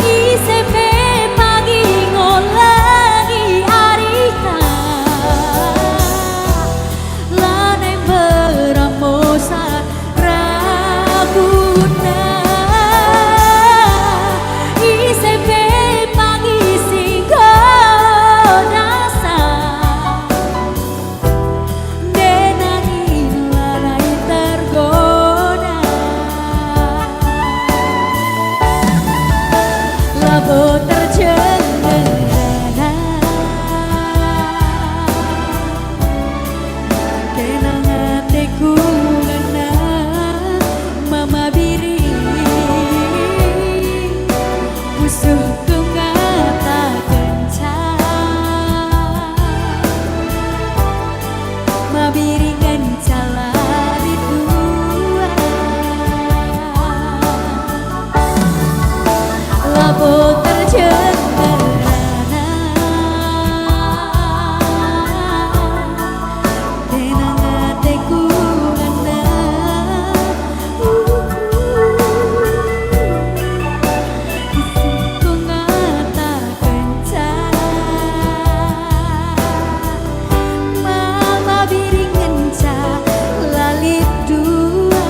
ICP pagi ngolangi arita lanai berambosan rabuna ICP pagi singgo rasa denangin lanai tergoda labo terjenggara kenang hatiku ngena mama biri musuhku ngata kencang mabiri ngencala di tua labo terjenggara kenang hatiku ngena musuhku ngata kencang mama biri ngencala di dua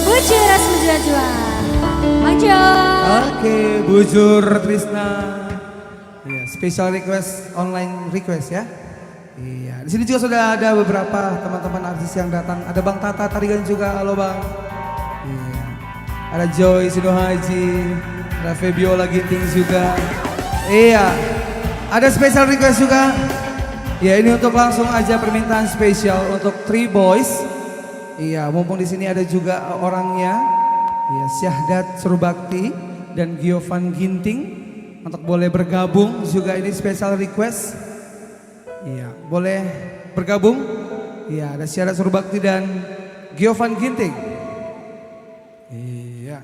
Bujuras menjua-jua Maju Oke, Bujur Trisna. Iya, special request, online request ya. Iya, di sini juga sudah ada beberapa teman-teman artis yang datang. Ada Bang Tata Tarigan juga, halo Bang. Iya. Ada Joy Sidohaji, ada Febiola Ginting juga. Iya, ada special request juga. Ya, ini untuk langsung aja permintaan spesial untuk Three Boys. Iya, mumpung di sini ada juga orangnya. Iya, Syahdat Surbakti dan Giovan Ginting untuk boleh bergabung juga ini special request. Iya, boleh bergabung. Iya, ada Syahdat Surbakti dan Giovan Ginting. Iya.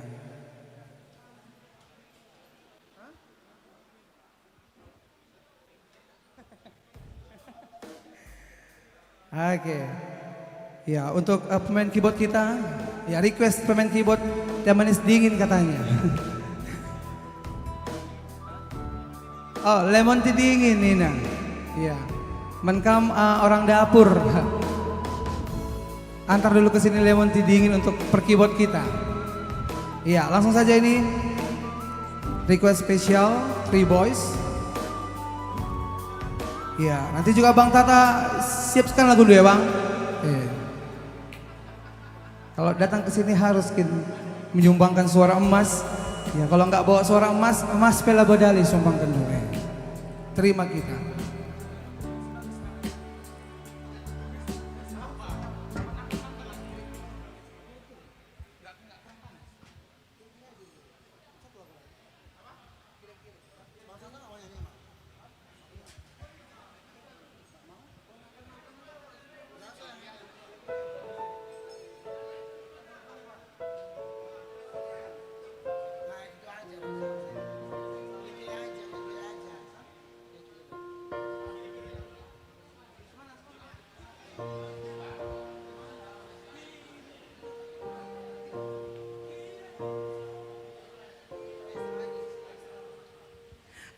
Oke. Ya, untuk pemain keyboard kita, ya request pemain keyboard yang manis dingin katanya. Oh, lemon tea dingin Nina. Ya, menkam orang dapur. Antar dulu ke sini lemon tea dingin untuk per keyboard kita. Iya, langsung saja ini request spesial Three Boys. Iya, nanti juga Bang Tata siapkan lagu dulu ya Bang. Iya. Kalau datang ke sini harus menyumbangkan suara emas. Ya, kalau nggak bawa suara emas, emas Pela Bodali sumbangkan dulu. Terima kita.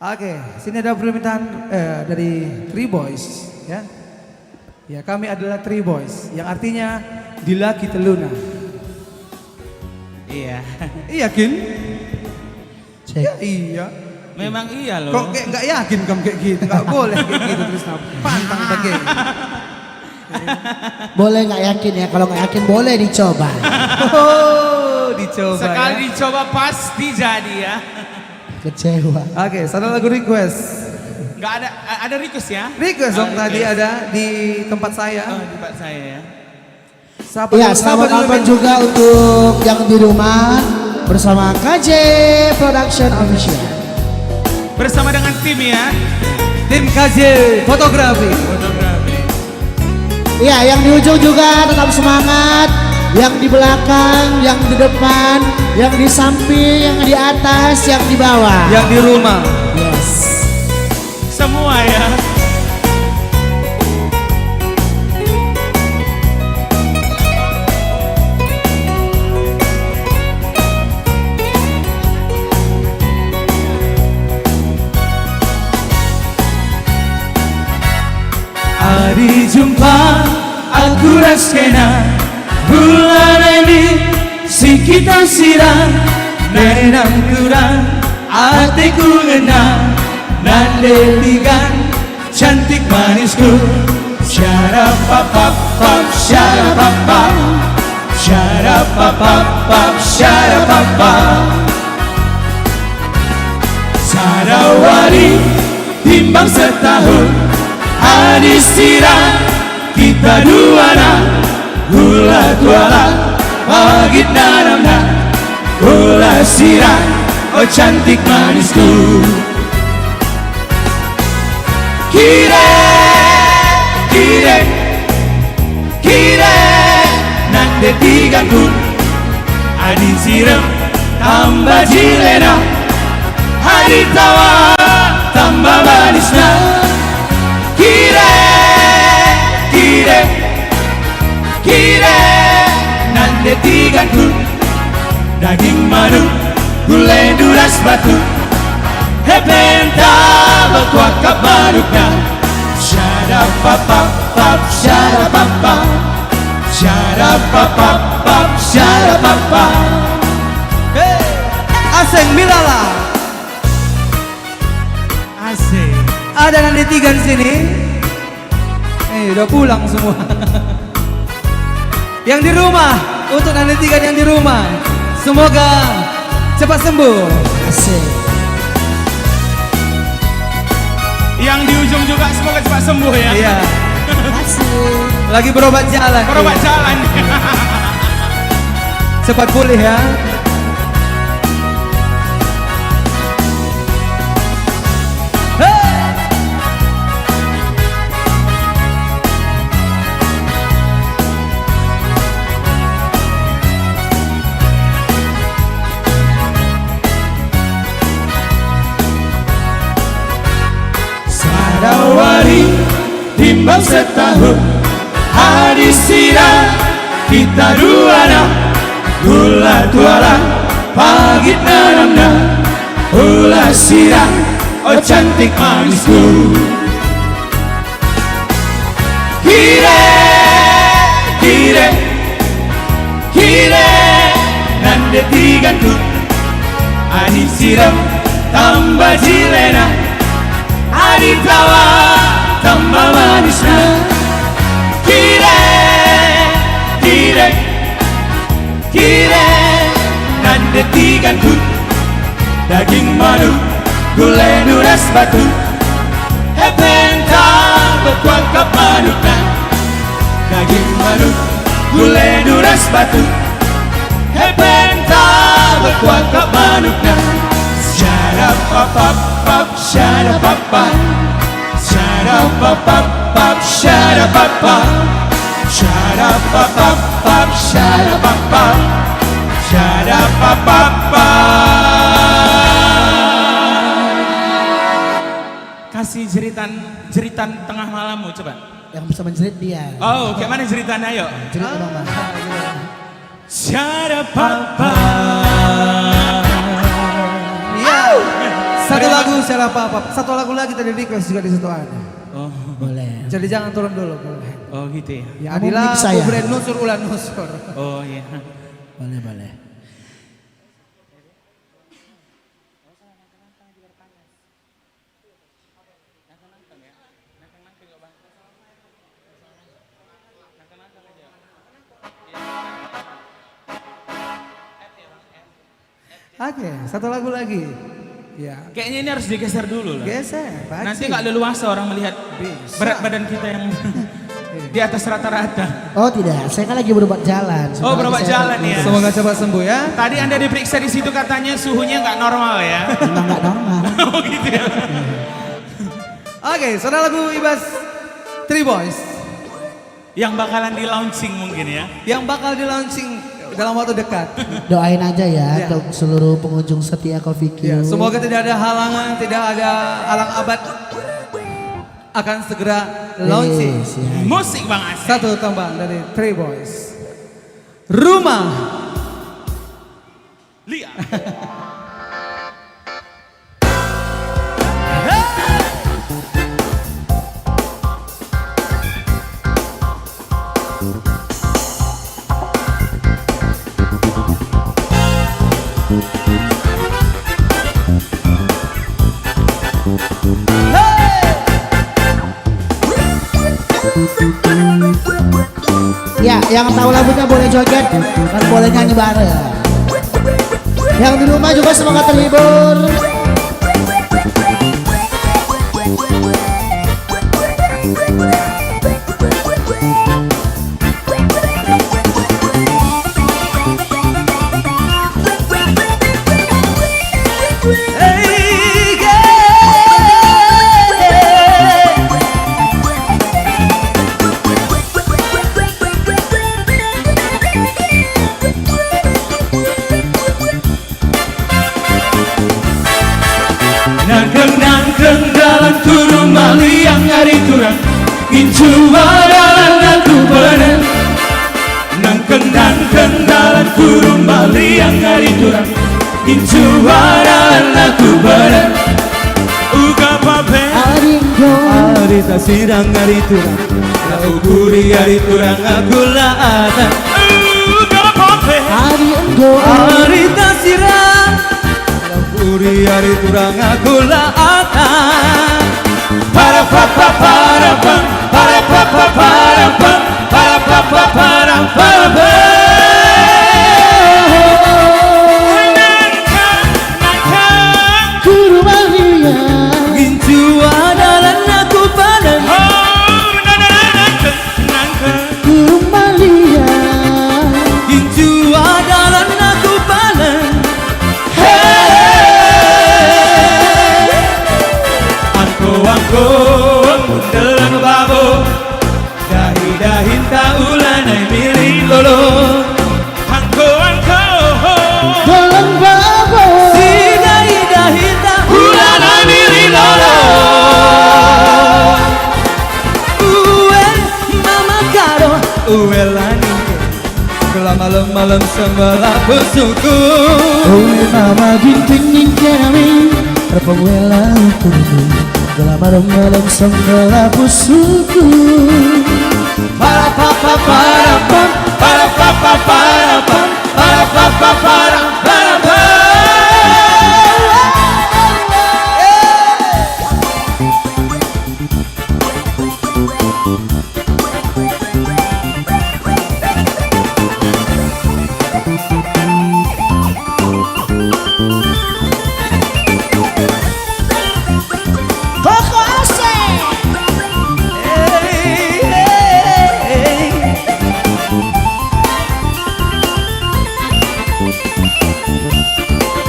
Oke, sini ada permintaan dari Three Boys, ya. Ya, kami adalah Three Boys, yang artinya Dila Kita Luna. Iya. Iya, Kin? Ya, iya. Memang iya loh. Kok kayak nggak yakin kamu kayak gitu? Nggak boleh kayak gitu terus pantang pakai. Boleh nggak yakin ya? Kalau nggak yakin boleh dicoba. Oh, dicoba. Sekali ya. dicoba pasti jadi ya. Kecewa. Oke, satu lagu request. Nggak ada request ya? Request dong tadi ada di tempat saya. Oh, di tempat saya ya. Siapa Iya, dulu, selamat dulu, nonton Ben? juga untuk yang di rumah bersama KJ Production Official. Bersama dengan tim ya. Tim KJ Fotografi. Fotografi. Iya, yang di ujung juga tetap semangat. Yang di belakang, yang di depan, yang di samping, yang di atas, yang di bawah. Yang di rumah. Yes. Semua ya. Hari jumpa aku raskena bulan ini si kita sirang nenang kurang hatiku ngena nandeligan cantik manisku syarap pap pap syarap pap syarap pap syarap pap sarawari timbang setahun hadis sirang kita duana gula tuala pagit nanamna gula sirang oh cantik manisku kire kire kire nande tiganku adi sirang tambah jilena hari tawa tambah manisna kire kire kire nande tiganku daging madu gulai duras batu hepenta batuak kabarukna syarap pap pap syarap pap syarap pap pap syarap pap Aseng Milala Asik. ada nanti tiga di sini udah pulang semua yang di rumah untuk nanti tiga yang di rumah semoga cepat sembuh. Asik. Yang di ujung juga semoga cepat sembuh ya. Iya. Asik. Lagi berobat jalan. Berobat jalan. Cepat pulih ya. Hey! Sarawari timbang setahun hadis sirang kita duana gula tuala pagit nanamna gula sirang oh cantik manisku kire kire kire nande tiganku adi sirang tambah jilena hari tawa kire nan detiganku daging madu gulai nuras batu hepenta bekuang kapanukan daging madu gulai nuras batu hepenta bekuang kapanukan Shadapapapap, shadapapap, shadapapapap, shadapapap, shadapapapap, shadapapap, shadapapap. Kasih jeritan tengah malammu coba. Yang bisa menjerit dia. Oh, kayak mana jeritannya ayo? Jerit dong Bang. Shadapapap. Satu lagu secara apa-apa. Satu lagu lagi tadi request juga di situ ada. Oh, Boleh. Jadi jangan turun dulu. oh gitu ya. Ya, Kamu Adila, mix saya. Kubren Nusur, Ulan Nusur. Oh iya. Boleh. Oke, satu lagu lagi. Ya, Kayaknya ini harus digeser dulu lah. geser. Pak Nanti Cik. nggak leluasa orang melihat berat badan kita yang di atas rata-rata. Oh tidak, saya kan lagi berobat jalan. Oh, berobat jalan ya. Semoga cepat sembuh ya. Tadi Anda diperiksa di situ katanya suhunya nggak normal ya. Memang nggak normal. Oh gitu ya. Oke, saudara lagu Ibas Three Boys Yang bakalan di launching mungkin ya. yang bakal di launching dalam waktu dekat. Doain aja ya Ya. untuk seluruh pengunjung setia Coffee Q. Ya, semoga tidak ada halangan, tidak ada alang abad. Akan segera launching. Yes, ya. Musik Bang Asep. Satu tambang dari Three Boys. Rumah. Lihat. Ya, yang tahu lagunya boleh joget dan boleh nyanyi bareng. Yang di rumah juga semoga terhibur. Nangkeng dalam turun mali yang hari turang Incu dalam aku bener Nangkeng dalam turun mali yang hari turang Incu dalam aku bener Uga pape Aringo, Arita sidang hari turang, ukuri hari turang aku laata. Uga pape Aringo, Arita sidang, ukuri hari turang aku laata. Para papa para pam para papa para pam para papa para pam Guru Maria, Incu adalah aku padan. Guru Maria, Incu adalah aku padan. Angko mundelan babo dahi taulanai milik lolo Angko Tolong babo, Si dahi ulanai milik lolo Uwe mama karo Uwe lani Kelam malam-malam sembelah besuku. Uwe mama ginting nyingkami, terpewela turun. Dalam malam-malam sembelah busuku. para papa para pam para papa para pam para papa para pam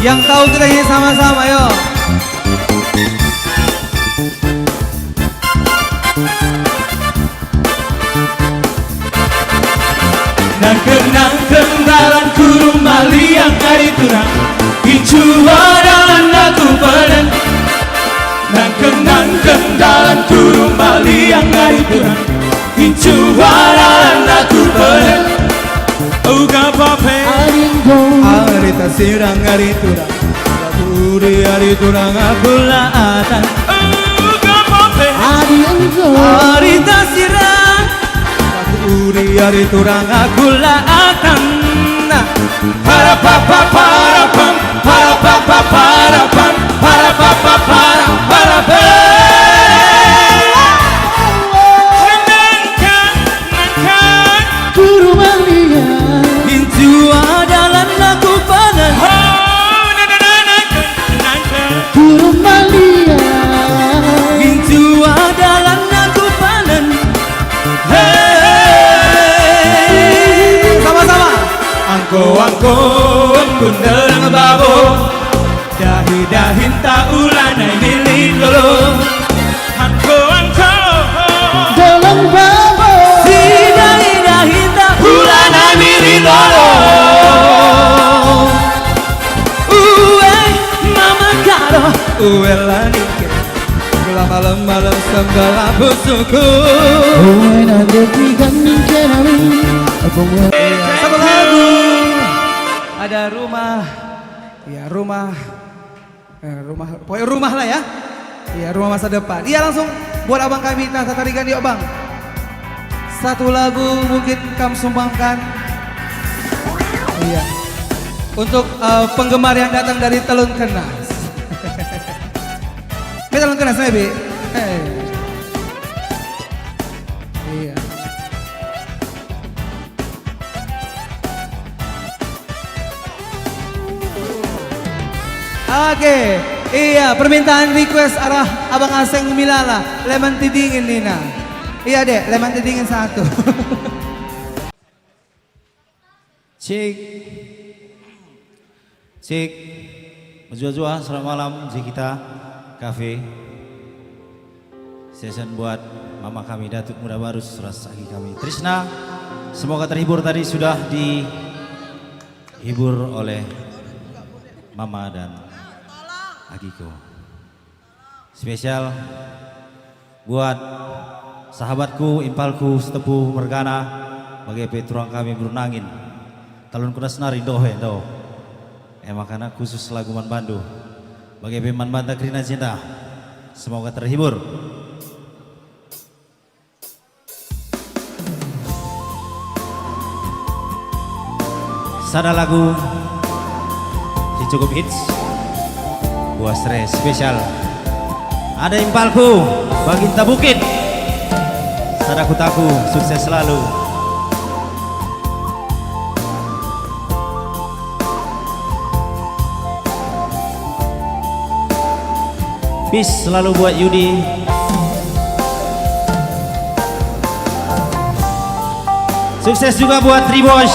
Yang tahu kita nyanyi sama-sama, yuk. Nang kenang kendalan kurung mali yang hari turang Incuwa dalam aku penen Nang kenang kendalan kurung mali yang hari turang Incuwa dalam aku penen Oh gapape Arita sirang hari turang Uri hari turang aku laatan Oh gapape Arita sirang Uri hari turang aku laatan Para papa para pam para papa para pam para papa para Guru Malia Incu adalah lagu panen Guru Malia Incu adalah lagu panen Sama-sama Angko kunderang babo dahi tak ulanai milik lo Angko Dalam babo Si dahi tak ulanai milik lo Uwe mama karo Uwe lanike Gula malam-malam sembala busuku nanti ganding cerami Satu lagu ada rumah ya rumah pokoknya rumah lah ya. Iya, rumah masa depan. Iya, langsung buat abang kami Tata Tarigan yuk bang. Satu lagu mungkin kamu sumbangkan. Iya. Untuk penggemar yang datang dari Telun Kenas. Ini Telun Kenas maybe. Iya. Oke, iya permintaan request arah Abang Aseng Milala, lemon tea dingin Nina. Iya dek, lemon tea dingin satu. Cik Jua selamat malam di kita Cafe Session buat mama kami Datuk Muda Barus Rasaki kami Trisna. Semoga terhibur tadi sudah dihibur oleh mama dan Agiko. Spesial buat sahabatku, impalku, setepu mergana bagai petuang kami Brunangin. Talun kuda senari dohe do. Makana khusus lagu Man Bandu bagai peman banta Krina Cinta. Semoga terhibur. Sada lagu si cukup hits. Buah stres spesial ada impalku Baginta Bukit Sadaku taku sukses selalu peace selalu buat Yudi sukses juga buat Tribosh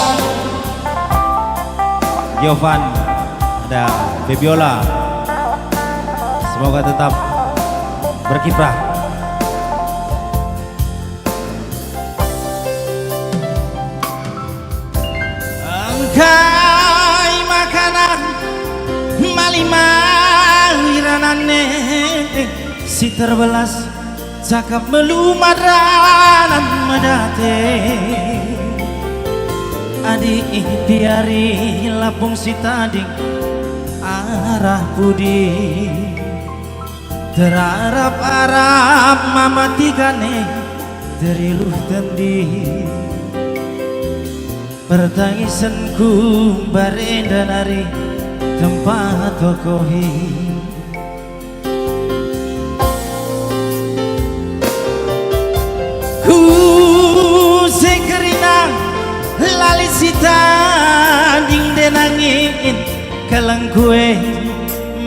Jovan ada Febiola. Semoga tetap berkiprah. Angkai makanan malimawiranane si terbelas cakap melumadanan medate adi biari lapung si tading arah budi terarap-arap mamatikane teriluh tendi pertangisanku barenda nari tempat tokohi ku sekerinang lali sita ding denangin kalang kue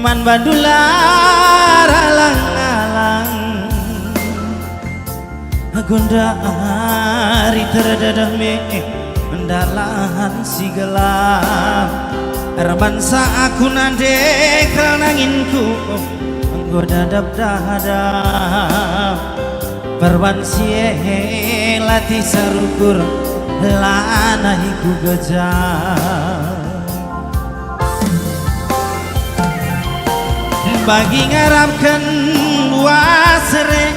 Man Bandular alang-alang Gonda hari terdadah me Mendalan si gelap Armansa aku nande nanginku enggo dadap dadap perbansie lati sarukur lanaiku gejah bagi ngarapkan buasere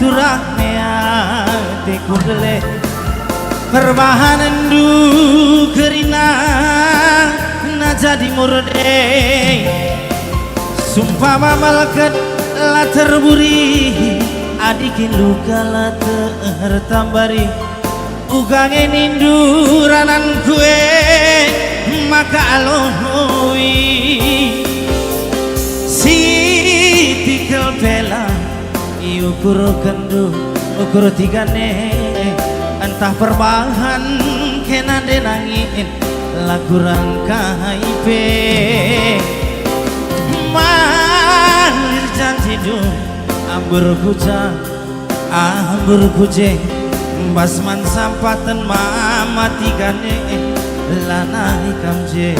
turahnya tekudele perbahanan du kerina na jadi murde sumpah malaikat la terburi adikin luka la tertambari ugangen induranan kue maka aloi si tikel bela iukur kendu ukur tigane entah perbahan kena denangin lagu rangkaipe malir janji du ambur kuje basman sampatan mamatikane lanai kamje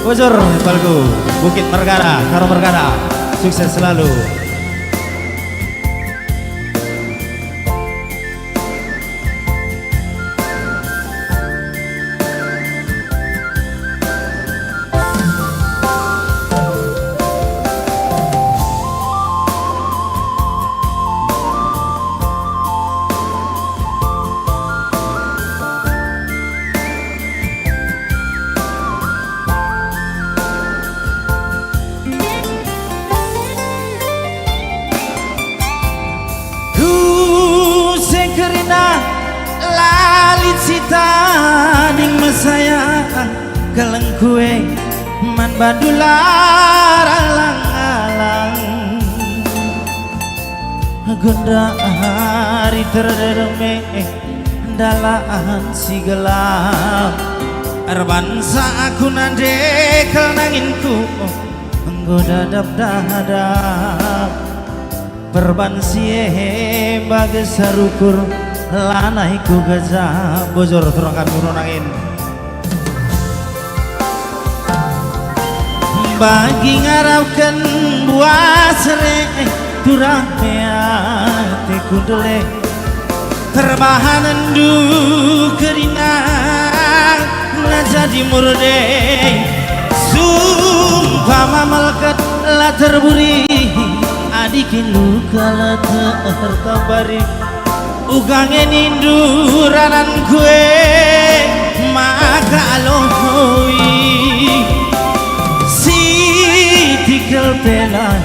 Bojor Balgo Bukit Mergara Karo Mergara sukses selalu. Lalit sita ning mesaya keleng kue man badular alang-alang gonda hari terdeme dalaan si gelap arbansa aku nande kenanginku enggo dadap perbansie bagai sarukur lanaiku gajah bojor turangkan nangin bagi ngarapkan buasre turahnya tekudele terbahanan du kerina na jadi murde sumpah malaikat la terburi adikin luka la tertabari ugangen induranan kue maka alohoi si tikel pelan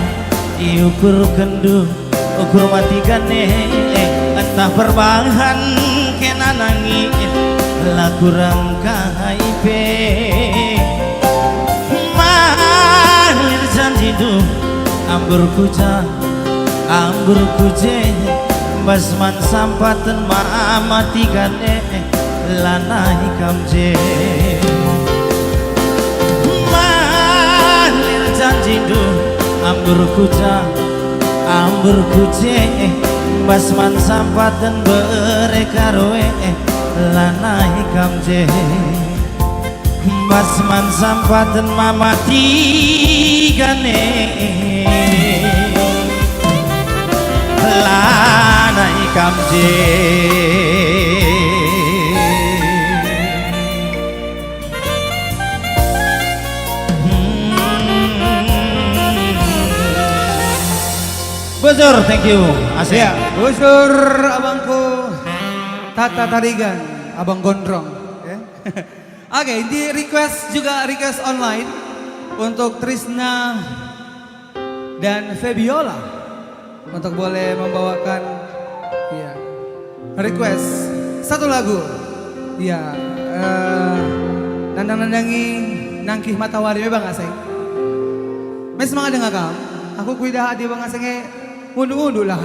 iukur kendu ukur matikane entah perbahan kena nangin laku rangkaipe malir janji du ambur kuje basman sampatan mamatikane lanai kamje malir janji du ambur kuje basman sampatan berekaroe lanai kamje basman sampatan mamatikane lanai kamje Bojor, thank you. Asik. Ya, Bojor abangku Tata Tarigan, Abang Gondrong ya. Oke, ini request online untuk Trisna dan Febiola untuk boleh membawakan ya request satu lagu ya nandang-nandangi nangkih matawari bang aseng mes semangat dengan kamu aku kuidah hadi bang asengnya undu-undu lah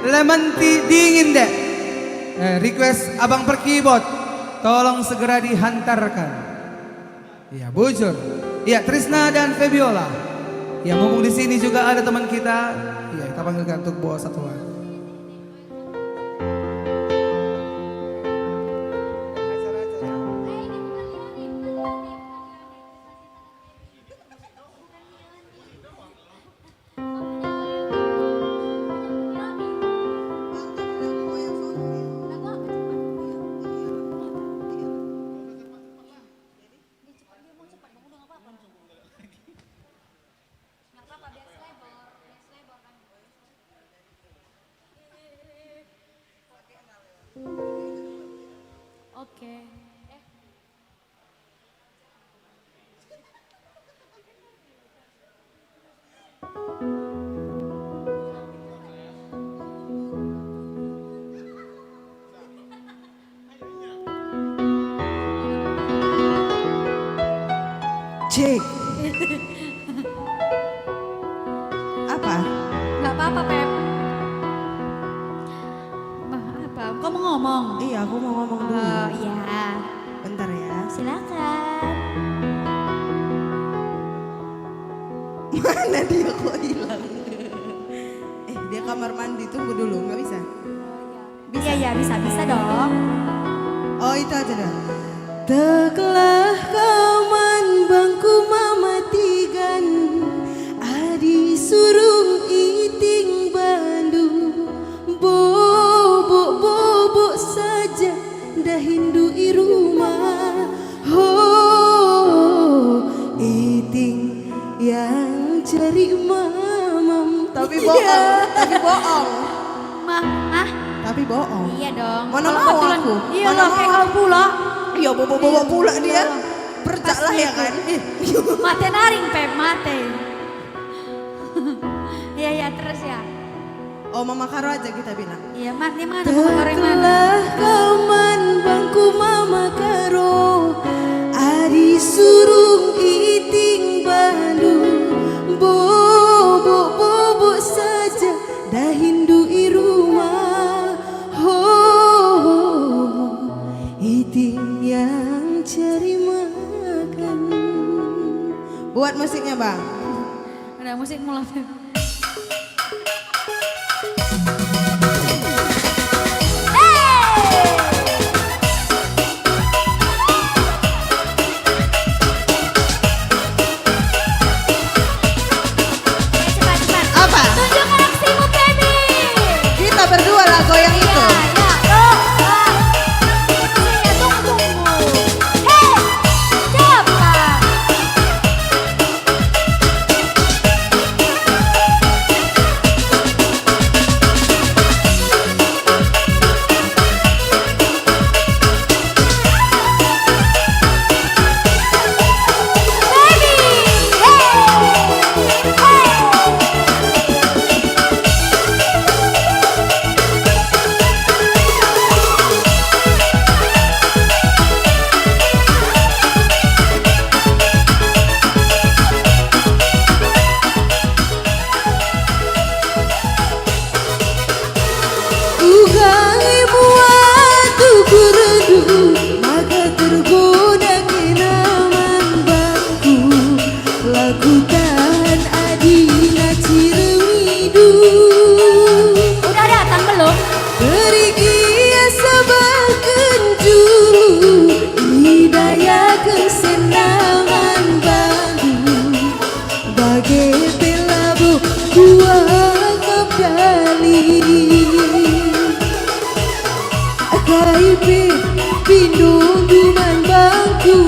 lemon dingin deh request abang per keyboard tolong segera dihantarkan ya Bojor ya Trisna dan Febiola. Ya mumpung di sini juga ada teman kita, ya kita panggilkan untuk bawa satu lagu. Oke. Cek. Apa? Nggak apa-apa, Pep. Apa? Kamu ngomong? Iya, aku mau ngomong dulu. Oh, iya. Bentar ya. Silakan. Mana dia kok hilang? Dia kamar mandi, tunggu dulu, nggak bisa? Iya, iya, bisa dong. Oh, itu aja dah. Teklah kaman bangku mamatigan, adi surung iting Bandung, bobok saja dah hindu irumah. Oh, iting yang cari mamam, tapi bohong, tapi bohong, tapi bohong. Iya dong. Mana Kalau mau kebetulan- aku? Iya Mana loh, mau kayak aku? kau pula. Iya, bawa pula dia. Percak lah ya kan. Mate naring, Pep, mate. Iya, iya, terus ya. Oh, Mama Karo aja kita bilang. Iya, mati mana? Mama Karo yang mana? Telah kaman bangku Mama Karo, adi surung iting Bandung, bobok saja dah hindu irumah. Oh, iting yang cari makan. Buat musiknya, Bang. Ada musik mulai, Pep. Cepat. Apa? Tunjukkan aksimu, baby. Kita berdua lah goyang itu. Tunggu. Hei, cepat. Ugai muatu kuredu, maka tergoda kenaman bangku. Lakukan adina cirewidu, Udah datang belum? berigia sabakan julu, hidayah kesenangan Bandung. Bagai pelabuh dua kembali. Kaipi pindung duman bangku,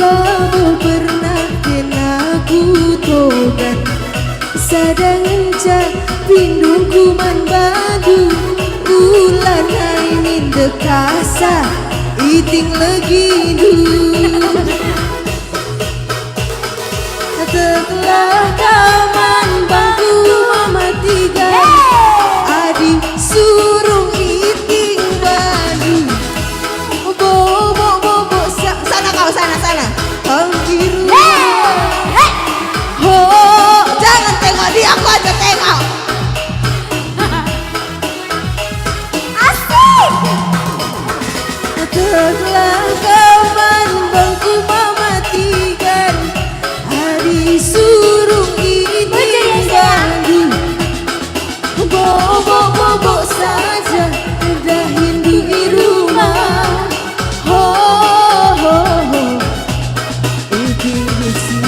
labo pernah kenaku togan. Sadang cak pindung kuman badu, ulan ainin dekasa, iting lagi dulu. Setelah kaman bangku mamatigan, adi surung iting Bandung, bobok sana kau sana. Hampir oh, jangan tengok dia, aku aja tengok. Asik. Setelah kaman bangku mamatigan, adi surung iting Bandung, bobok saja dah hindu irumah. Oh, iting besi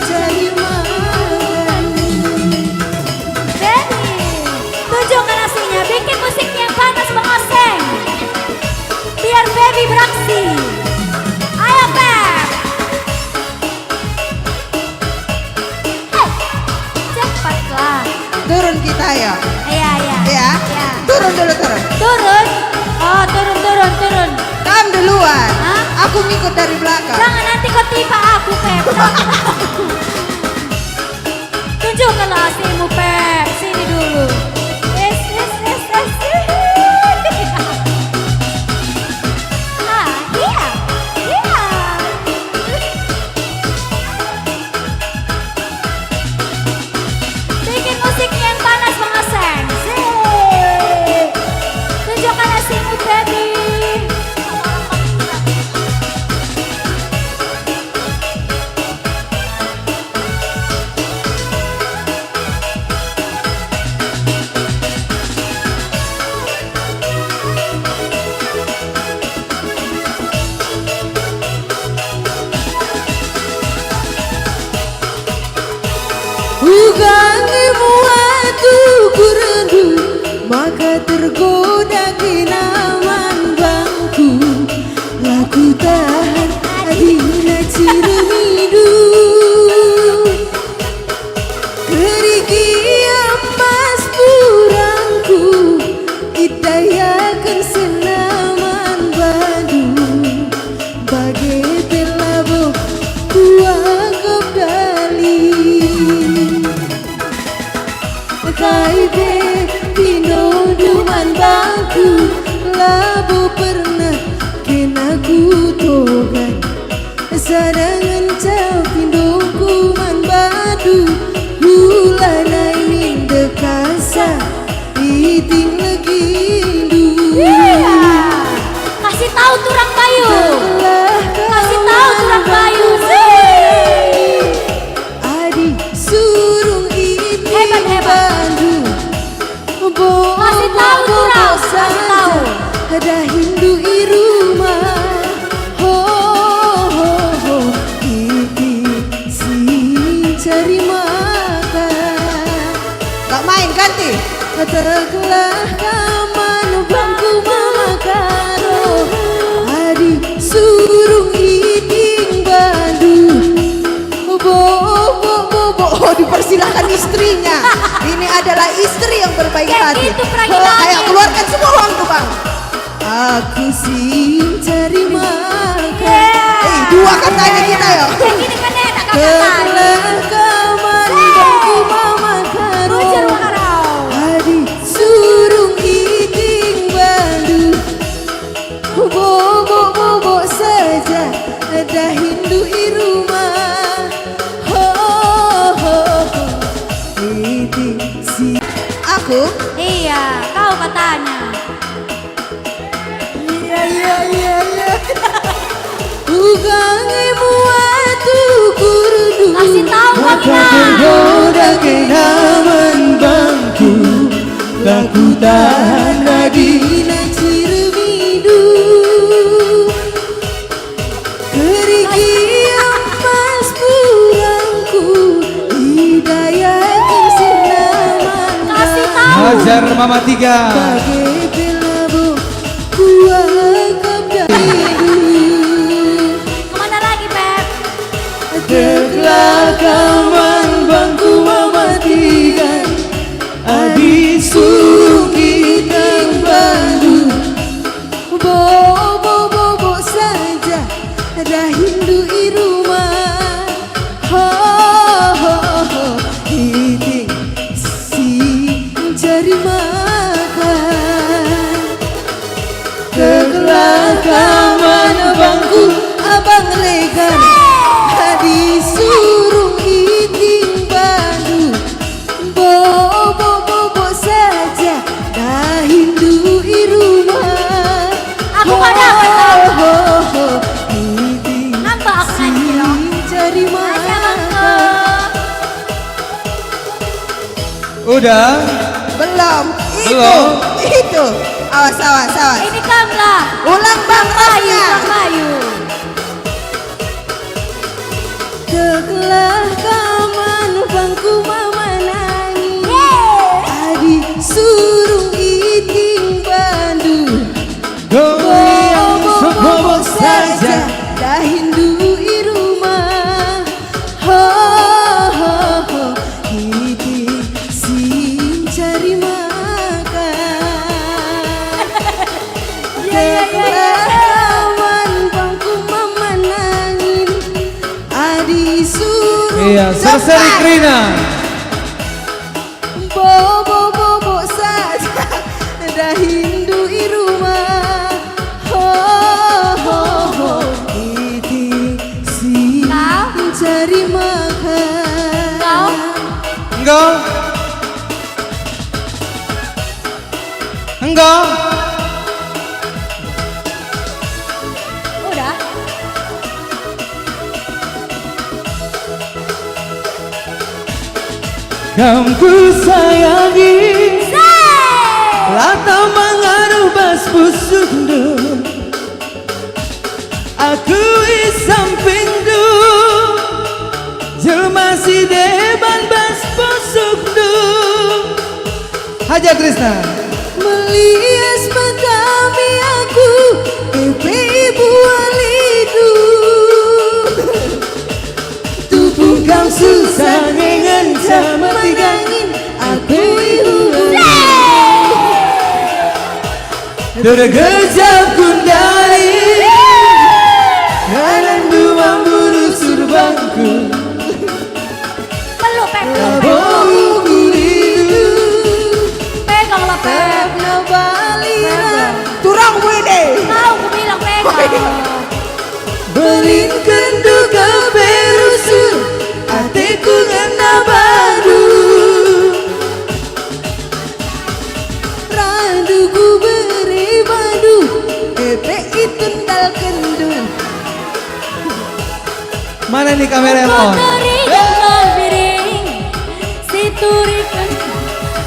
cari makan. Baby, tunjukkan aslinya. Bikin musiknya yang panas, Bang Oseng. Biar baby beraksi. Ayo, Pep. Hei, cepatlah. Turun kita ya. Iya. Ya. Turun dulu turun. Turun. Oh, turun. Kami duluan duluan. Hah? Aku ngikut dari belakang. Jangan nanti kau tiba aku, Pep. Tunjukkanlah aslimu, Pep. Sini dulu. Yes. Ah, iya. Bikin musiknya yang panas, Bang Aseng. Tunjukkan aslimu, baby. Bukan membuatku kurendu, maka tergoda kenaman bangku. Laku tahan adina ciremidu, keriki emas purangku, itayakan senaman badu. Bagai pelabo kuanggap dali, kaibe pino duman bangku, labu pernah kenaku togan. Sadangan cau pindo kuman badu, hulanai minda kasa, iting lagi indu. Kasih tahu turang bayu. Kasih tahu turang bayu. Adi surung ini Hebat. bandu. Kasih tahu turang. Kasih tahu. Ada Hindu iruma. Ho ho ho. Iti si cari makan. Gak main ganti. Katakanlah kaman bangku mama karo. Adi surung iding bandu. Oh, dipersilahkan istrinya. Ini adalah istri yang berbaik Kayak hati. gitu perakitannya. Ayo keluarkan semua uang tuh bang. Aku sih cari makan. Dua katanya kita ya. Kayak gini kan enak kakak tadi. Kelah kaman bangku mama karo. Rujar wakarau. Adi surung iding bandu. Bobo saja ada Hindu iruma. Ho ho ho. Iding si. Aku? Iya, kau katanya. Iya. Bukan muatu kurdu. Kasih tahu Kamina. Tergoda kenaman bangku, laku tahan Adina ciremidu, keriki emas purangku, hidayakan senaman Kasih tahu. Hajar Mama Tiga. bagai pelabo kuanggap dalidu. Kemana lagi, Pep? Telah kaman bangku mematikan, adi suruh kita bandu. Bobo saja ada Hindu iruma. Ho ho ho. Iting si cari makan. Telah kaman bangku abang legan, adi suruh iting bandu. Bobo saja dah Hindu iruma. Aku gak dapat tahu. Ho ho. Iting Nampak aku nanti loh. cari Aja makan. Udah. Belum. Belum. Itu. Awas. Ini Kamla. Ulang bang Bayu, rasnya. Kang Bayu. Telah kaman bangku mama nangis. Yeay. Adi suruh iting bandu. Goyang Bobo saja saja. dah Hindu iruma. Ho ho ho. Iting si cari makan. Ya. Telah Iya, Seri Krina. Bobo saja dah hindu iruma. Ho ho ho iti si mencari makan. Enggak. Udah. Kamu sayangi Lata mengaruh bas busuk du. Aku isamping du Jelma si deban bas busuk du. Haja Krishna. Melias kami aku ibu alidu. Tubuh kau susah ngencam megangin aku ibu. Tergejap kundari Kanan dua bulu surbangku Peluk Pep. Bomu kulidu Pegang lah Pep. na balira. Turang gue deh. Tahu aku bilang pegang. Belin kendu ke perusu atiku ngena badu. Radu ku beri badu epe itundal kendu. Mana nih kamera yang on? Puteri dengan piring, si turikan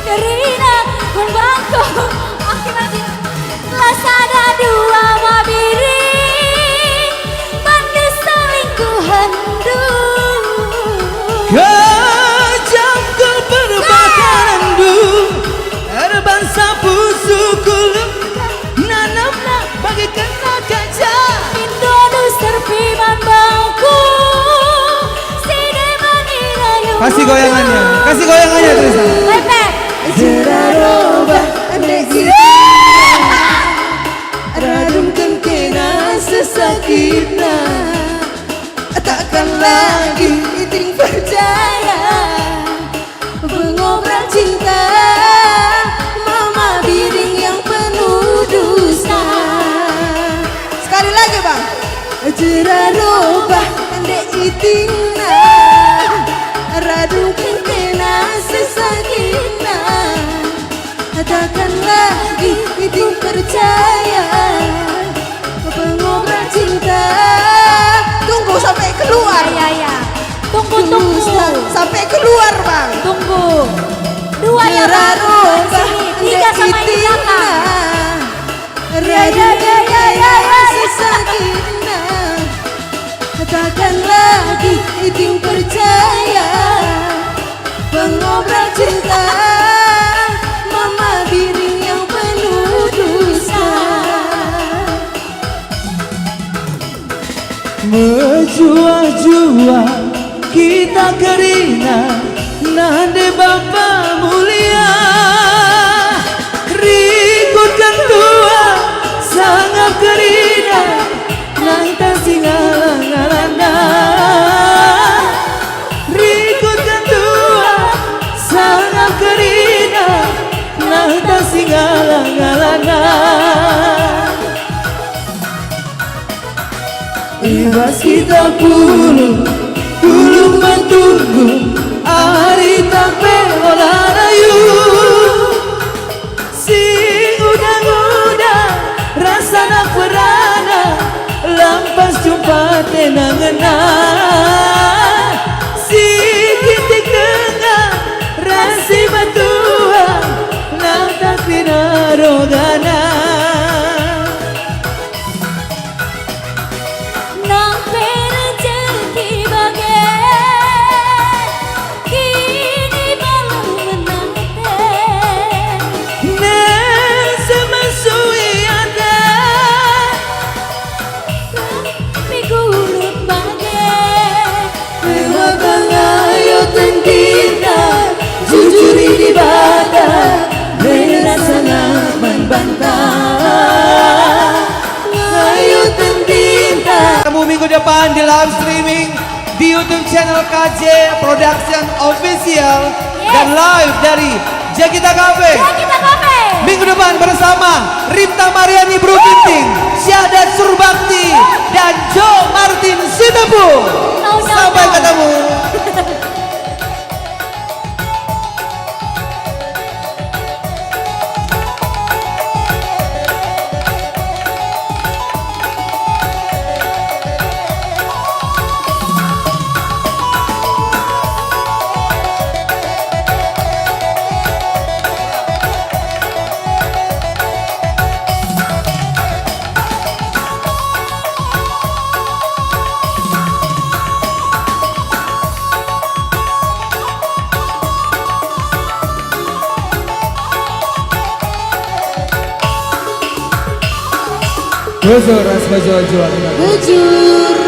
kerina pun bangko. Akibatnya lasada dua mabiring, bandu selingkuhan du. Kejam ke perbakaran du Erban sapu sukul Nanamna bagi kena kaca. Indonesia serpiman bangku, si deman irayu. Kasih goyangannya Tristan. Pepe. Jeraroba ane radum kena sesakitna. Takkan lagi iting percaya pengobrol cinta. Mama biring yang penuh dusta. Sekali lagi bang. Jeraroba ane itingna radum kena sesakitna. Takkan lagi iting percaya pengobrol cinta. Tunggu sampai keluar. Ya. Tunggu. Sampai keluar bang. Tunggu. Dua ya bang. Sini. Tiga sama ini belakang. Ya. Sesakitna. Takkan lagi iting percaya pengobrol cinta. Mama biring yang penuh dusta. Menjua-jua kita kerina nande Bapa mulia. Rikutkan tua sangat kerina nanta singalang-alana. Rikutkan tua sangat kerina nanta singalang-alana. Ibas kita puluh menunggu hari tape olarayu. Sing udang-udang rasa nak perana lampas jumpa tenangena. Si kitik tengah rasi batua nanta pinarogana. Nang rezeki bagai kini belum menanten. Semasui ada Tapi kulut bagai LKJ Production Official dan live dari Jakarta Cafe. Kita Cafe. Minggu depan bersama Ripta Mariani Bruginting, Syahdat Surbakti, dan Joe Martin Sitepu. Sampai ketemu. Bujur, bujur. Bujur.